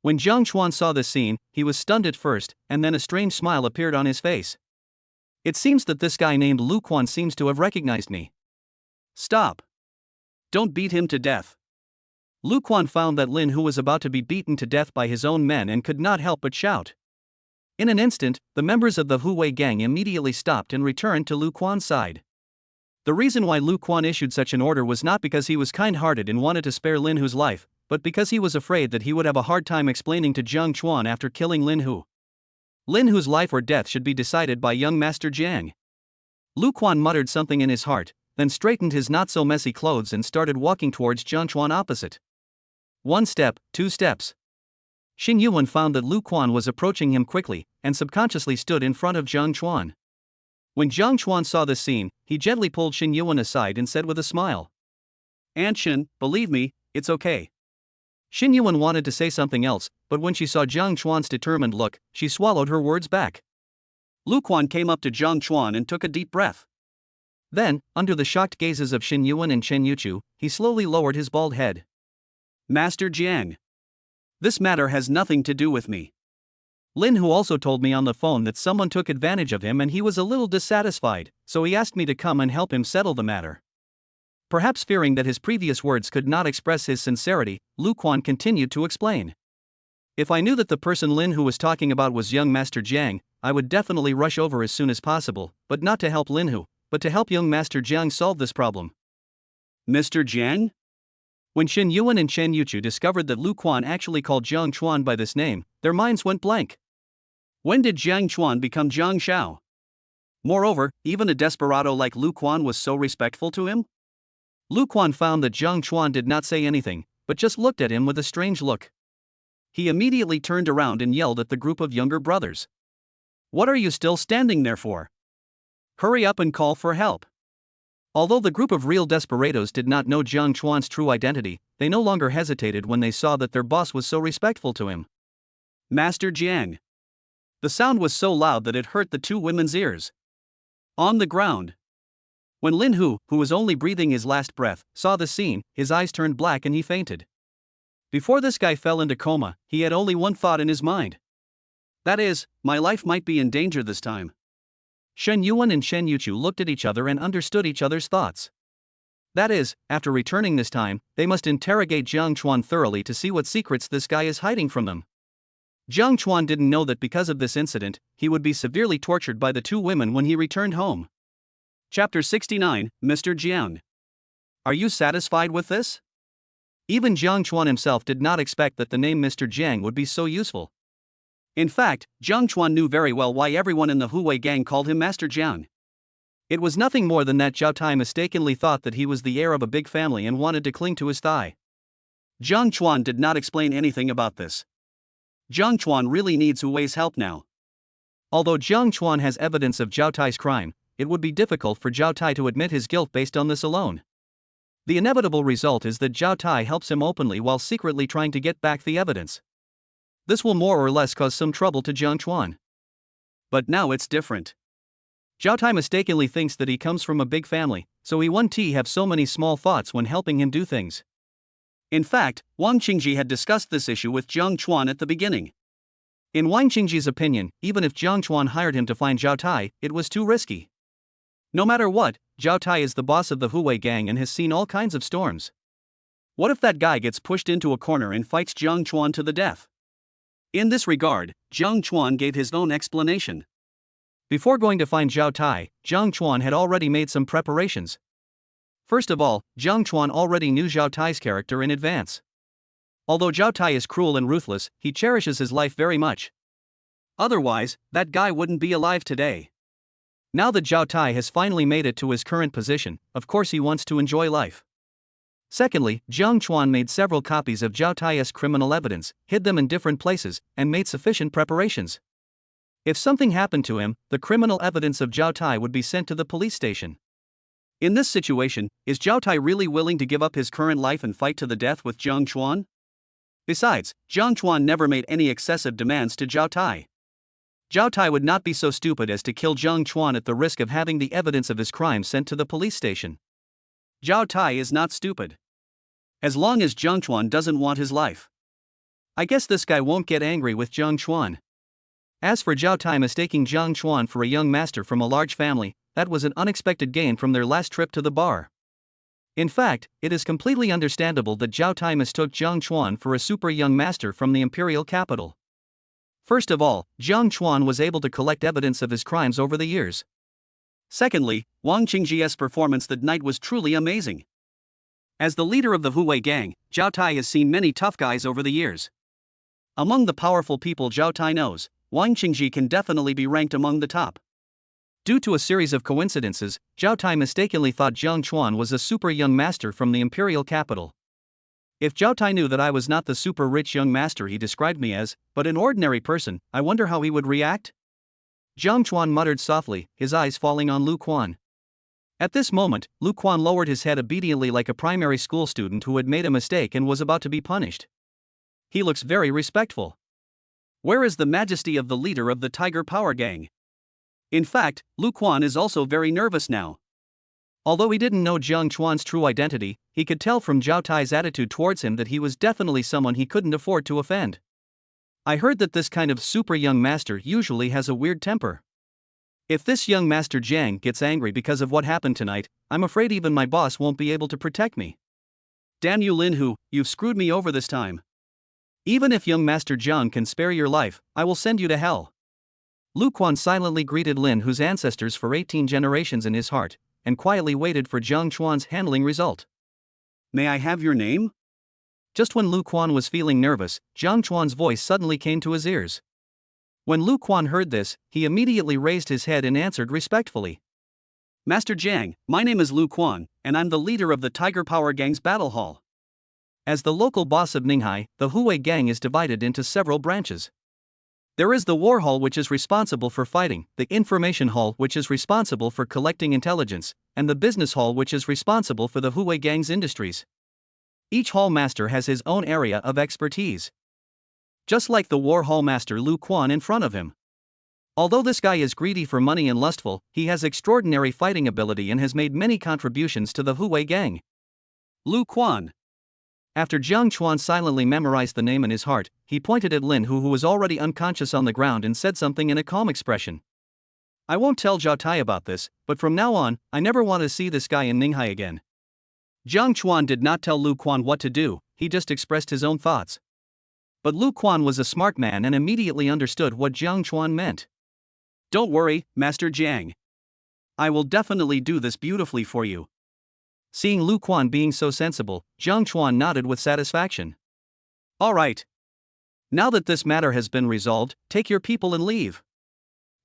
When Jiang Chuan saw this scene, he was stunned at first, and then a strange smile appeared on his face. It seems that this guy named Lu Quan seems to have recognized me. Stop. Don't beat him to death. Lu Quan found that Lin Hu was about to be beaten to death by his own men and could not help but shout. In an instant, the members of the Hu Wei gang immediately stopped and returned to Lu Quan's side. The reason why Lu Quan issued such an order was not because he was kind-hearted and wanted to spare Lin Hu's life, but because he was afraid that he would have a hard time explaining to Jiang Chuan after killing Lin Hu. Lin Hu's life or death should be decided by young Master Jiang. Lu Quan muttered something in his heart, then straightened his not-so-messy clothes and started walking towards Jiang Chuan opposite. 1 step, 2 steps. Xing Yuan found that Lu Quan was approaching him quickly, and subconsciously stood in front of Jiang Chuan. When Jiang Chuan saw this scene, he gently pulled Xing Yuan aside and said with a smile, "Aunt Shin, believe me, it's okay." Xing Yuan wanted to say something else, but when she saw Jiang Chuan's determined look, she swallowed her words back. Lu Quan came up to Jiang Chuan and took a deep breath. Then, under the shocked gazes of Xing Yuan and Chen Yuchu, he slowly lowered his bald head. "Master Jiang, this matter has nothing to do with me. Lin Hu also told me on the phone that someone took advantage of him and he was a little dissatisfied, so he asked me to come and help him settle the matter." Perhaps fearing that his previous words could not express his sincerity, Lu Quan continued to explain. "If I knew that the person Lin Hu was talking about was young Master Jiang, I would definitely rush over as soon as possible, but not to help Lin Hu, but to help young Master Jiang solve this problem." "Mr. Jiang?" When Xing Yuan and Chen Yuchu discovered that Lu Quan actually called Jiang Chuan by this name, their minds went blank. When did Jiang Chuan become Jiang Shao? Moreover, even a desperado like Lu Quan was so respectful to him? Lu Quan found that Jiang Chuan did not say anything, but just looked at him with a strange look. He immediately turned around and yelled at the group of younger brothers. "What are you still standing there for? Hurry up and call for help." Although the group of real desperados did not know Jiang Chuan's true identity, they no longer hesitated when they saw that their boss was so respectful to him. "Master Jiang." The sound was so loud that it hurt the two women's ears. On the ground. When Lin Hu, who was only breathing his last breath, saw the scene, his eyes turned black and he fainted. Before this guy fell into coma, he had only one thought in his mind. That is, my life might be in danger this time. Shen Yuan and Chen Yuchu looked at each other and understood each other's thoughts. That is, after returning this time, they must interrogate Jiang Chuan thoroughly to see what secrets this guy is hiding from them. Jiang Chuan didn't know that because of this incident, he would be severely tortured by the two women when he returned home. Chapter 69, Mr. Jiang. Are you satisfied with this? Even Jiang Chuan himself did not expect that the name Mr. Jiang would be so useful. In fact, Jiang Chuan knew very well why everyone in the Hu Wei gang called him Master Jiang. It was nothing more than that Zhao Tai mistakenly thought that he was the heir of a big family and wanted to cling to his thigh. Jiang Chuan did not explain anything about this. Jiang Chuan really needs Hu Wei's help now. Although Jiang Chuan has evidence of Zhao Tai's crime, it would be difficult for Zhao Tai to admit his guilt based on this alone. The inevitable result is that Zhao Tai helps him openly while secretly trying to get back the evidence. This will more or less cause some trouble to Jiang Chuan. But now it's different. Zhao Tai mistakenly thinks that he comes from a big family, so he won't have so many small thoughts when helping him do things. In fact, Wang Qingji had discussed this issue with Jiang Chuan at the beginning. In Wang Qingji's opinion, even if Jiang Chuan hired him to find Zhao Tai, it was too risky. No matter what, Zhao Tai is the boss of the Hu Wei gang and has seen all kinds of storms. What if that guy gets pushed into a corner and fights Jiang Chuan to the death? In this regard, Jiang Chuan gave his own explanation. Before going to find Zhao Tai, Jiang Chuan had already made some preparations. First of all, Jiang Chuan already knew Zhao Tai's character in advance. Although Zhao Tai is cruel and ruthless, he cherishes his life very much. Otherwise, that guy wouldn't be alive today. Now that Zhao Tai has finally made it to his current position, of course he wants to enjoy life. Secondly, Jiang Chuan made several copies of Zhao Tai's criminal evidence, hid them in different places, and made sufficient preparations. If something happened to him, the criminal evidence of Zhao Tai would be sent to the police station. In this situation, is Zhao Tai really willing to give up his current life and fight to the death with Jiang Chuan? Besides, Jiang Chuan never made any excessive demands to Zhao Tai. Zhao Tai would not be so stupid as to kill Jiang Chuan at the risk of having the evidence of his crime sent to the police station. Zhao Tai is not stupid. As long as Jiang Chuan doesn't want his life. I guess this guy won't get angry with Jiang Chuan. As for Zhao Tai mistaking Jiang Chuan for a young master from a large family, that was an unexpected gain from their last trip to the bar. In fact, it is completely understandable that Zhao Tai mistook Jiang Chuan for a super young master from the imperial capital. First of all, Jiang Chuan was able to collect evidence of his crimes over the years. Secondly, Wang Qingji's performance that night was truly amazing. As the leader of the Huwei gang, Zhao Tai has seen many tough guys over the years. Among the powerful people Zhao Tai knows, Wang Qingji can definitely be ranked among the top. Due to a series of coincidences, Zhao Tai mistakenly thought Jiang Chuan was a super young master from the imperial capital. If Zhao Tai knew that I was not the super rich young master he described me as, but an ordinary person, I wonder how he would react? Jiang Chuan muttered softly, his eyes falling on Lu Quan. At this moment, Lu Quan lowered his head obediently like a primary school student who had made a mistake and was about to be punished. He looks very respectful. Where is the majesty of the leader of the Tiger Power Gang? In fact, Lu Quan is also very nervous now. Although he didn't know Jiang Chuan's true identity, he could tell from Zhao Tai's attitude towards him that he was definitely someone he couldn't afford to offend. I heard that this kind of super young master usually has a weird temper. If this young master Jiang gets angry because of what happened tonight, I'm afraid even my boss won't be able to protect me. Damn you Lin Hu, you've screwed me over this time. Even if young master Jiang can spare your life, I will send you to hell. Lu Quan silently greeted Lin Hu's ancestors for 18 generations in his heart, and quietly waited for Jiang Chuan's handling result. May I have your name? Just when Lu Quan was feeling nervous, Jiang Chuan's voice suddenly came to his ears. When Lu Quan heard this, he immediately raised his head and answered respectfully. Master Jiang, my name is Lu Quan, and I'm the leader of the Tiger Power Gang's battle hall. As the local boss of Ninghai, the Huwei Gang is divided into several branches. There is the War Hall, which is responsible for fighting, the Information Hall, which is responsible for collecting intelligence, and the Business Hall, which is responsible for the Huwei Gang's industries. Each hall master has his own area of expertise. Just like the War Hall master Lu Quan in front of him. Although this guy is greedy for money and lustful, he has extraordinary fighting ability and has made many contributions to the Huwei Gang. Lu Quan. After Jiang Chuan silently memorized the name in his heart, he pointed at Lin Hu, who was already unconscious on the ground, and said something in a calm expression. I won't tell Zhao Tai about this, but from now on, I never want to see this guy in Ninghai again. Jiang Chuan did not tell Lu Quan what to do, he just expressed his own thoughts. But Lu Quan was a smart man and immediately understood what Jiang Chuan meant. Don't worry, Master Jiang. I will definitely do this beautifully for you. Seeing Lu Quan being so sensible, Jiang Chuan nodded with satisfaction. All right. Now that this matter has been resolved, take your people and leave.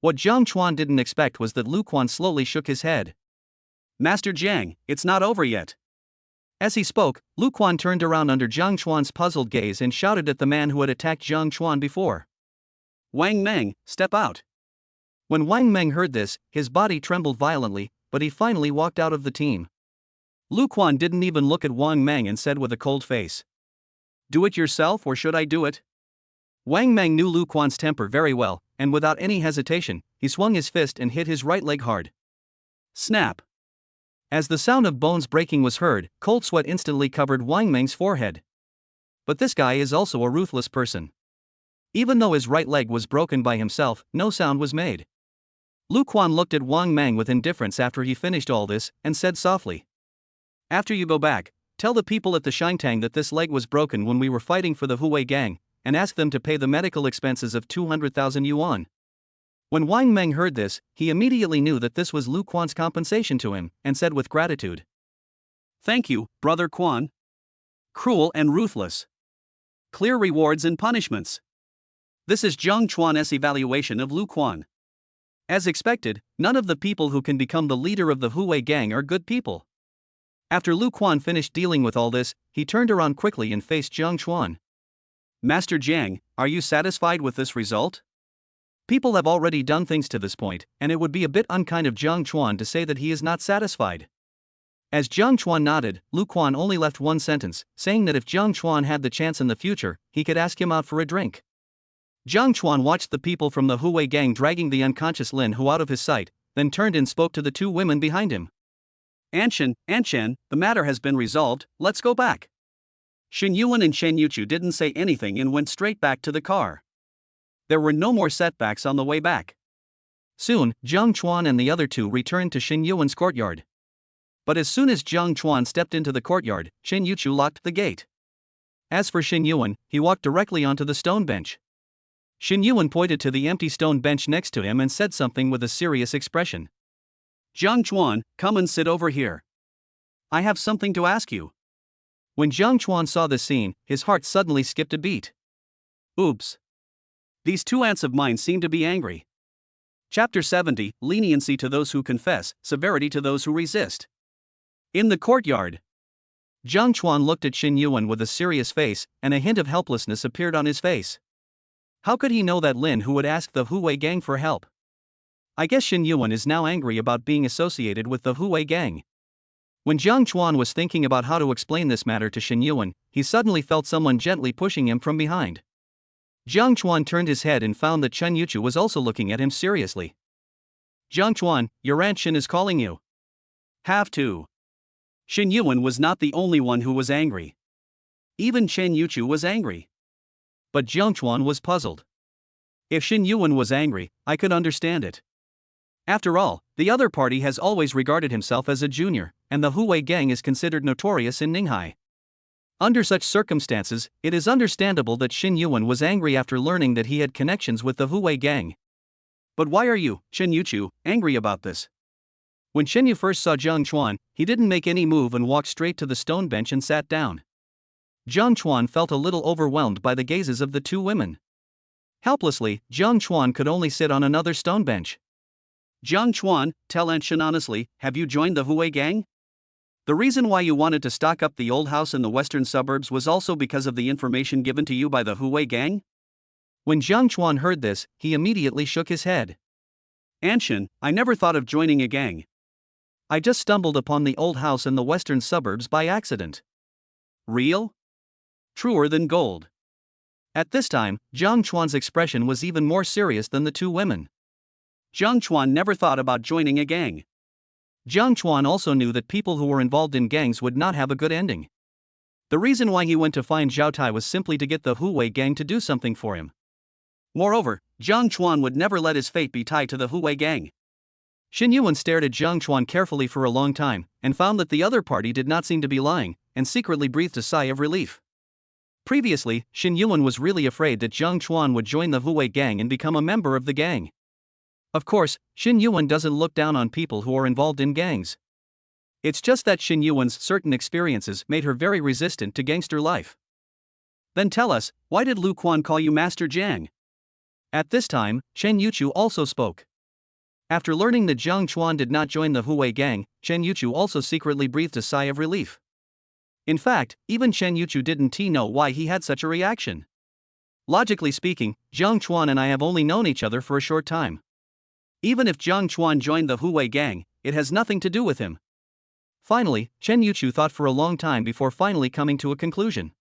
What Jiang Chuan didn't expect was that Lu Quan slowly shook his head. Master Jiang, it's not over yet. As he spoke, Lu Quan turned around under Jiang Chuan's puzzled gaze and shouted at the man who had attacked Jiang Chuan before. Wang Meng, step out. When Wang Meng heard this, his body trembled violently, but he finally walked out of the team. Lu Quan didn't even look at Wang Meng and said with a cold face. Do it yourself, or should I do it? Wang Meng knew Lu Quan's temper very well, and without any hesitation, he swung his fist and hit his right leg hard. Snap! As the sound of bones breaking was heard, cold sweat instantly covered Wang Meng's forehead. But this guy is also a ruthless person. Even though his right leg was broken by himself, no sound was made. Lu Quan looked at Wang Meng with indifference after he finished all this, and said softly. After you go back, tell the people at the Xintang that this leg was broken when we were fighting for the Huwei Gang, and ask them to pay the medical expenses of 200,000 yuan. When Wang Meng heard this, he immediately knew that this was Lu Quan's compensation to him, and said with gratitude. Thank you, Brother Quan. Cruel and ruthless. Clear rewards and punishments. This is Jiang Chuan's evaluation of Lu Quan. As expected, none of the people who can become the leader of the Huwei Gang are good people. After Lu Quan finished dealing with all this, he turned around quickly and faced Jiang Chuan. Master Jiang, are you satisfied with this result? People have already done things to this point, and it would be a bit unkind of Jiang Chuan to say that he is not satisfied. As Jiang Chuan nodded, Lu Quan only left one sentence, saying that if Jiang Chuan had the chance in the future, he could ask him out for a drink. Jiang Chuan watched the people from the Huwei Gang dragging the unconscious Lin Hu out of his sight, then turned and spoke to the two women behind him. Anshan, the matter has been resolved, let's go back. Shen Yuan and Shen Yuchu didn't say anything and went straight back to the car. There were no more setbacks on the way back. Soon, Jiang Chuan and the other two returned to Shen Yuan's courtyard. But as soon as Jiang Chuan stepped into the courtyard, Chen Yuchu locked the gate. As for Xin Yuan, he walked directly onto the stone bench. Xin Yuan pointed to the empty stone bench next to him and said something with a serious expression. Jiang Chuan, come and sit over here. I have something to ask you. When Jiang Chuan saw the scene, his heart suddenly skipped a beat. Oops. These two aunts of mine seem to be angry. Chapter 70, Leniency to those who confess, severity to those who resist. In the courtyard, Jiang Chuan looked at Xin Yuan with a serious face, and a hint of helplessness appeared on his face. How could he know that Lin Hu would ask the Hu Wei gang for help? I guess Xin Yuan is now angry about being associated with the Hu Wei gang. When Jiang Chuan was thinking about how to explain this matter to Xin Yuan, he suddenly felt someone gently pushing him from behind. Jiang Chuan turned his head and found that Chen Yuchu was also looking at him seriously. Jiang Chuan, your Aunt Xin is calling you. Have to. Xin Yuan was not the only one who was angry. Even Chen Yuchu was angry. But Jiang Chuan was puzzled. If Xin Yuan was angry, I could understand it. After all, the other party has always regarded himself as a junior, and the Hu Wei gang is considered notorious in Ninghai. Under such circumstances, it is understandable that Xin Yuan was angry after learning that he had connections with the Hu Wei gang. But why are you, Chen Yuchu, angry about this? When Chen Yu first saw Jiang Chuan, he didn't make any move and walked straight to the stone bench and sat down. Jiang Chuan felt a little overwhelmed by the gazes of the two women. Helplessly, Jiang Chuan could only sit on another stone bench. Jiang Chuan, tell Aunt Xin honestly, have you joined the Hu Wei gang? The reason why you wanted to stock up the old house in the western suburbs was also because of the information given to you by the Hu Wei gang? When Jiang Chuan heard this, he immediately shook his head. Aunt Xin, I never thought of joining a gang. I just stumbled upon the old house in the western suburbs by accident. Real? Truer than gold. At this time, Jiang Chuan's expression was even more serious than the two women. Jiang Chuan never thought about joining a gang. Jiang Chuan also knew that people who were involved in gangs would not have a good ending. The reason why he went to find Zhao Tai was simply to get the Hu Wei gang to do something for him. Moreover, Jiang Chuan would never let his fate be tied to the Hu Wei gang. Xin Yuan stared at Jiang Chuan carefully for a long time, and found that the other party did not seem to be lying, and secretly breathed a sigh of relief. Previously, Xin Yuan was really afraid that Jiang Chuan would join the Hu Wei gang and become a member of the gang. Of course, Xin Yuan doesn't look down on people who are involved in gangs. It's just that Xin Yuan's certain experiences made her very resistant to gangster life. Then tell us, why did Lu Quan call you Master Jiang? At this time, Chen Yuchu also spoke. After learning that Jiang Chuan did not join the Hu Wei gang, Chen Yuchu also secretly breathed a sigh of relief. In fact, even Chen Yuchu didn't know why he had such a reaction. Logically speaking, Jiang Chuan and I have only known each other for a short time. Even if Jiang Chuan joined the Hu Wei gang, it has nothing to do with him. Finally, Chen Yuchu thought for a long time before finally coming to a conclusion.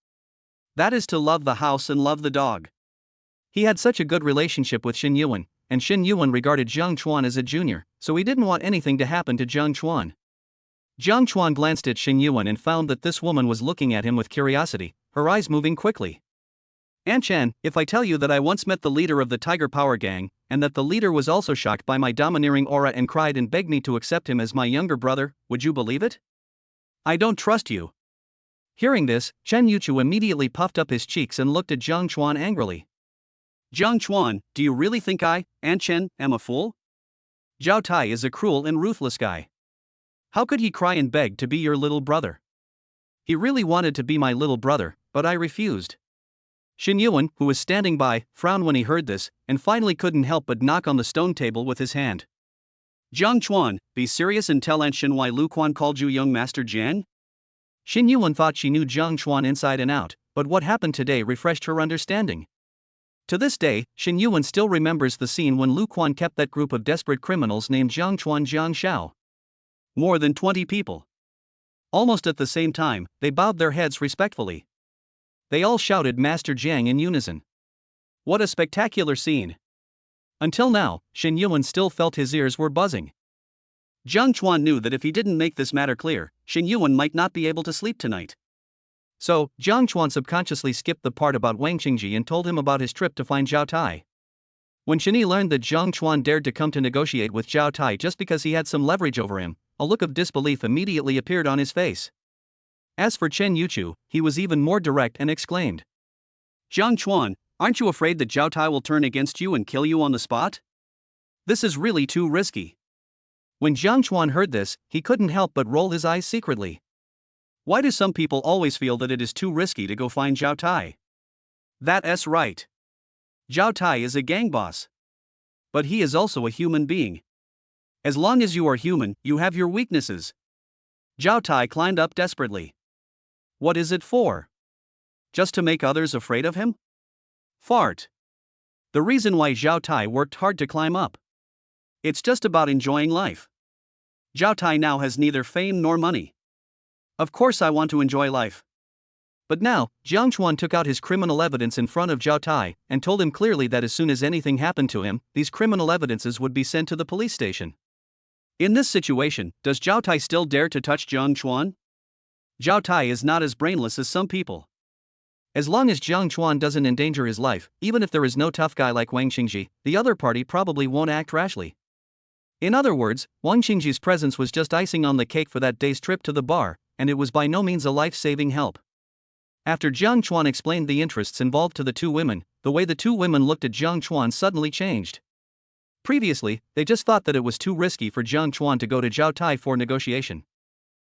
That is to love the house and love the dog. He had such a good relationship with Xin Yuan, and Xin Yuan regarded Jiang Chuan as a junior, so he didn't want anything to happen to Jiang Chuan. Jiang Chuan glanced at Xin Yuan and found that this woman was looking at him with curiosity, her eyes moving quickly. Aunt Chen, if I tell you that I once met the leader of the Tiger Power Gang, and that the leader was also shocked by my domineering aura and cried and begged me to accept him as my younger brother, would you believe it? I don't trust you. Hearing this, Chen Yuchu immediately puffed up his cheeks and looked at Jiang Chuan angrily. Jiang Chuan, do you really think I, Aunt Chen, am a fool? Zhao Tai is a cruel and ruthless guy. How could he cry and beg to be your little brother? He really wanted to be my little brother, but I refused. Xin Yuan, who was standing by, frowned when he heard this, and finally couldn't help but knock on the stone table with his hand. Jiang Chuan, be serious and tell Aunt Xin why Lu Quan called you young Master Jiang? Xin Yuan thought she knew Jiang Chuan inside and out, but what happened today refreshed her understanding. To this day, Xin Yuan still remembers the scene when Lu Quan kept that group of desperate criminals named Jiang Chuan Jiang Xiao. More than 20 people. Almost at the same time, they bowed their heads respectfully. They all shouted Master Jiang in unison. What a spectacular scene! Until now, Xin Yuan still felt his ears were buzzing. Jiang Chuan knew that if he didn't make this matter clear, Xin Yuan might not be able to sleep tonight. So, Jiang Chuan subconsciously skipped the part about Wang Qingji and told him about his trip to find Zhao Tai. When Xin Yi learned that Jiang Chuan dared to come to negotiate with Zhao Tai just because he had some leverage over him, a look of disbelief immediately appeared on his face. As for Chen Yuchu, he was even more direct and exclaimed, Jiang Chuan, aren't you afraid that Zhao Tai will turn against you and kill you on the spot? This is really too risky. When Jiang Chuan heard this, he couldn't help but roll his eyes secretly. Why do some people always feel that it is too risky to go find Zhao Tai? That's right. Zhao Tai is a gang boss. But he is also a human being. As long as you are human, you have your weaknesses. Zhao Tai climbed up desperately. What is it for? Just to make others afraid of him? Fart. The reason why Zhao Tai worked hard to climb up. It's just about enjoying life. Zhao Tai now has neither fame nor money. Of course I want to enjoy life. But now, Jiang Chuan took out his criminal evidence in front of Zhao Tai and told him clearly that as soon as anything happened to him, these criminal evidences would be sent to the police station. In this situation, does Zhao Tai still dare to touch Jiang Chuan? Zhao Tai is not as brainless as some people. As long as Jiang Chuan doesn't endanger his life, even if there is no tough guy like Wang Xingji, the other party probably won't act rashly. In other words, Wang Xingji's presence was just icing on the cake for that day's trip to the bar, and it was by no means a life-saving help. After Jiang Chuan explained the interests involved to the two women, the way the two women looked at Jiang Chuan suddenly changed. Previously, they just thought that it was too risky for Jiang Chuan to go to Zhao Tai for negotiation.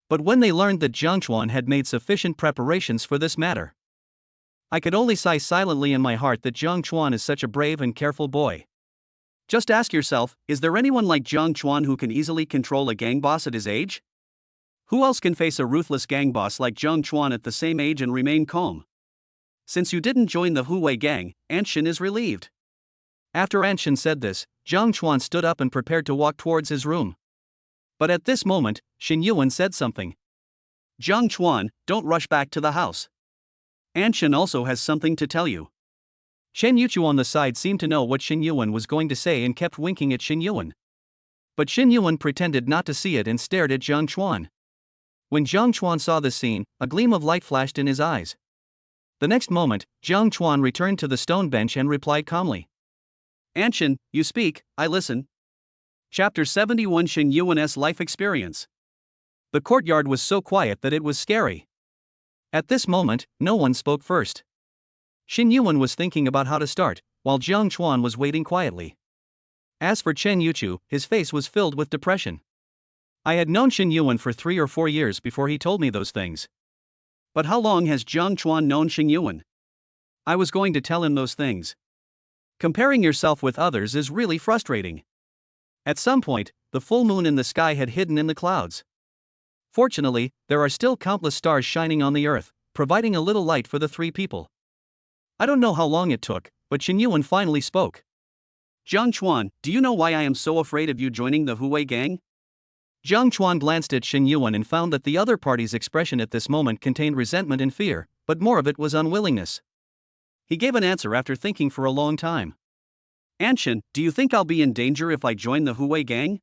But when they learned that Jiang Chuan had made sufficient preparations for this matter, I could only sigh silently in my heart that Jiang Chuan is such a brave and careful boy. Just ask yourself, is there anyone like Jiang Chuan who can easily control a gang boss at his age? Who else can face a ruthless gang boss like Jiang Chuan at the same age and remain calm? Since you didn't join the Huwei gang, Anshin is relieved. After Anshin said this, Jiang Chuan stood up and prepared to walk towards his room. But at this moment, Xin Yuan said something. Jiang Chuan, don't rush back to the house. Anshin also has something to tell you. Chen Yuchu on the side seemed to know what Xin Yuan was going to say and kept winking at Xin Yuan. But Xin Yuan pretended not to see it and stared at Jiang Chuan. When Jiang Chuan saw this scene, a gleam of light flashed in his eyes. The next moment, Jiang Chuan returned to the stone bench and replied calmly. Anshin, you speak, I listen. Chapter 71 Xin Yuan's Life Experience. The courtyard was so quiet that it was scary. At this moment, no one spoke first. Xin Yuan was thinking about how to start, while Jiang Chuan was waiting quietly. As for Chen Yuchu, his face was filled with depression. I had known Xin Yuan for 3 or 4 years before he told me those things. But how long has Jiang Chuan known Xin Yuan? I was going to tell him those things. Comparing yourself with others is really frustrating. At some point, the full moon in the sky had hidden in the clouds. Fortunately, there are still countless stars shining on the earth, providing a little light for the three people. I don't know how long it took, but Xin Yuan finally spoke. Jiang Chuan, do you know why I am so afraid of you joining the Huwei gang? Jiang Chuan glanced at Xin Yuan and found that the other party's expression at this moment contained resentment and fear, but more of it was unwillingness. He gave an answer after thinking for a long time. Anshin, do you think I'll be in danger if I join the Huwei gang?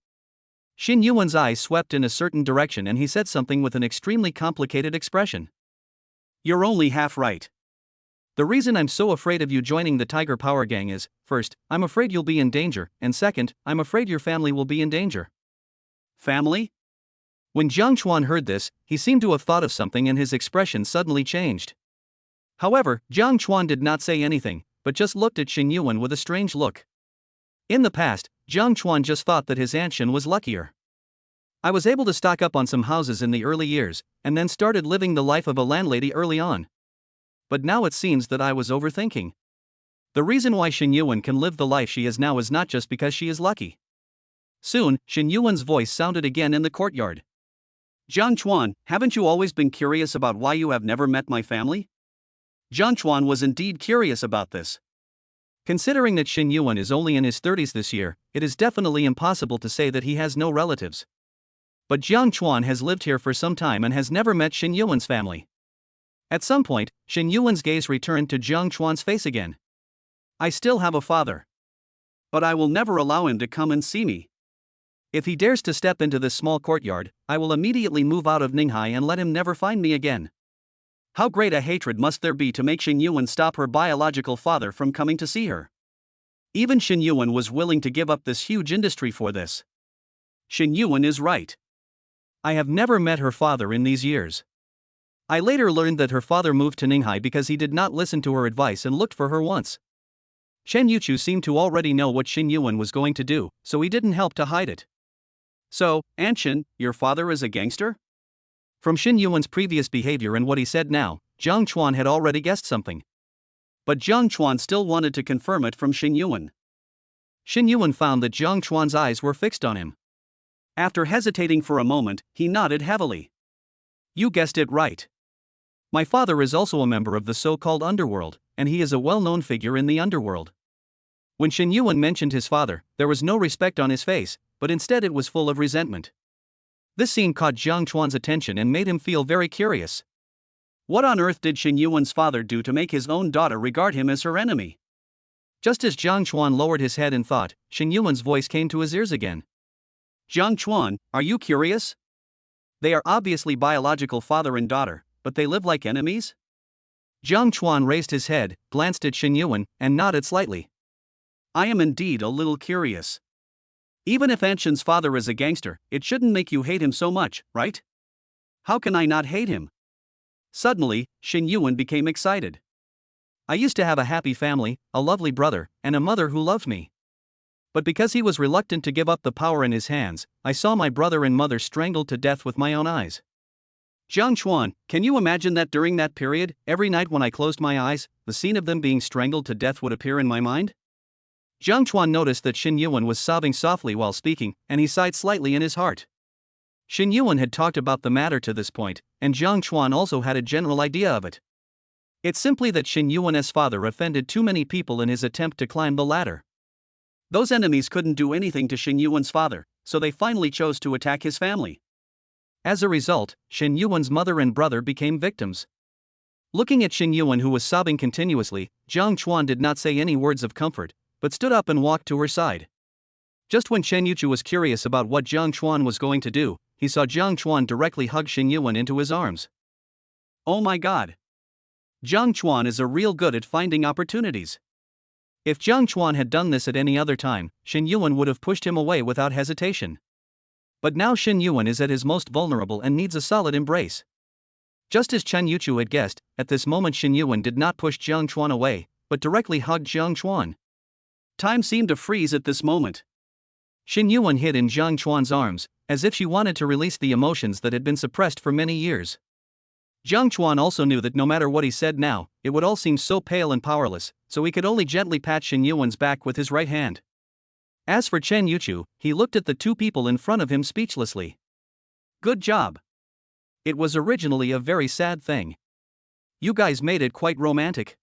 Xin Yuan's eyes swept in a certain direction and he said something with an extremely complicated expression. You're only half right. The reason I'm so afraid of you joining the Tiger Power Gang is, first, I'm afraid you'll be in danger, and second, I'm afraid your family will be in danger. Family? When Jiang Chuan heard this, he seemed to have thought of something and his expression suddenly changed. However, Jiang Chuan did not say anything, but just looked at Xin Yuan with a strange look. In the past, Jiang Chuan just thought that his Anshin was luckier. I was able to stock up on some houses in the early years, and then started living the life of a landlady early on. But now it seems that I was overthinking. The reason why Xin Yuan can live the life she has now is not just because she is lucky. Soon, Xin Yuan's voice sounded again in the courtyard. Jiang Chuan, haven't you always been curious about why you have never met my family? Jiang Chuan was indeed curious about this. Considering that Xin Yuan is only in his 30s this year, it is definitely impossible to say that he has no relatives. But Jiang Chuan has lived here for some time and has never met Xin Yuan's family. At some point, Xin Yuan's gaze returned to Jiang Chuan's face again. I still have a father. But I will never allow him to come and see me. If he dares to step into this small courtyard, I will immediately move out of Ninghai and let him never find me again. How great a hatred must there be to make Xin Yuan stop her biological father from coming to see her? Even Xin Yuan was willing to give up this huge industry for this. Xin Yuan is right. I have never met her father in these years. I later learned that her father moved to Ninghai because he did not listen to her advice and looked for her once. Chen Yuchu seemed to already know what Xin Yuan was going to do, so he didn't help to hide it. So, Anshin, your father is a gangster? From Xin Yuan's previous behavior and what he said now, Jiang Chuan had already guessed something. But Jiang Chuan still wanted to confirm it from Xin Yuan. Xin Yuan found that Jiang Chuan's eyes were fixed on him. After hesitating for a moment, he nodded heavily. You guessed it right. My father is also a member of the so-called underworld, and he is a well-known figure in the underworld. When Xin Yuan mentioned his father, there was no respect on his face, but instead it was full of resentment. This scene caught Jiang Chuan's attention and made him feel very curious. What on earth did Xin Yuan's father do to make his own daughter regard him as her enemy? Just as Jiang Chuan lowered his head in thought, Xin Yuan's voice came to his ears again. Jiang Chuan, are you curious? They are obviously biological father and daughter, but they live like enemies? Jiang Chuan raised his head, glanced at Xin Yuan, and nodded slightly. I am indeed a little curious. Even if Anshin's father is a gangster, it shouldn't make you hate him so much, right? How can I not hate him? Suddenly, Xin Yuan became excited. I used to have a happy family, a lovely brother, and a mother who loved me. But because he was reluctant to give up the power in his hands, I saw my brother and mother strangled to death with my own eyes. Jiang Chuan, can you imagine that during that period, every night when I closed my eyes, the scene of them being strangled to death would appear in my mind? Jiang Chuan noticed that Xin Yuan was sobbing softly while speaking, and he sighed slightly in his heart. Xin Yuan had talked about the matter to this point, and Jiang Chuan also had a general idea of it. It's simply that Xin Yuan's father offended too many people in his attempt to climb the ladder. Those enemies couldn't do anything to Xin Yuan's father, so they finally chose to attack his family. As a result, Xin Yuan's mother and brother became victims. Looking at Xin Yuan, who was sobbing continuously, Jiang Chuan did not say any words of comfort, but stood up and walked to her side. Just when Chen Yuchu was curious about what Jiang Chuan was going to do, he saw Jiang Chuan directly hug Xin Yuan into his arms. Oh my god! Jiang Chuan is a real good at finding opportunities. If Jiang Chuan had done this at any other time, Xin Yuan would have pushed him away without hesitation. But now Xin Yuan is at his most vulnerable and needs a solid embrace. Just as Chen Yuchu had guessed, at this moment Xin Yuan did not push Jiang Chuan away, but directly hugged Jiang Chuan. Time seemed to freeze at this moment. Xin Yuan hid in Jiang Chuan's arms, as if she wanted to release the emotions that had been suppressed for many years. Jiang Chuan also knew that no matter what he said now, it would all seem so pale and powerless, so he could only gently pat Xin Yuan's back with his right hand. As for Chen Yuchu, he looked at the two people in front of him speechlessly. Good job. It was originally a very sad thing. You guys made it quite romantic.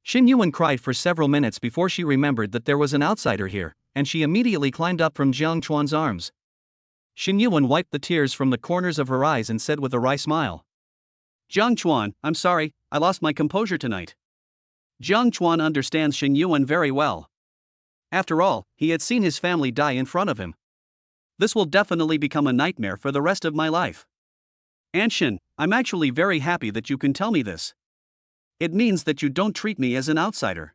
Xin Yuan cried for several minutes before she remembered that there was an outsider here, and she immediately climbed up from Jiang Chuan's arms. Xin Yuan wiped the tears from the corners of her eyes and said with a wry smile. Jiang Chuan, I'm sorry, I lost my composure tonight. Jiang Chuan understands Xin Yuan very well. After all, he had seen his family die in front of him. This will definitely become a nightmare for the rest of my life. Anshin, I'm actually very happy that you can tell me this. It means that you don't treat me as an outsider.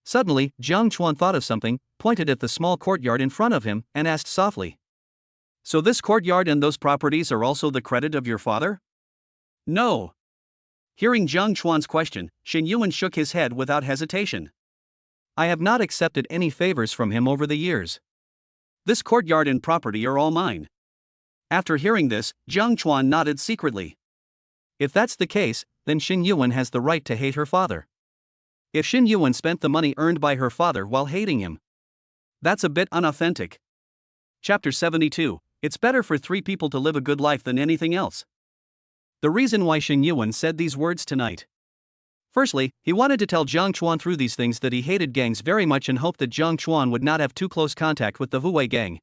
Suddenly, Jiang Chuan thought of something, pointed at the small courtyard in front of him, and asked softly. So this courtyard and those properties are also the credit of your father? No. Hearing Jiang Chuan's question, Xin Yuan shook his head without hesitation. I have not accepted any favors from him over the years. This courtyard and property are all mine. After hearing this, Jiang Chuan nodded secretly. If that's the case, then Xin Yuan has the right to hate her father. If Xin Yuan spent the money earned by her father while hating him, that's a bit unauthentic. Chapter 72. It's better for 3 people to live a good life than anything else. The reason why Xin Yuan said these words tonight. Firstly, he wanted to tell Jiang Chuan through these things that he hated gangs very much and hoped that Jiang Chuan would not have too close contact with the Huwei gang.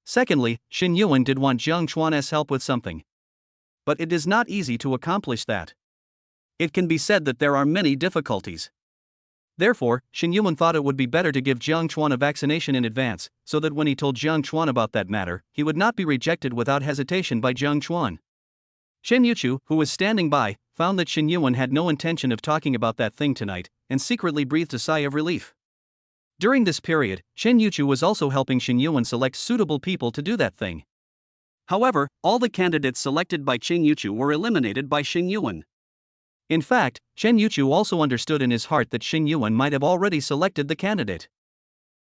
Secondly, Xin Yuan did want Jiang Chuan's help with something. But it is not easy to accomplish that. It can be said that there are many difficulties. Therefore, Xin Yuan thought it would be better to give Jiang Chuan a vaccination in advance, so that when he told Jiang Chuan about that matter, he would not be rejected without hesitation by Jiang Chuan. Chen Yuchu, who was standing by, found that Xin Yuan had no intention of talking about that thing tonight, and secretly breathed a sigh of relief. During this period, Chen Yuchu was also helping Xin Yuan select suitable people to do that thing. However, all the candidates selected by Chen Yuchu were eliminated by Xin Yuan. In fact, Chen Yuchu also understood in his heart that Xin Yuan might have already selected the candidate.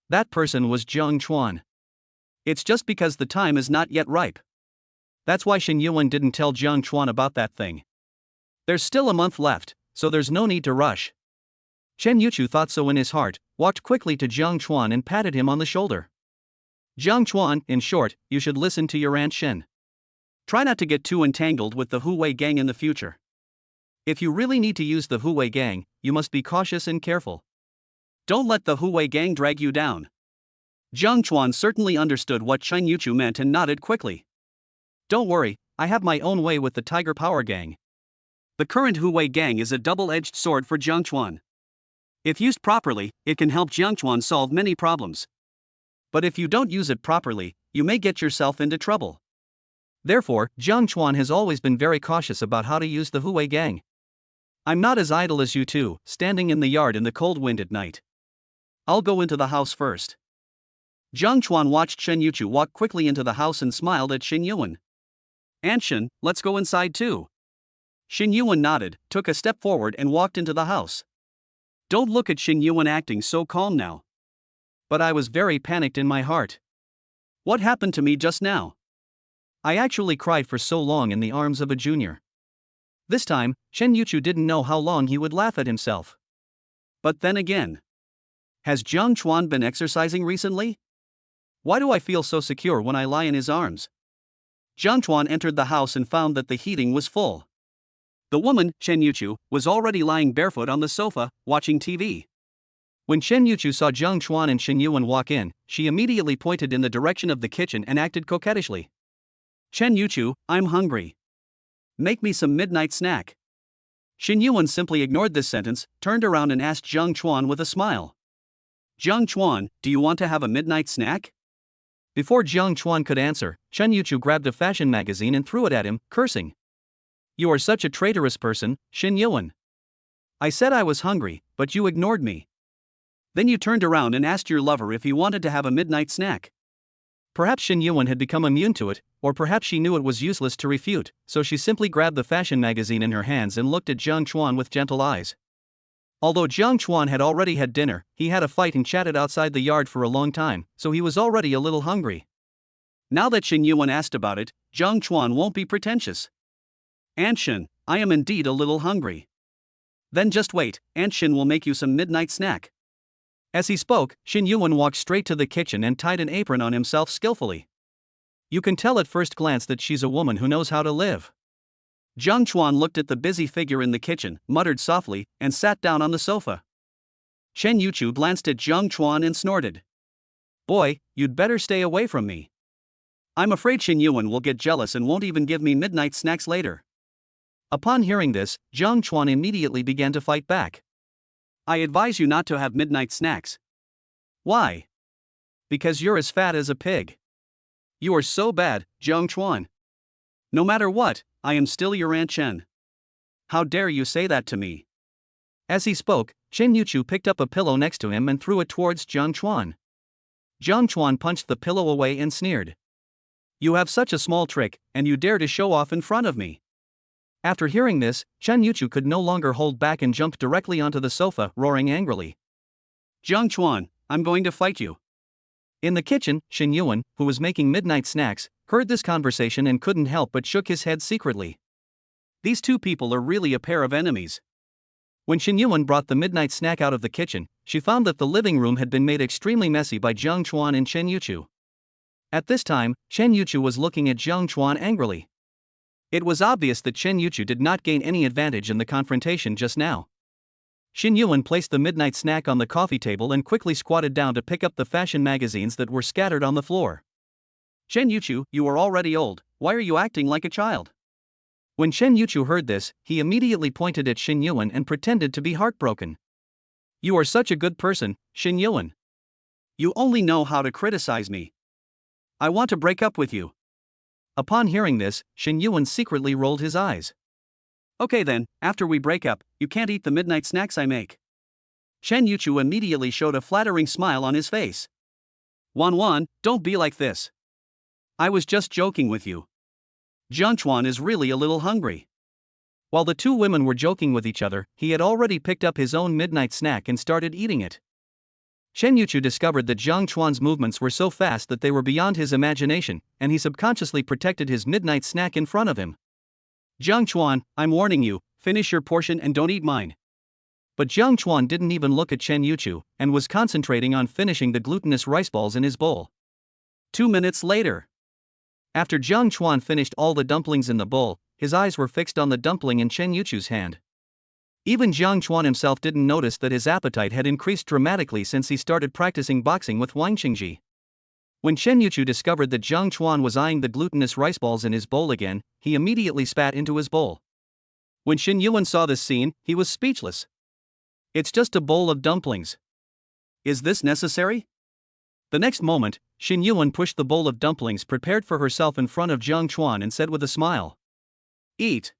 That person was Jiang Chuan. It's just because the time is not yet ripe. That's why Xin Yuan didn't tell Jiang Chuan about that thing. There's still a month left, so there's no need to rush. Chen Yuchu thought so in his heart, walked quickly to Jiang Chuan and patted him on the shoulder. Jiang Chuan, in short, you should listen to your Aunt Shen. Try not to get too entangled with the Hu Wei gang in the future. If you really need to use the Hu Wei gang, you must be cautious and careful. Don't let the Hu Wei gang drag you down. Jiang Chuan certainly understood what Chen Yuchu meant and nodded quickly. Don't worry, I have my own way with the Tiger Power gang. The current Hu Wei gang is a double-edged sword for Jiang Chuan. If used properly, it can help Jiang Chuan solve many problems. But if you don't use it properly, you may get yourself into trouble. Therefore, Jiang Chuan has always been very cautious about how to use the Hu Wei gang. I'm not as idle as you two, standing in the yard in the cold wind at night. I'll go into the house first. Jiang Chuan watched Chen Yuchu walk quickly into the house and smiled at Xin Yuan. Aunt Shen, let's go inside too. Xin Yuan nodded, took a step forward and walked into the house. Don't look at Xin Yuan acting so calm now. But I was very panicked in my heart. What happened to me just now? I actually cried for so long in the arms of a junior. This time, Chen Yuchu didn't know how long he would laugh at himself. But then again, has Jiang Chuan been exercising recently? Why do I feel so secure when I lie in his arms? Jiang Chuan entered the house and found that the heating was full. The woman, Chen Yuchu, was already lying barefoot on the sofa, watching TV. When Chen Yuchu saw Jiang Chuan and Xin Yuan walk in, she immediately pointed in the direction of the kitchen and acted coquettishly. Chen Yuchu, I'm hungry. Make me some midnight snack. Xin Yuan simply ignored this sentence, turned around and asked Jiang Chuan with a smile. Jiang Chuan, do you want to have a midnight snack? Before Jiang Chuan could answer, Chen Yuchu grabbed a fashion magazine and threw it at him, cursing. You are such a traitorous person, Xin Yuan. I said I was hungry, but you ignored me. Then you turned around and asked your lover if he wanted to have a midnight snack. Perhaps Xin Yuan had become immune to it, or perhaps she knew it was useless to refute, so she simply grabbed the fashion magazine in her hands and looked at Jiang Chuan with gentle eyes. Although Jiang Chuan had already had dinner, he had a fight and chatted outside the yard for a long time, so he was already a little hungry. Now that Xin Yuan asked about it, Jiang Chuan won't be pretentious. Aunt Shen, I am indeed a little hungry. Then just wait, Aunt Shen will make you some midnight snack. As he spoke, Xin Yuan walked straight to the kitchen and tied an apron on himself skillfully. You can tell at first glance that she's a woman who knows how to live. Jiang Chuan looked at the busy figure in the kitchen, muttered softly, and sat down on the sofa. Chen Yuchu glanced at Jiang Chuan and snorted. Boy, you'd better stay away from me. I'm afraid Xin Yuan will get jealous and won't even give me midnight snacks later. Upon hearing this, Jiang Chuan immediately began to fight back. I advise you not to have midnight snacks. Why? Because you're as fat as a pig. You are so bad, Jiang Chuan. No matter what, I am still your Aunt Chen. How dare you say that to me? As he spoke, Chen Yuchu picked up a pillow next to him and threw it towards Jiang Chuan. Jiang Chuan punched the pillow away and sneered. You have such a small trick, and you dare to show off in front of me. After hearing this, Chen Yuchu could no longer hold back and jumped directly onto the sofa, roaring angrily. Jiang Chuan, I'm going to fight you. In the kitchen, Xin Yuan, who was making midnight snacks, heard this conversation and couldn't help but shook his head secretly. These two people are really a pair of enemies. When Xin Yuan brought the midnight snack out of the kitchen, she found that the living room had been made extremely messy by Jiang Chuan and Chen Yuchu. At this time, Chen Yuchu was looking at Jiang Chuan angrily. It was obvious that Chen Yuchu did not gain any advantage in the confrontation just now. Xin Yuan placed the midnight snack on the coffee table and quickly squatted down to pick up the fashion magazines that were scattered on the floor. Chen Yuchu, you are already old, why are you acting like a child? When Chen Yuchu heard this, he immediately pointed at Xin Yuan and pretended to be heartbroken. You are such a good person, Xin Yuan. You only know how to criticize me. I want to break up with you. Upon hearing this, Xin Yuan secretly rolled his eyes. Okay then, after we break up, you can't eat the midnight snacks I make. Chen Yuchu immediately showed a flattering smile on his face. Wan, don't be like this. I was just joking with you. Jiang Chuan is really a little hungry. While the two women were joking with each other, he had already picked up his own midnight snack and started eating it. Chen Yuchu discovered that Jiang Chuan's movements were so fast that they were beyond his imagination, and he subconsciously protected his midnight snack in front of him. Jiang Chuan, I'm warning you, finish your portion and don't eat mine. But Jiang Chuan didn't even look at Chen Yuchu, and was concentrating on finishing the glutinous rice balls in his bowl. 2 minutes later. After Jiang Chuan finished all the dumplings in the bowl, his eyes were fixed on the dumpling in Chen Yuchu's hand. Even Jiang Chuan himself didn't notice that his appetite had increased dramatically since he started practicing boxing with Wang Qingji. When Chen Yuchu discovered that Jiang Chuan was eyeing the glutinous rice balls in his bowl again, he immediately spat into his bowl. When Xin Yuan saw this scene, he was speechless. It's just a bowl of dumplings. Is this necessary? The next moment, Xin Yuan pushed the bowl of dumplings prepared for herself in front of Jiang Chuan and said with a smile, "Eat.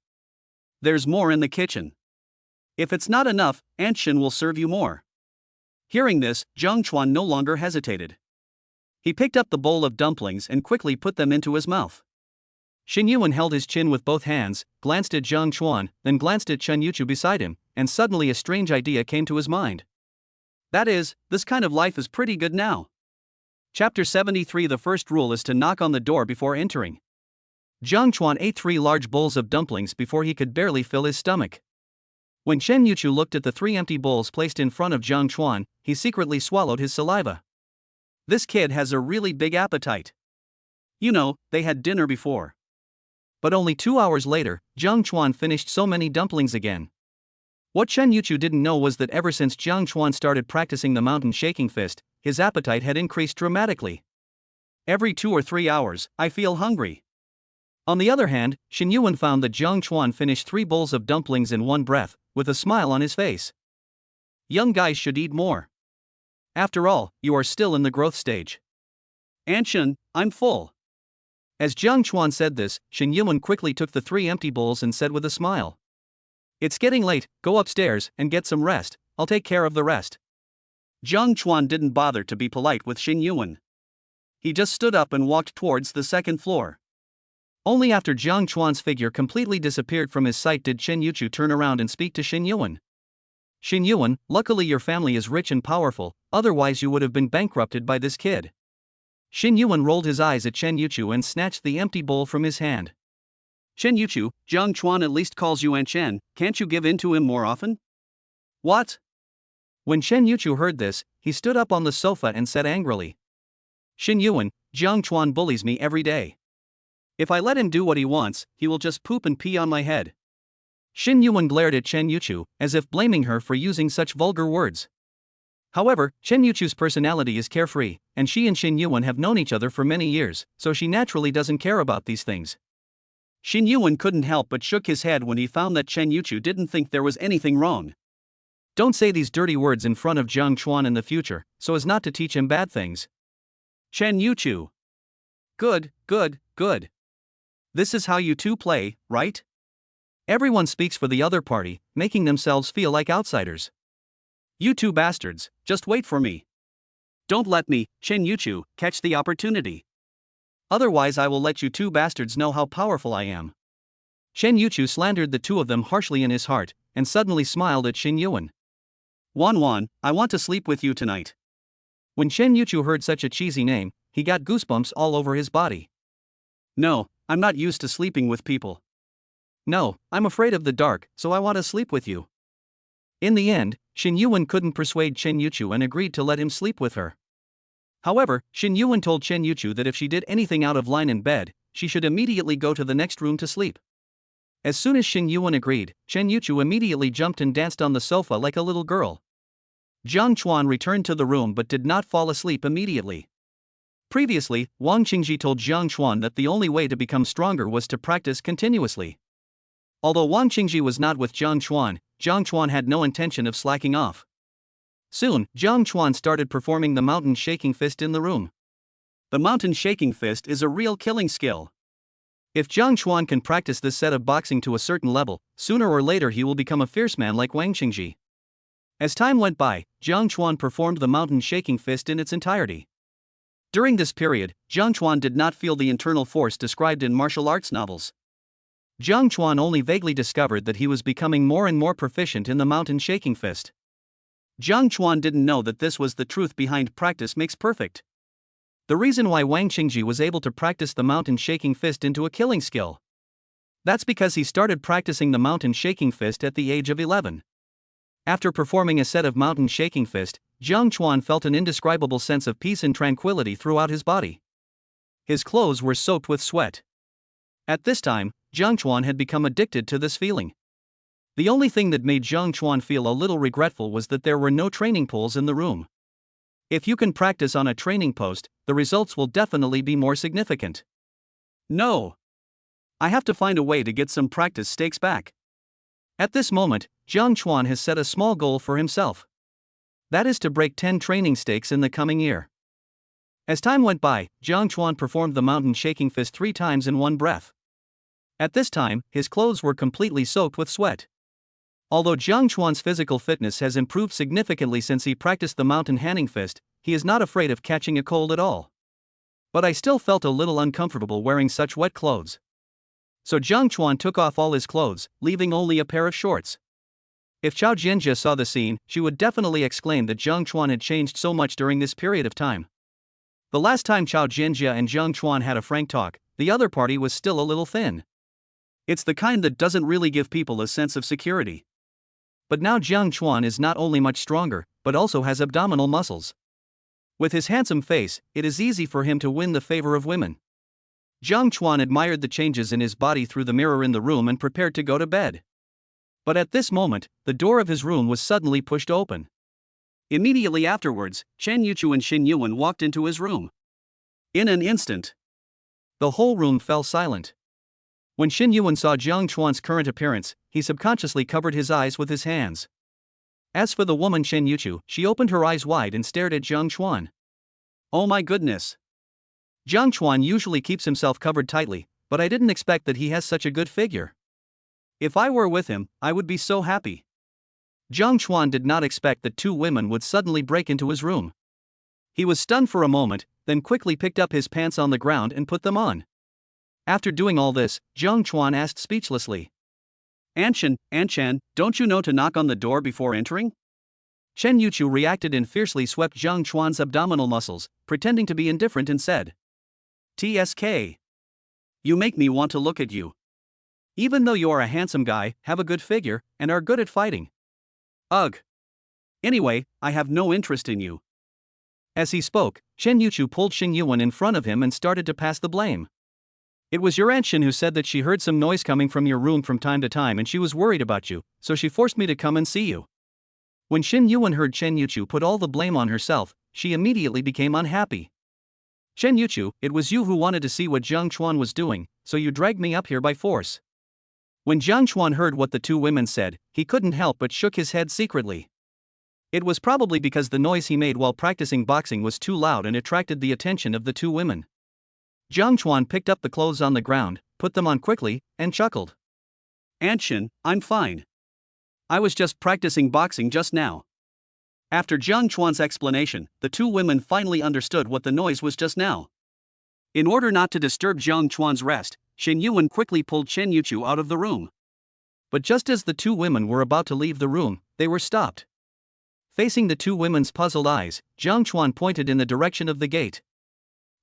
There's more in the kitchen. If it's not enough, Aunt Shin will serve you more." Hearing this, Jiang Chuan no longer hesitated. He picked up the bowl of dumplings and quickly put them into his mouth. Xin Yuan held his chin with both hands, glanced at Jiang Chuan, then glanced at Chen Yuchu beside him, and suddenly a strange idea came to his mind. That is, this kind of life is pretty good now. Chapter 73. The first rule is to knock on the door before entering. Jiang Chuan ate 3 large bowls of dumplings before he could barely fill his stomach. When Chen Yuchu looked at the 3 empty bowls placed in front of Jiang Chuan, he secretly swallowed his saliva. This kid has a really big appetite. You know, they had dinner before. But only 2 hours later, Jiang Chuan finished so many dumplings again. What Chen Yuchu didn't know was that ever since Jiang Chuan started practicing the mountain shaking fist, his appetite had increased dramatically. Every 2 or 3 hours, I feel hungry. On the other hand, Xin Yuan found that Jiang Chuan finished 3 bowls of dumplings in one breath, with a smile on his face. Young guys should eat more. After all, you are still in the growth stage. Aunt Shin, I'm full. As Jiang Chuan said this, Xin Yuan quickly took the 3 empty bowls and said with a smile, "It's getting late, go upstairs and get some rest, I'll take care of the rest." Jiang Chuan didn't bother to be polite with Xin Yuan. He just stood up and walked towards the second floor. Only after Jiang Chuan's figure completely disappeared from his sight did Chen Yuchu turn around and speak to Xin Yuan. "Xin Yuan, luckily your family is rich and powerful, otherwise you would have been bankrupted by this kid." Xin Yuan rolled his eyes at Chen Yuchu and snatched the empty bowl from his hand. "Chen Yuchu, Jiang Chuan at least calls you Aunt Chen, can't you give in to him more often?" "What?" When Chen Yuchu heard this, he stood up on the sofa and said angrily, "Xin Yuan, Jiang Chuan bullies me every day. If I let him do what he wants, he will just poop and pee on my head." Xin Yuan glared at Chen Yuchu, as if blaming her for using such vulgar words. However, Chen Yuchu's personality is carefree, and she and Xin Yuan have known each other for many years, so she naturally doesn't care about these things. Xin Yuan couldn't help but shook his head when he found that Chen Yuchu didn't think there was anything wrong. Don't say these dirty words in front of Jiang Chuan in the future, so as not to teach him bad things. Chen Yuchu. Good, good, good. This is how you two play, right? Everyone speaks for the other party, making themselves feel like outsiders. You two bastards, just wait for me. Don't let me, Chen Yuchu, catch the opportunity. Otherwise I will let you two bastards know how powerful I am. Chen Yuchu slandered the two of them harshly in his heart, and suddenly smiled at Xin Yuan. Wan, I want to sleep with you tonight. When Chen Yuchu heard such a cheesy name, he got goosebumps all over his body. No, I'm not used to sleeping with people. No, I'm afraid of the dark, so I want to sleep with you. In the end, Xin Yuan couldn't persuade Chen Yuchu and agreed to let him sleep with her. However, Xin Yuan told Chen Yuchu that if she did anything out of line in bed, she should immediately go to the next room to sleep. As soon as Xin Yuan agreed, Chen Yuchu immediately jumped and danced on the sofa like a little girl. Jiang Chuan returned to the room but did not fall asleep immediately. Previously, Wang Qingji told Jiang Chuan that the only way to become stronger was to practice continuously. Although Wang Qingji was not with Jiang Chuan had no intention of slacking off. Soon, Jiang Chuan started performing the mountain shaking fist in the room. The mountain shaking fist is a real killing skill. If Jiang Chuan can practice this set of boxing to a certain level, sooner or later he will become a fierce man like Wang Qingji. As time went by, Jiang Chuan performed the mountain shaking fist in its entirety. During this period, Jiang Chuan did not feel the internal force described in martial arts novels. Jiang Chuan only vaguely discovered that he was becoming more and more proficient in the mountain shaking fist. Jiang Chuan didn't know that this was the truth behind practice makes perfect. The reason why Wang Qingji was able to practice the mountain shaking fist into a killing skill. That's because he started practicing the mountain shaking fist at the age of 11. After performing a set of mountain shaking fist, Jiang Chuan felt an indescribable sense of peace and tranquility throughout his body. His clothes were soaked with sweat. At this time, Jiang Chuan had become addicted to this feeling. The only thing that made Jiang Chuan feel a little regretful was that there were no training poles in the room. If you can practice on a training post, the results will definitely be more significant. No. I have to find a way to get some practice stakes back. At this moment, Jiang Chuan has set a small goal for himself. That is to break 10 training stakes in the coming year. As time went by, Jiang Chuan performed the mountain shaking fist 3 times in one breath. At this time, his clothes were completely soaked with sweat. Although Jiang Chuan's physical fitness has improved significantly since he practiced the mountain handing fist, he is not afraid of catching a cold at all. But I still felt a little uncomfortable wearing such wet clothes. So Jiang Chuan took off all his clothes, leaving only a pair of shorts. If Chao Jianjia saw the scene, she would definitely exclaim that Jiang Chuan had changed so much during this period of time. The last time Chao Jianjia and Jiang Chuan had a frank talk, the other party was still a little thin. It's the kind that doesn't really give people a sense of security. But now Jiang Chuan is not only much stronger, but also has abdominal muscles. With his handsome face, it is easy for him to win the favor of women. Jiang Chuan admired the changes in his body through the mirror in the room and prepared to go to bed. But at this moment, the door of his room was suddenly pushed open. Immediately afterwards, Chen Yuchu and Xin Yuan walked into his room. In an instant, the whole room fell silent. When Xin Yuan saw Jiang Chuan's current appearance, he subconsciously covered his eyes with his hands. As for the woman Chen Yuchu, she opened her eyes wide and stared at Jiang Chuan. Oh my goodness! Jiang Chuan usually keeps himself covered tightly, but I didn't expect that he has such a good figure. If I were with him, I would be so happy. Jiang Chuan did not expect that 2 women would suddenly break into his room. He was stunned for a moment, then quickly picked up his pants on the ground and put them on. After doing all this, Jiang Chuan asked speechlessly, Anchan, don't you know to knock on the door before entering? Chen Yuchu reacted and fiercely swept Jiang Chuan's abdominal muscles, pretending to be indifferent and said, TSK. You make me want to look at you. Even though you are a handsome guy, have a good figure, and are good at fighting. Ugh. Anyway, I have no interest in you. As he spoke, Chen Yuchu pulled Xin Yuan in front of him and started to pass the blame. It was your Aunt Xin who said that she heard some noise coming from your room from time to time and she was worried about you, so she forced me to come and see you. When Xin Yuan heard Chen Yuchu put all the blame on herself, she immediately became unhappy. Chen Yuchu, it was you who wanted to see what Jiang Chuan was doing, so you dragged me up here by force. When Jiang Chuan heard what the 2 women said, he couldn't help but shook his head secretly. It was probably because the noise he made while practicing boxing was too loud and attracted the attention of the 2 women. Jiang Chuan picked up the clothes on the ground, put them on quickly, and chuckled. Anchan, I'm fine. I was just practicing boxing just now. After Jiang Chuan's explanation, the 2 women finally understood what the noise was just now. In order not to disturb Jiang Chuan's rest, Xin Yuan quickly pulled Chen Yuchu out of the room. But just as the 2 women were about to leave the room, they were stopped. Facing the 2 women's puzzled eyes, Jiang Chuan pointed in the direction of the gate.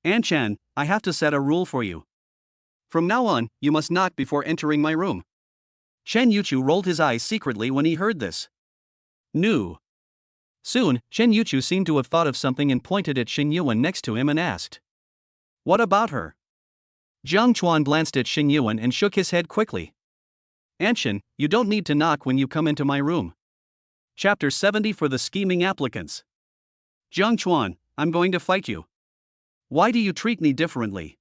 Anchan, I have to set a rule for you. From now on, you must knock before entering my room. Chen Yuchu rolled his eyes secretly when he heard this. No. Soon, Chen Yuchu seemed to have thought of something and pointed at Xin Yuan next to him and asked, What about her? Jiang Chuan glanced at Xin Yuan and shook his head quickly. Anchan, you don't need to knock when you come into my room. Chapter 70 for the scheming applicants. Jiang Chuan, I'm going to fight you. Why do you treat me differently?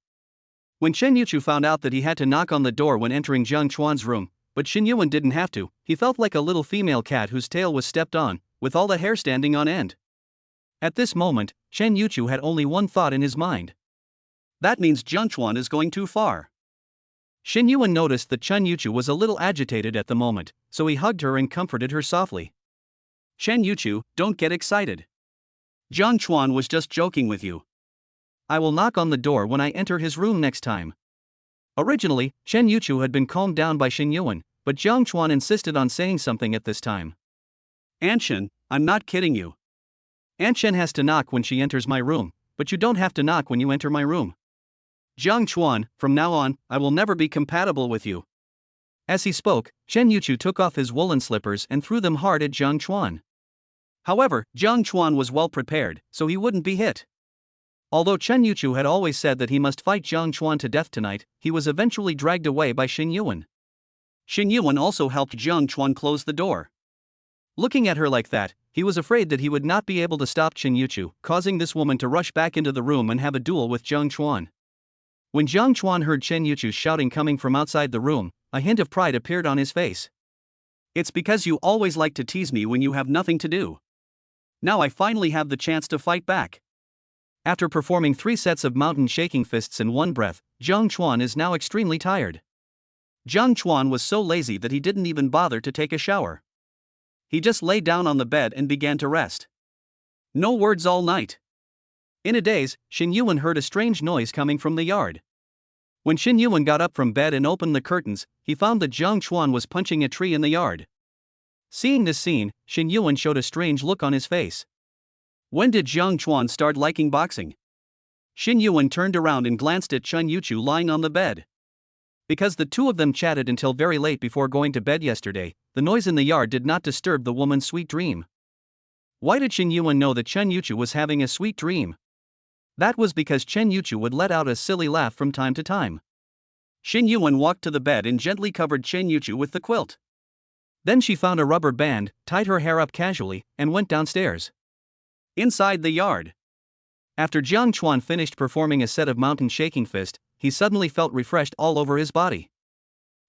When Chen Yuchu found out that he had to knock on the door when entering Jiang Chuan's room, but Xin Yuan didn't have to, he felt like a little female cat whose tail was stepped on, with all the hair standing on end. At this moment, Chen Yuchu had only one thought in his mind. That means Jiang Chuan is going too far. Xin Yuan noticed that Chen Yuchu was a little agitated at the moment, so he hugged her and comforted her softly. Chen Yuchu, don't get excited. Jiang Chuan was just joking with you. I will knock on the door when I enter his room next time. Originally, Chen Yuchu had been calmed down by Shen Yuan, but Jiang Chuan insisted on saying something at this time. Aunt Shen, I'm not kidding you. Aunt Shen has to knock when she enters my room, but you don't have to knock when you enter my room. Jiang Chuan, from now on, I will never be compatible with you. As he spoke, Chen Yuchu took off his woolen slippers and threw them hard at Jiang Chuan. However, Jiang Chuan was well prepared, so he wouldn't be hit. Although Chen Yuchu had always said that he must fight Jiang Chuan to death tonight, he was eventually dragged away by Shen Yuan. Shen Yuan also helped Jiang Chuan close the door. Looking at her like that, he was afraid that he would not be able to stop Chen Yuchu, causing this woman to rush back into the room and have a duel with Jiang Chuan. When Jiang Chuan heard Chen Yuchu's shouting coming from outside the room, a hint of pride appeared on his face. It's because you always like to tease me when you have nothing to do. Now I finally have the chance to fight back. After performing 3 sets of mountain shaking fists in one breath, Jiang Chuan is now extremely tired. Jiang Chuan was so lazy that he didn't even bother to take a shower. He just lay down on the bed and began to rest. No words all night. In a daze, Shen Yuan heard a strange noise coming from the yard. When Shen Yuan got up from bed and opened the curtains, he found that Jiang Chuan was punching a tree in the yard. Seeing this scene, Shen Yuan showed a strange look on his face. When did Jiang Chuan start liking boxing? Shen Yuan turned around and glanced at Chen Yuchu lying on the bed. Because the two of them chatted until very late before going to bed yesterday, the noise in the yard did not disturb the woman's sweet dream. Why did Shen Yuan know that Chen Yuchu was having a sweet dream? That was because Chen Yuchu would let out a silly laugh from time to time. Shen Yuan walked to the bed and gently covered Chen Yuchu with the quilt. Then she found a rubber band, tied her hair up casually, and went downstairs. Inside the yard. After Jiang Chuan finished performing a set of mountain shaking fist, he suddenly felt refreshed all over his body.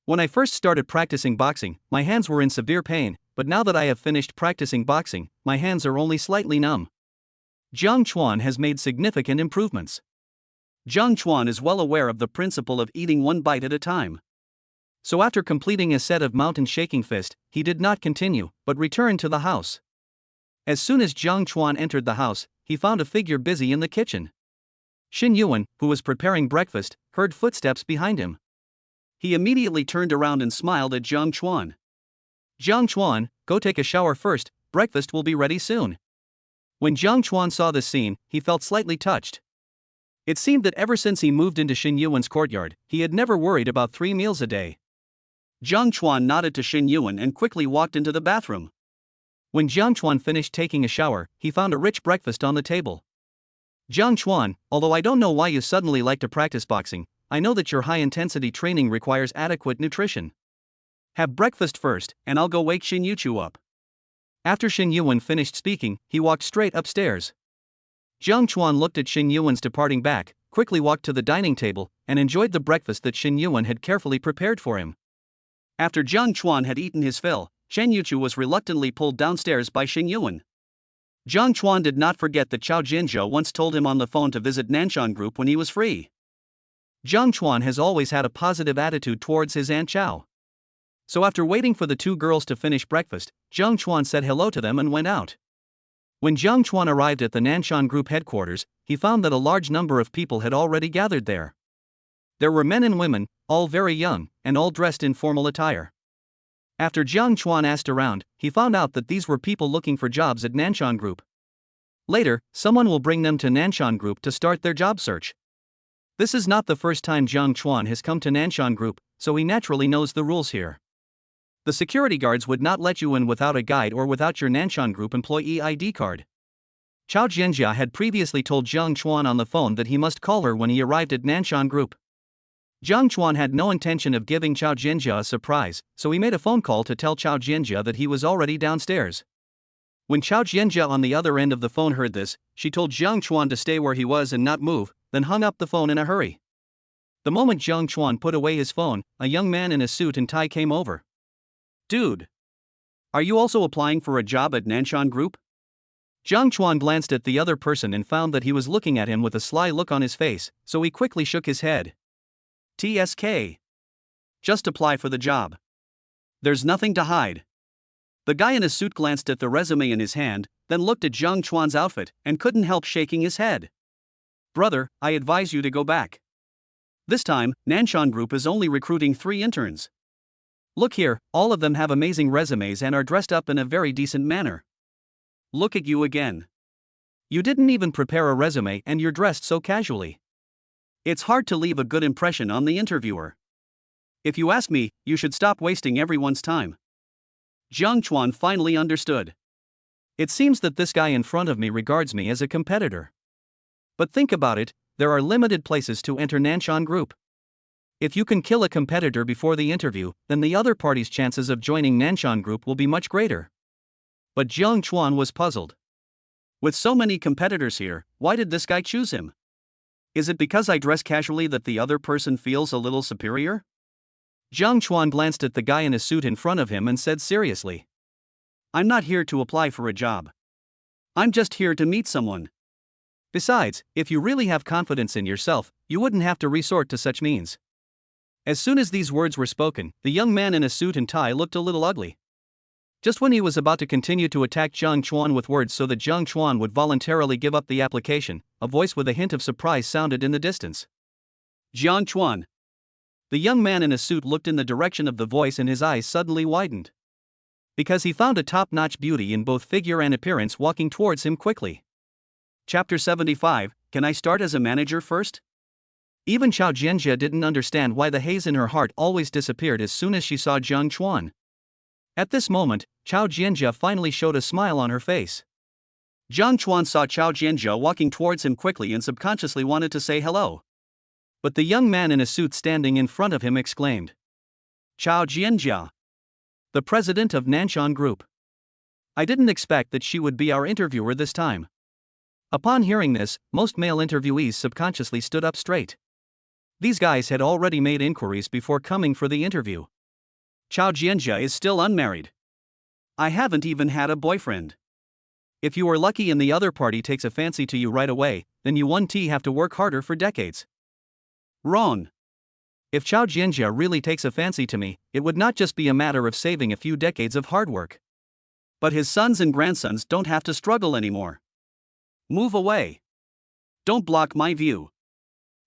When I first started practicing boxing, my hands were in severe pain, but now that I have finished practicing boxing, my hands are only slightly numb. Jiang Chuan has made significant improvements. Jiang Chuan is well aware of the principle of eating one bite at a time. So after completing a set of mountain shaking fist, he did not continue, but returned to the house. As soon as Jiang Chuan entered the house, he found a figure busy in the kitchen. Shen Yuan, who was preparing breakfast, heard footsteps behind him. He immediately turned around and smiled at Jiang Chuan. Jiang Chuan, go take a shower first, breakfast will be ready soon. When Jiang Chuan saw this scene, he felt slightly touched. It seemed that ever since he moved into Shen Yuan's courtyard, he had never worried about 3 meals a day. Jiang Chuan nodded to Shen Yuan and quickly walked into the bathroom. When Jiang Chuan finished taking a shower, he found a rich breakfast on the table. Jiang Chuan, although I don't know why you suddenly like to practice boxing, I know that your high-intensity training requires adequate nutrition. Have breakfast first, and I'll go wake Shen Yuchu up. After Shen Yuan finished speaking, he walked straight upstairs. Jiang Chuan looked at Shen Yuan's departing back, quickly walked to the dining table, and enjoyed the breakfast that Shen Yuan had carefully prepared for him. After Jiang Chuan had eaten his fill, Chen Yuchu was reluctantly pulled downstairs by Shen Yuan. Jiang Chuan did not forget that Chao Jianzhou once told him on the phone to visit Nanshan Group when he was free. Jiang Chuan has always had a positive attitude towards his Aunt Chao. So after waiting for the 2 girls to finish breakfast, Jiang Chuan said hello to them and went out. When Jiang Chuan arrived at the Nanshan Group headquarters, he found that a large number of people had already gathered there. There were men and women, all very young, and all dressed in formal attire. After Jiang Chuan asked around, he found out that these were people looking for jobs at Nanshan Group. Later, someone will bring them to Nanshan Group to start their job search. This is not the first time Jiang Chuan has come to Nanshan Group, so he naturally knows the rules here. The security guards would not let you in without a guide or without your Nanshan Group employee ID card. Chao Jianjia had previously told Jiang Chuan on the phone that he must call her when he arrived at Nanshan Group. Jiang Chuan had no intention of giving Chao Jianjia a surprise, so he made a phone call to tell Chao Jianjia that he was already downstairs. When Chao Jianjia on the other end of the phone heard this, she told Jiang Chuan to stay where he was and not move, then hung up the phone in a hurry. The moment Jiang Chuan put away his phone, a young man in a suit and tie came over. Dude, are you also applying for a job at Nanshan Group? Jiang Chuan glanced at the other person and found that he was looking at him with a sly look on his face, so he quickly shook his head. TSK. Just apply for the job. There's nothing to hide. The guy in a suit glanced at the resume in his hand, then looked at Jiang Chuan's outfit and couldn't help shaking his head. Brother, I advise you to go back. This time, Nanshan Group is only recruiting 3 interns. Look here, all of them have amazing resumes and are dressed up in a very decent manner. Look at you again. You didn't even prepare a resume and you're dressed so casually. It's hard to leave a good impression on the interviewer. If you ask me, you should stop wasting everyone's time. Jiang Chuan finally understood. It seems that this guy in front of me regards me as a competitor. But think about it, there are limited places to enter Nanshan Group. If you can kill a competitor before the interview, then the other party's chances of joining Nanshan Group will be much greater. But Jiang Chuan was puzzled. With so many competitors here, why did this guy choose him? Is it because I dress casually that the other person feels a little superior? Jiang Chuan glanced at the guy in a suit in front of him and said seriously, I'm not here to apply for a job. I'm just here to meet someone. Besides, if you really have confidence in yourself, you wouldn't have to resort to such means. As soon as these words were spoken, the young man in a suit and tie looked a little ugly. Just when he was about to continue to attack Jiang Chuan with words so that Jiang Chuan would voluntarily give up the application, a voice with a hint of surprise sounded in the distance. Jiang Chuan. The young man in a suit looked in the direction of the voice and his eyes suddenly widened. Because he found a top-notch beauty in both figure and appearance walking towards him quickly. Chapter 75, Can I start as a manager first? Even Chao Jianjia didn't understand why the haze in her heart always disappeared as soon as she saw Jiang Chuan. At this moment, Chao Jianjia finally showed a smile on her face. Jiang Chuan saw Chao Jianjia walking towards him quickly and subconsciously wanted to say hello. But the young man in a suit standing in front of him exclaimed, Chao Jianjia, the president of Nanshan Group. I didn't expect that she would be our interviewer this time. Upon hearing this, most male interviewees subconsciously stood up straight. These guys had already made inquiries before coming for the interview. Chao Jianjia is still unmarried. I haven't even had a boyfriend. If you are lucky and the other party takes a fancy to you right away, then you won't have to work harder for decades. Wrong. If Chao Jianjia really takes a fancy to me, it would not just be a matter of saving a few decades of hard work. But his sons and grandsons don't have to struggle anymore. Move away. Don't block my view.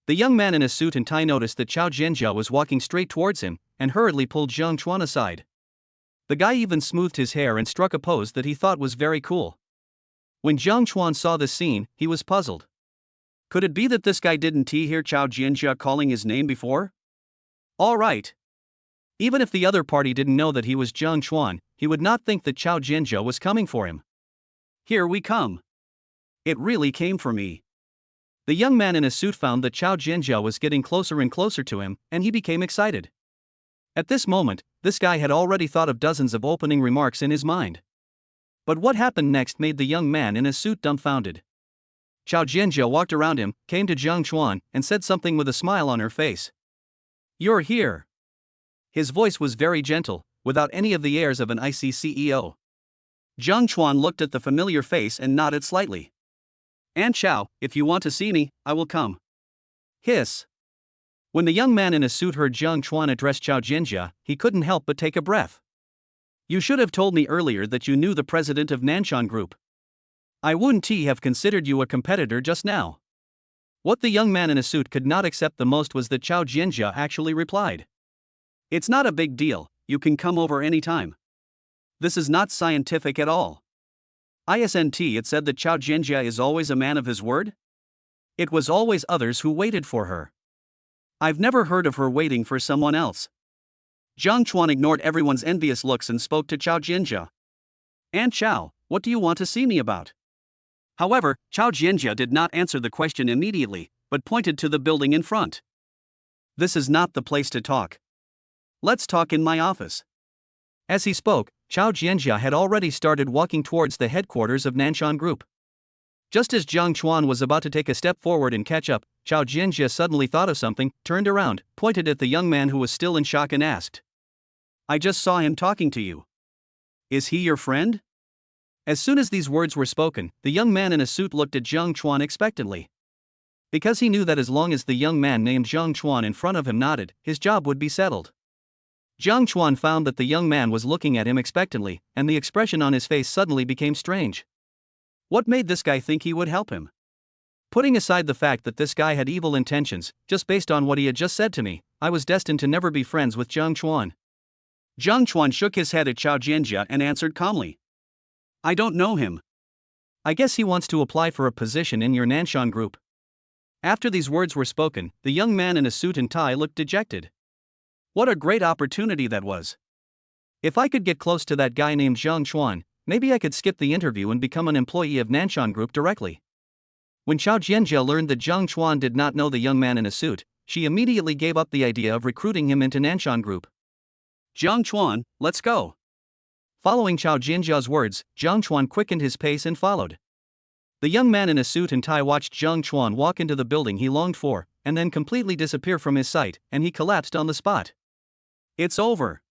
The young man in a suit and tie noticed that Chao Jianjia was walking straight towards him, and hurriedly pulled Jiang Chuan aside. The guy even smoothed his hair and struck a pose that he thought was very cool. When Jiang Chuan saw this scene, he was puzzled. Could it be that this guy didn't hear Chao Jianjia calling his name before? All right. Even if the other party didn't know that he was Jiang Chuan, he would not think that Chao Jianjia was coming for him. Here we come. It really came for me. The young man in a suit found that Chao Jianjia was getting closer and closer to him, and he became excited. At this moment, this guy had already thought of dozens of opening remarks in his mind. But what happened next made the young man in a suit dumbfounded. Chao Jianjia walked around him, came to Jiang Chuan, and said something with a smile on her face. You're here. His voice was very gentle, without any of the airs of an icy CEO. Jiang Chuan looked at the familiar face and nodded slightly. Aunt Chao, if you want to see me, I will come. Hiss. When the young man in a suit heard Jiang Chuan address Chao Jianjia, he couldn't help but take a breath. You should have told me earlier that you knew the president of Nanshan Group. I wouldn't have considered you a competitor just now. What the young man in a suit could not accept the most was that Chao Jianjia actually replied. It's not a big deal, you can come over anytime. This is not scientific at all. Isn't it said that Chao Jianjia is always a man of his word? It was always others who waited for her. I've never heard of her waiting for someone else. Jiang Chuan ignored everyone's envious looks and spoke to Chao Jianjia. Aunt Chao, what do you want to see me about? However, Chao Jianjia did not answer the question immediately, but pointed to the building in front. This is not the place to talk. Let's talk in my office. As he spoke, Chao Jianjia had already started walking towards the headquarters of Nanshan Group. Just as Jiang Chuan was about to take a step forward and catch up, Chao Jianjia suddenly thought of something, turned around, pointed at the young man who was still in shock and asked, I just saw him talking to you. Is he your friend? As soon as these words were spoken, the young man in a suit looked at Jiang Chuan expectantly. Because he knew that as long as the young man named Jiang Chuan in front of him nodded, his job would be settled. Jiang Chuan found that the young man was looking at him expectantly, and the expression on his face suddenly became strange. What made this guy think he would help him? Putting aside the fact that this guy had evil intentions, just based on what he had just said to me, I was destined to never be friends with Jiang Chuan. Jiang Chuan shook his head at Chao Jianjia and answered calmly. I don't know him. I guess he wants to apply for a position in your Nanshan group. After these words were spoken, the young man in a suit and tie looked dejected. What a great opportunity that was. If I could get close to that guy named Jiang Chuan, maybe I could skip the interview and become an employee of Nanshan Group directly. When Chao Jianjia learned that Jiang Chuan did not know the young man in a suit, she immediately gave up the idea of recruiting him into Nanshan Group. Jiang Chuan, let's go. Following Chao Jianjia's words, Jiang Chuan quickened his pace and followed. The young man in a suit and tie watched Jiang Chuan walk into the building he longed for, and then completely disappear from his sight, and he collapsed on the spot. It's over.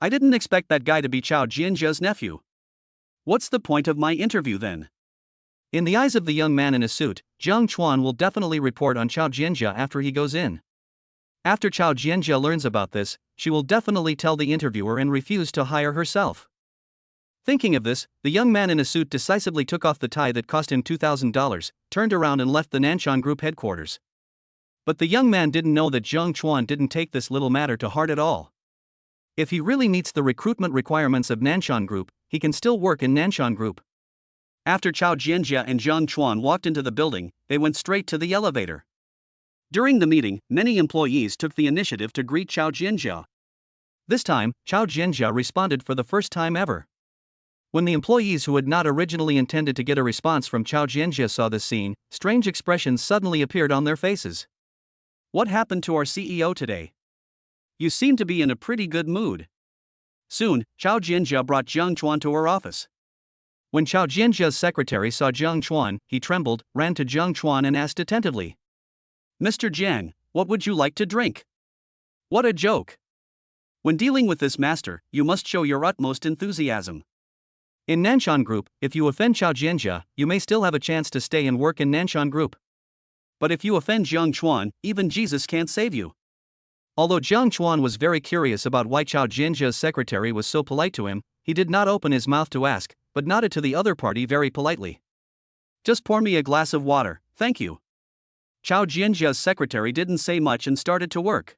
I didn't expect that guy to be Chao Jianjia's nephew. What's the point of my interview then? In the eyes of the young man in a suit, Jiang Chuan will definitely report on Chao Jianjia after he goes in. After Chao Jianjia learns about this, she will definitely tell the interviewer and refuse to hire herself. Thinking of this, the young man in a suit decisively took off the tie that cost him $2,000, turned around and left the Nanshan Group headquarters. But the young man didn't know that Jiang Chuan didn't take this little matter to heart at all. If he really meets the recruitment requirements of Nanshan Group, he can still work in Nanshan Group. After Chao Jianjia and Jiang Chuan walked into the building, they went straight to the elevator. During the meeting, many employees took the initiative to greet Chao Jianjia. This time, Chao Jianjia responded for the first time ever. When the employees who had not originally intended to get a response from Chao Jianjia saw this scene, strange expressions suddenly appeared on their faces. What happened to our CEO today? You seem to be in a pretty good mood. Soon, Chao Jianjia brought Jiang Chuan to her office. When Chao Jianjia's secretary saw Jiang Chuan, he trembled, ran to Jiang Chuan and asked attentively. Mr. Jiang, what would you like to drink? What a joke. When dealing with this master, you must show your utmost enthusiasm. In Nanshan Group, if you offend Chao Jianjia, you may still have a chance to stay and work in Nanshan Group. But if you offend Jiang Chuan, even Jesus can't save you. Although Jiang Chuan was very curious about why Chao Jianjia's secretary was so polite to him, he did not open his mouth to ask, but nodded to the other party very politely. Just pour me a glass of water, thank you. Chao Jianjia's secretary didn't say much and started to work.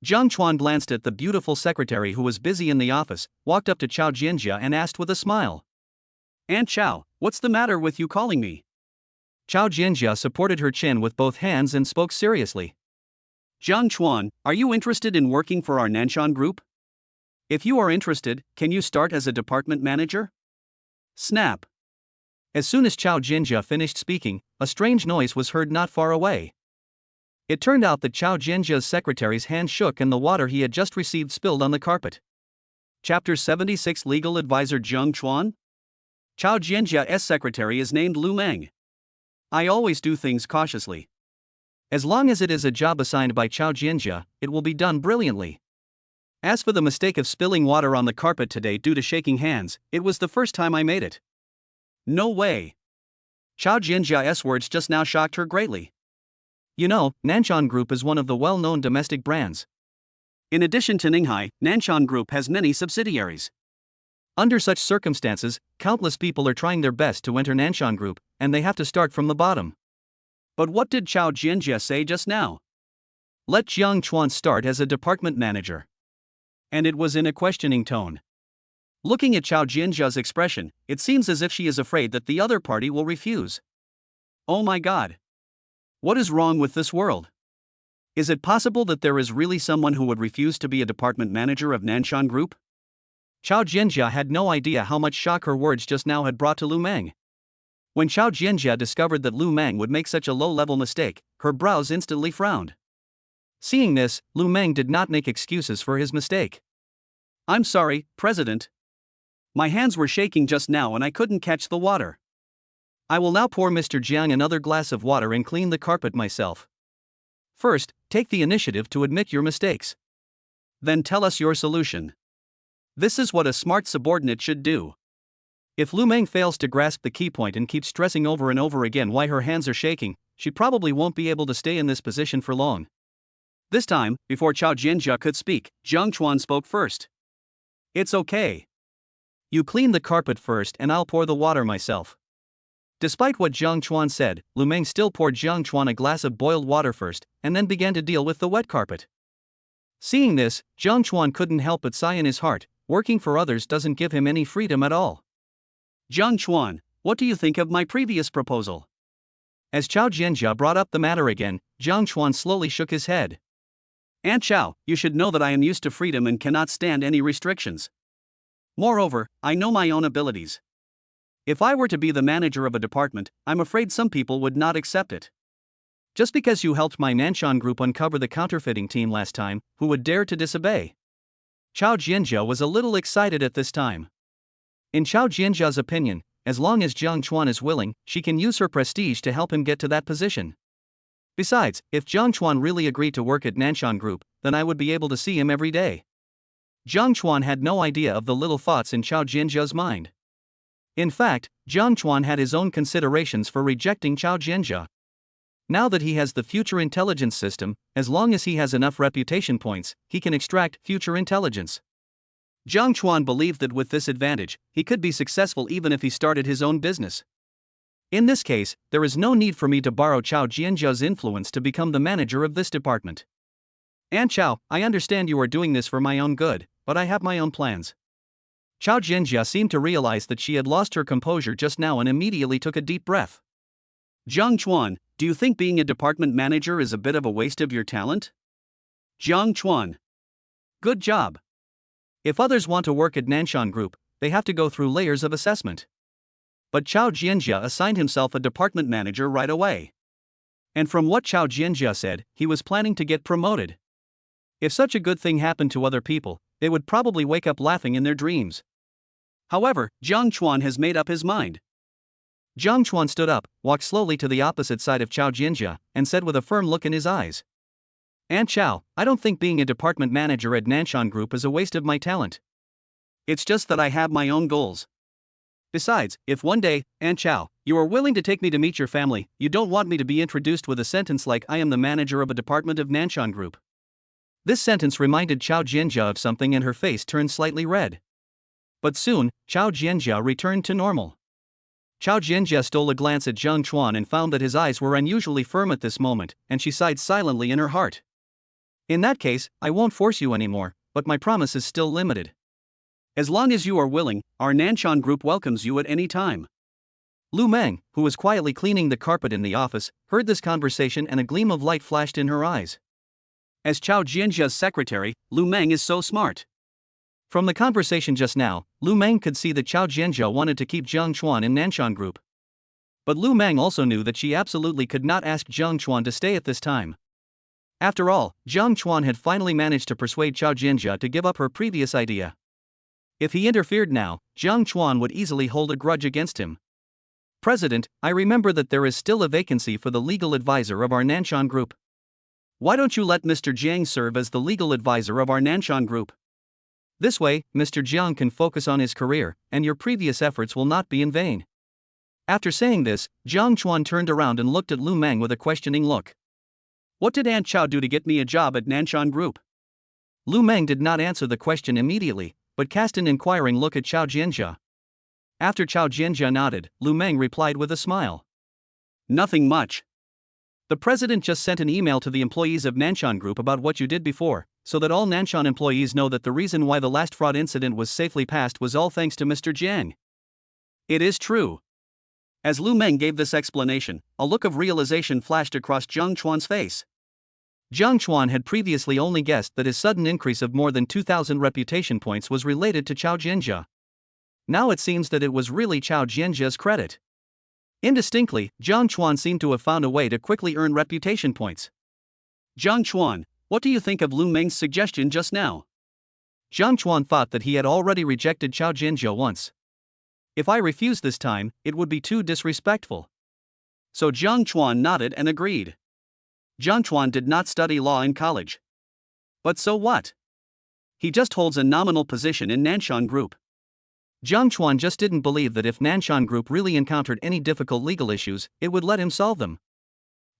Jiang Chuan glanced at the beautiful secretary who was busy in the office, walked up to Chao Jianjia and asked with a smile. Aunt Chao, what's the matter with you calling me? Chao Jianjia supported her chin with both hands and spoke seriously. Jiang Chuan, are you interested in working for our Nanshan Group? If you are interested, can you start as a department manager? Snap. As soon as Chao Jianjia finished speaking, a strange noise was heard not far away. It turned out that Chao Jianjia's secretary's hand shook and the water he had just received spilled on the carpet. Chapter 76 Legal Advisor Jiang Chuan? Chao Jianjia's secretary is named Lu Meng. I always do things cautiously. As long as it is a job assigned by Chao Jianjia, it will be done brilliantly. As for the mistake of spilling water on the carpet today due to shaking hands, it was the first time I made it. No way. Chao Jianjia's words just now shocked her greatly. You know, Nanshan Group is one of the well-known domestic brands. In addition to Ninghai, Nanshan Group has many subsidiaries. Under such circumstances, countless people are trying their best to enter Nanshan Group, and they have to start from the bottom. But what did Chao Jianjia say just now? Let Jiang Chuan start as a department manager. And it was in a questioning tone. Looking at Chao Jianjia's expression, it seems as if she is afraid that the other party will refuse. Oh my God. What is wrong with this world? Is it possible that there is really someone who would refuse to be a department manager of Nanshan Group? Chao Jianjia had no idea how much shock her words just now had brought to Lu Meng. When Chao Jianjia discovered that Lu Meng would make such a low-level mistake, her brows instantly frowned. Seeing this, Lu Meng did not make excuses for his mistake. I'm sorry, President. My hands were shaking just now and I couldn't catch the water. I will now pour Mr. Jiang another glass of water and clean the carpet myself. First, take the initiative to admit your mistakes. Then tell us your solution. This is what a smart subordinate should do. If Lu Meng fails to grasp the key point and keeps stressing over and over again why her hands are shaking, she probably won't be able to stay in this position for long. This time, before Chao Jianjia could speak, Jiang Chuan spoke first. It's okay. You clean the carpet first and I'll pour the water myself. Despite what Jiang Chuan said, Lu Meng still poured Jiang Chuan a glass of boiled water first, and then began to deal with the wet carpet. Seeing this, Jiang Chuan couldn't help but sigh in his heart. Working for others doesn't give him any freedom at all. Jiang Chuan, what do you think of my previous proposal? As Chao Jianjia brought up the matter again, Jiang Chuan slowly shook his head. Aunt Chao, you should know that I am used to freedom and cannot stand any restrictions. Moreover, I know my own abilities. If I were to be the manager of a department, I'm afraid some people would not accept it. Just because you helped my Nanshan group uncover the counterfeiting team last time, who would dare to disobey? Chao Jianjia was a little excited at this time. In Chao Jianjia's opinion, as long as Jiang Chuan is willing, she can use her prestige to help him get to that position. Besides, if Jiang Chuan really agreed to work at Nanshan Group, then I would be able to see him every day. Jiang Chuan had no idea of the little thoughts in Chao Jianjia's mind. In fact, Jiang Chuan had his own considerations for rejecting Chao Jianjia. Now that he has the future intelligence system, as long as he has enough reputation points, he can extract future intelligence. Jiang Chuan believed that with this advantage, he could be successful even if he started his own business. In this case, there is no need for me to borrow Chao Jianjia's influence to become the manager of this department. Aunt Chao, I understand you are doing this for my own good, but I have my own plans. Chao Jianjia seemed to realize that she had lost her composure just now and immediately took a deep breath. Jiang Chuan, do you think being a department manager is a bit of a waste of your talent? Jiang Chuan. Good job. If others want to work at Nanshan Group, they have to go through layers of assessment. But Chao Jianjia assigned himself a department manager right away. And from what Chao Jianjia said, he was planning to get promoted. If such a good thing happened to other people, they would probably wake up laughing in their dreams. However, Jiang Chuan has made up his mind. Jiang Chuan stood up, walked slowly to the opposite side of Chao Jianjia, and said with a firm look in his eyes, Aunt Chao, I don't think being a department manager at Nanshan Group is a waste of my talent. It's just that I have my own goals. Besides, if one day, Aunt Chao, you are willing to take me to meet your family, you don't want me to be introduced with a sentence like I am the manager of a department of Nanshan Group. This sentence reminded Chao Jianjia of something and her face turned slightly red. But soon, Chao Jianjia returned to normal. Chao Jianjia stole a glance at Jiang Chuan and found that his eyes were unusually firm at this moment, and she sighed silently in her heart. In that case, I won't force you anymore, but my promise is still limited. As long as you are willing, our Nanshan Group welcomes you at any time. Lu Meng, who was quietly cleaning the carpet in the office, heard this conversation and a gleam of light flashed in her eyes. As Chao Jianjia's secretary, Lu Meng is so smart. From the conversation just now, Lu Meng could see that Chao Jianjia wanted to keep Jiang Chuan in Nanshan Group. But Lu Meng also knew that she absolutely could not ask Jiang Chuan to stay at this time. After all, Jiang Chuan had finally managed to persuade Chao Jianjia to give up her previous idea. If he interfered now, Jiang Chuan would easily hold a grudge against him. President, I remember that there is still a vacancy for the legal advisor of our Nanshan Group. Why don't you let Mr. Jiang serve as the legal advisor of our Nanshan Group? This way, Mr. Jiang can focus on his career, and your previous efforts will not be in vain. After saying this, Jiang Chuan turned around and looked at Lu Meng with a questioning look. What did Aunt Chao do to get me a job at Nanshan Group? Lu Meng did not answer the question immediately, but cast an inquiring look at Chao Jianjia. After Chao Jianjia nodded, Lu Meng replied with a smile. Nothing much. The president just sent an email to the employees of Nanshan Group about what you did before, so that all Nanshan employees know that the reason why the last fraud incident was safely passed was all thanks to Mr. Jiang. It is true. As Lu Meng gave this explanation, a look of realization flashed across Jiang Chuan's face. Jiang Chuan had previously only guessed that his sudden increase of more than 2,000 reputation points was related to Chao Jianjia. Now it seems that it was really Chao Jianjia's credit. Indistinctly, Jiang Chuan seemed to have found a way to quickly earn reputation points. Jiang Chuan, what do you think of Lu Meng's suggestion just now? Jiang Chuan thought that he had already rejected Chao Jianjia once. If I refused this time, it would be too disrespectful. So Jiang Chuan nodded and agreed. Jiang Chuan did not study law in college. But so what? He just holds a nominal position in Nanshan Group. Jiang Chuan just didn't believe that if Nanshan Group really encountered any difficult legal issues, it would let him solve them.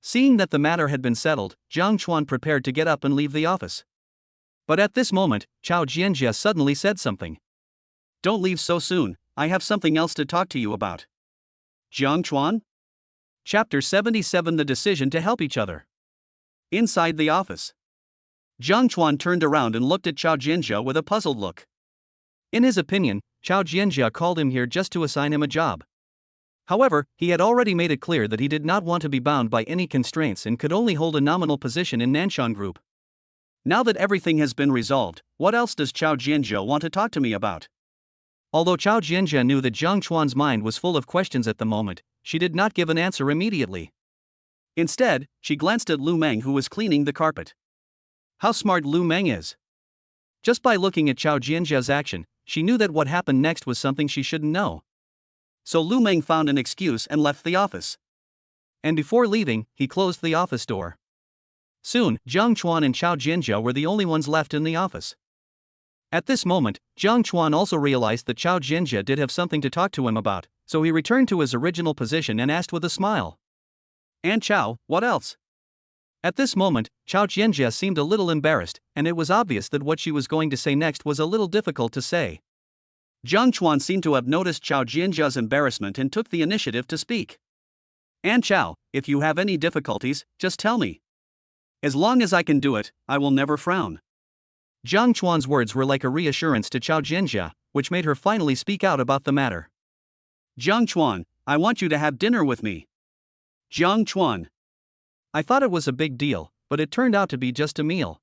Seeing that the matter had been settled, Jiang Chuan prepared to get up and leave the office. But at this moment, Chao Jianjia suddenly said something. Don't leave so soon, I have something else to talk to you about. Jiang Chuan? Chapter 77, The Decision to Help Each Other. Inside the office, Jiang Chuan turned around and looked at Chao Jianjia with a puzzled look. In his opinion, Chao Jianjia called him here just to assign him a job. However, he had already made it clear that he did not want to be bound by any constraints and could only hold a nominal position in Nanshan Group. Now that everything has been resolved, what else does Chao Jianjia want to talk to me about? Although Chao Jianjia knew that Jiang Chuan's mind was full of questions at the moment, she did not give an answer immediately. Instead, she glanced at Lu Meng, who was cleaning the carpet. How smart Lu Meng is! Just by looking at Chao Jianjia's action, she knew that what happened next was something she shouldn't know. So Lu Meng found an excuse and left the office. And before leaving, he closed the office door. Soon, Jiang Chuan and Chao Jianjia were the only ones left in the office. At this moment, Jiang Chuan also realized that Chao Jianjia did have something to talk to him about, so he returned to his original position and asked with a smile. "And Chao, what else?" At this moment, Chao Jianjia seemed a little embarrassed, and it was obvious that what she was going to say next was a little difficult to say. Jiang Chuan seemed to have noticed Chao Jianjia's embarrassment and took the initiative to speak. "And Chao, if you have any difficulties, just tell me. As long as I can do it, I will never frown." Jiang Chuan's words were like a reassurance to Chao Jianjia, which made her finally speak out about the matter. "Jiang Chuan, I want you to have dinner with me." "Jiang Chuan." I thought it was a big deal, but it turned out to be just a meal.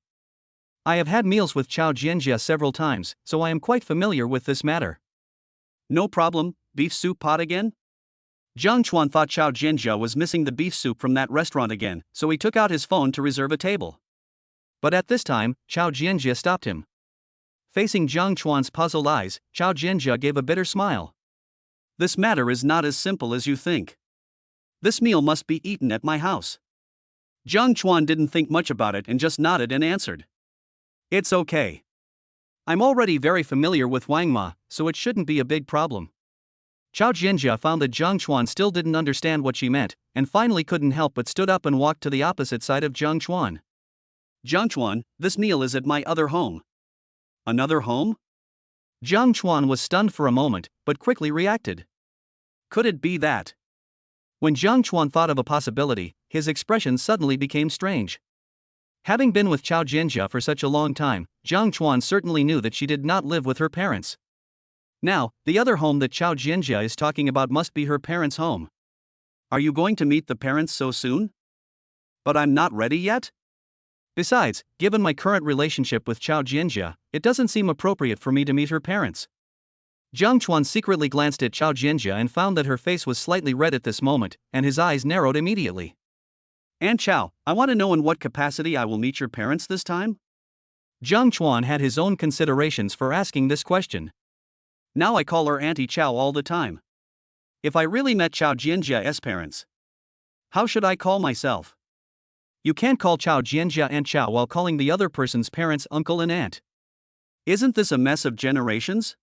I have had meals with Chao Jianjia several times, so I am quite familiar with this matter. "No problem, beef soup pot again?" Jiang Chuan thought Chao Jianjia was missing the beef soup from that restaurant again, so he took out his phone to reserve a table. But at this time, Chao Jianjia stopped him. Facing Jiang Chuan's puzzled eyes, Chao Jianjia gave a bitter smile. "This matter is not as simple as you think. This meal must be eaten at my house." Jiang Chuan didn't think much about it and just nodded and answered, "It's okay. I'm already very familiar with Wang Ma, so it shouldn't be a big problem." Chao Jianjia found that Jiang Chuan still didn't understand what she meant, and finally couldn't help but stood up and walked to the opposite side of Jiang Chuan. "Jiang Chuan, this meal is at my other home." "Another home?" Jiang Chuan was stunned for a moment, but quickly reacted. Could it be that? When Jiang Chuan thought of a possibility, his expression suddenly became strange. Having been with Chao Jianjia for such a long time, Jiang Chuan certainly knew that she did not live with her parents. Now, the other home that Chao Jianjia is talking about must be her parents' home. "Are you going to meet the parents so soon?" "But I'm not ready yet." "Besides, given my current relationship with Chao Jianjia, it doesn't seem appropriate for me to meet her parents." Jiang Chuan secretly glanced at Chao Jianjia and found that her face was slightly red at this moment, and his eyes narrowed immediately. "And Chao, I want to know in what capacity I will meet your parents this time?" Jiang Chuan had his own considerations for asking this question. "Now I call her Auntie Chao all the time. If I really met Chao Jianjia's parents, how should I call myself?" You can't call Chao Jianjia Aunt Chao while calling the other person's parents uncle and aunt. Isn't this a mess of generations?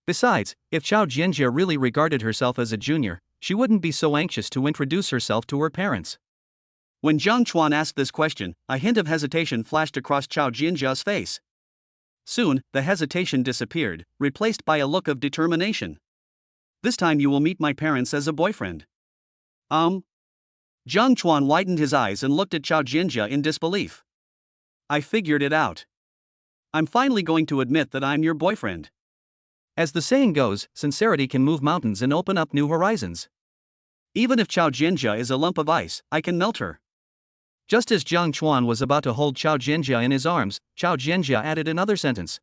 Besides, if Chao Jianjia really regarded herself as a junior, she wouldn't be so anxious to introduce herself to her parents. When Jiang Chuan asked this question, a hint of hesitation flashed across Chao Jianjia's face. Soon, the hesitation disappeared, replaced by a look of determination. "This time you will meet my parents as a boyfriend." Jiang Chuan widened his eyes and looked at Chao Jianjia in disbelief. "I figured it out. I'm finally going to admit that I'm your boyfriend." As the saying goes, sincerity can move mountains and open up new horizons. Even if Chao Jianjia is a lump of ice, I can melt her. Just as Jiang Chuan was about to hold Chao Jianjia in his arms, Chao Jianjia added another sentence.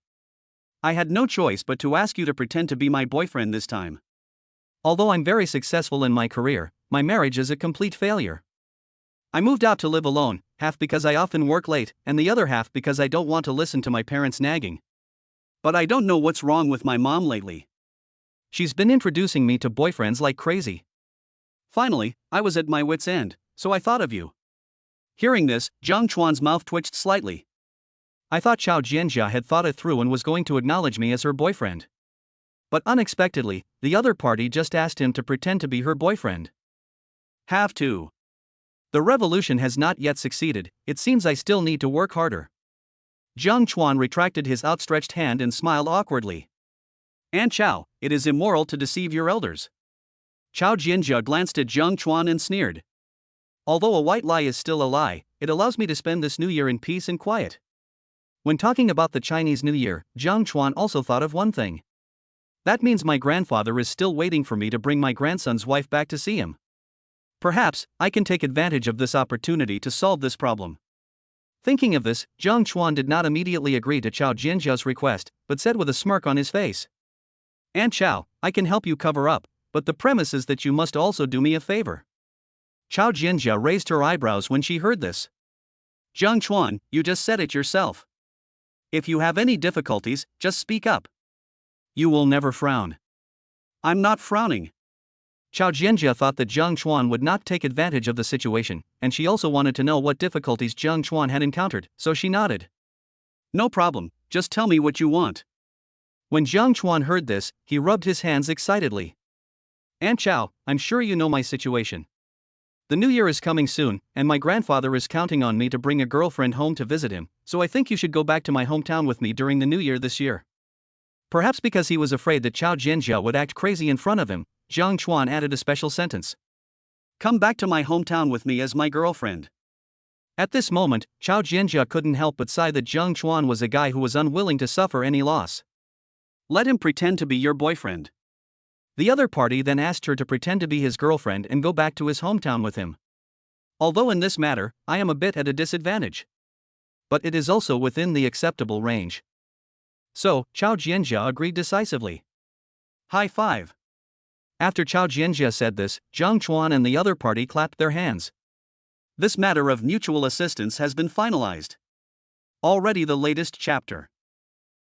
"I had no choice but to ask you to pretend to be my boyfriend this time." Although I'm very successful in my career, my marriage is a complete failure. I moved out to live alone, half because I often work late, and the other half because I don't want to listen to my parents nagging. But I don't know what's wrong with my mom lately. She's been introducing me to boyfriends like crazy. Finally, I was at my wit's end, so I thought of you. Hearing this, Jiang Chuan's mouth twitched slightly. I thought Chao Jianjia had thought it through and was going to acknowledge me as her boyfriend. But unexpectedly, the other party just asked him to pretend to be her boyfriend. Have to. The revolution has not yet succeeded, it seems I still need to work harder. Jiang Chuan retracted his outstretched hand and smiled awkwardly. "Aunt Chao, it is immoral to deceive your elders. Chao Jianjia glanced at Jiang Chuan and sneered. Although a white lie is still a lie, it allows me to spend this new year in peace and quiet. When talking about the Chinese New Year, Jiang Chuan also thought of one thing. That means my grandfather is still waiting for me to bring my grandson's wife back to see him. Perhaps I can take advantage of this opportunity to solve this problem. Thinking of this, Jiang Chuan did not immediately agree to Chao Jianjia's request, but said with a smirk on his face, "Aunt Chao, I can help you cover up, but the premise is that you must also do me a favor." Chao Jianjia raised her eyebrows when she heard this. "Jiang Chuan, you just said it yourself. If you have any difficulties, just speak up. You will never frown." "I'm not frowning." Chao Jianjia thought that Jiang Chuan would not take advantage of the situation, and she also wanted to know what difficulties Jiang Chuan had encountered, so she nodded. "No problem, just tell me what you want." When Jiang Chuan heard this, he rubbed his hands excitedly. "Aunt Chao, I'm sure you know my situation. The new year is coming soon, and my grandfather is counting on me to bring a girlfriend home to visit him, so I think you should go back to my hometown with me during the new year this year." Perhaps because he was afraid that Chao Jianjia would act crazy in front of him, Jiang Chuan added a special sentence. "Come back to my hometown with me as my girlfriend." At this moment, Chao Jianjia couldn't help but sigh that Jiang Chuan was a guy who was unwilling to suffer any loss. "Let him pretend to be your boyfriend." The other party then asked her to pretend to be his girlfriend and go back to his hometown with him. Although in this matter, I am a bit at a disadvantage. But it is also within the acceptable range. So, Chao Jianjia agreed decisively. High five. After Chao Jianjia said this, Jiang Chuan and the other party clapped their hands. This matter of mutual assistance has been finalized. Already the latest chapter.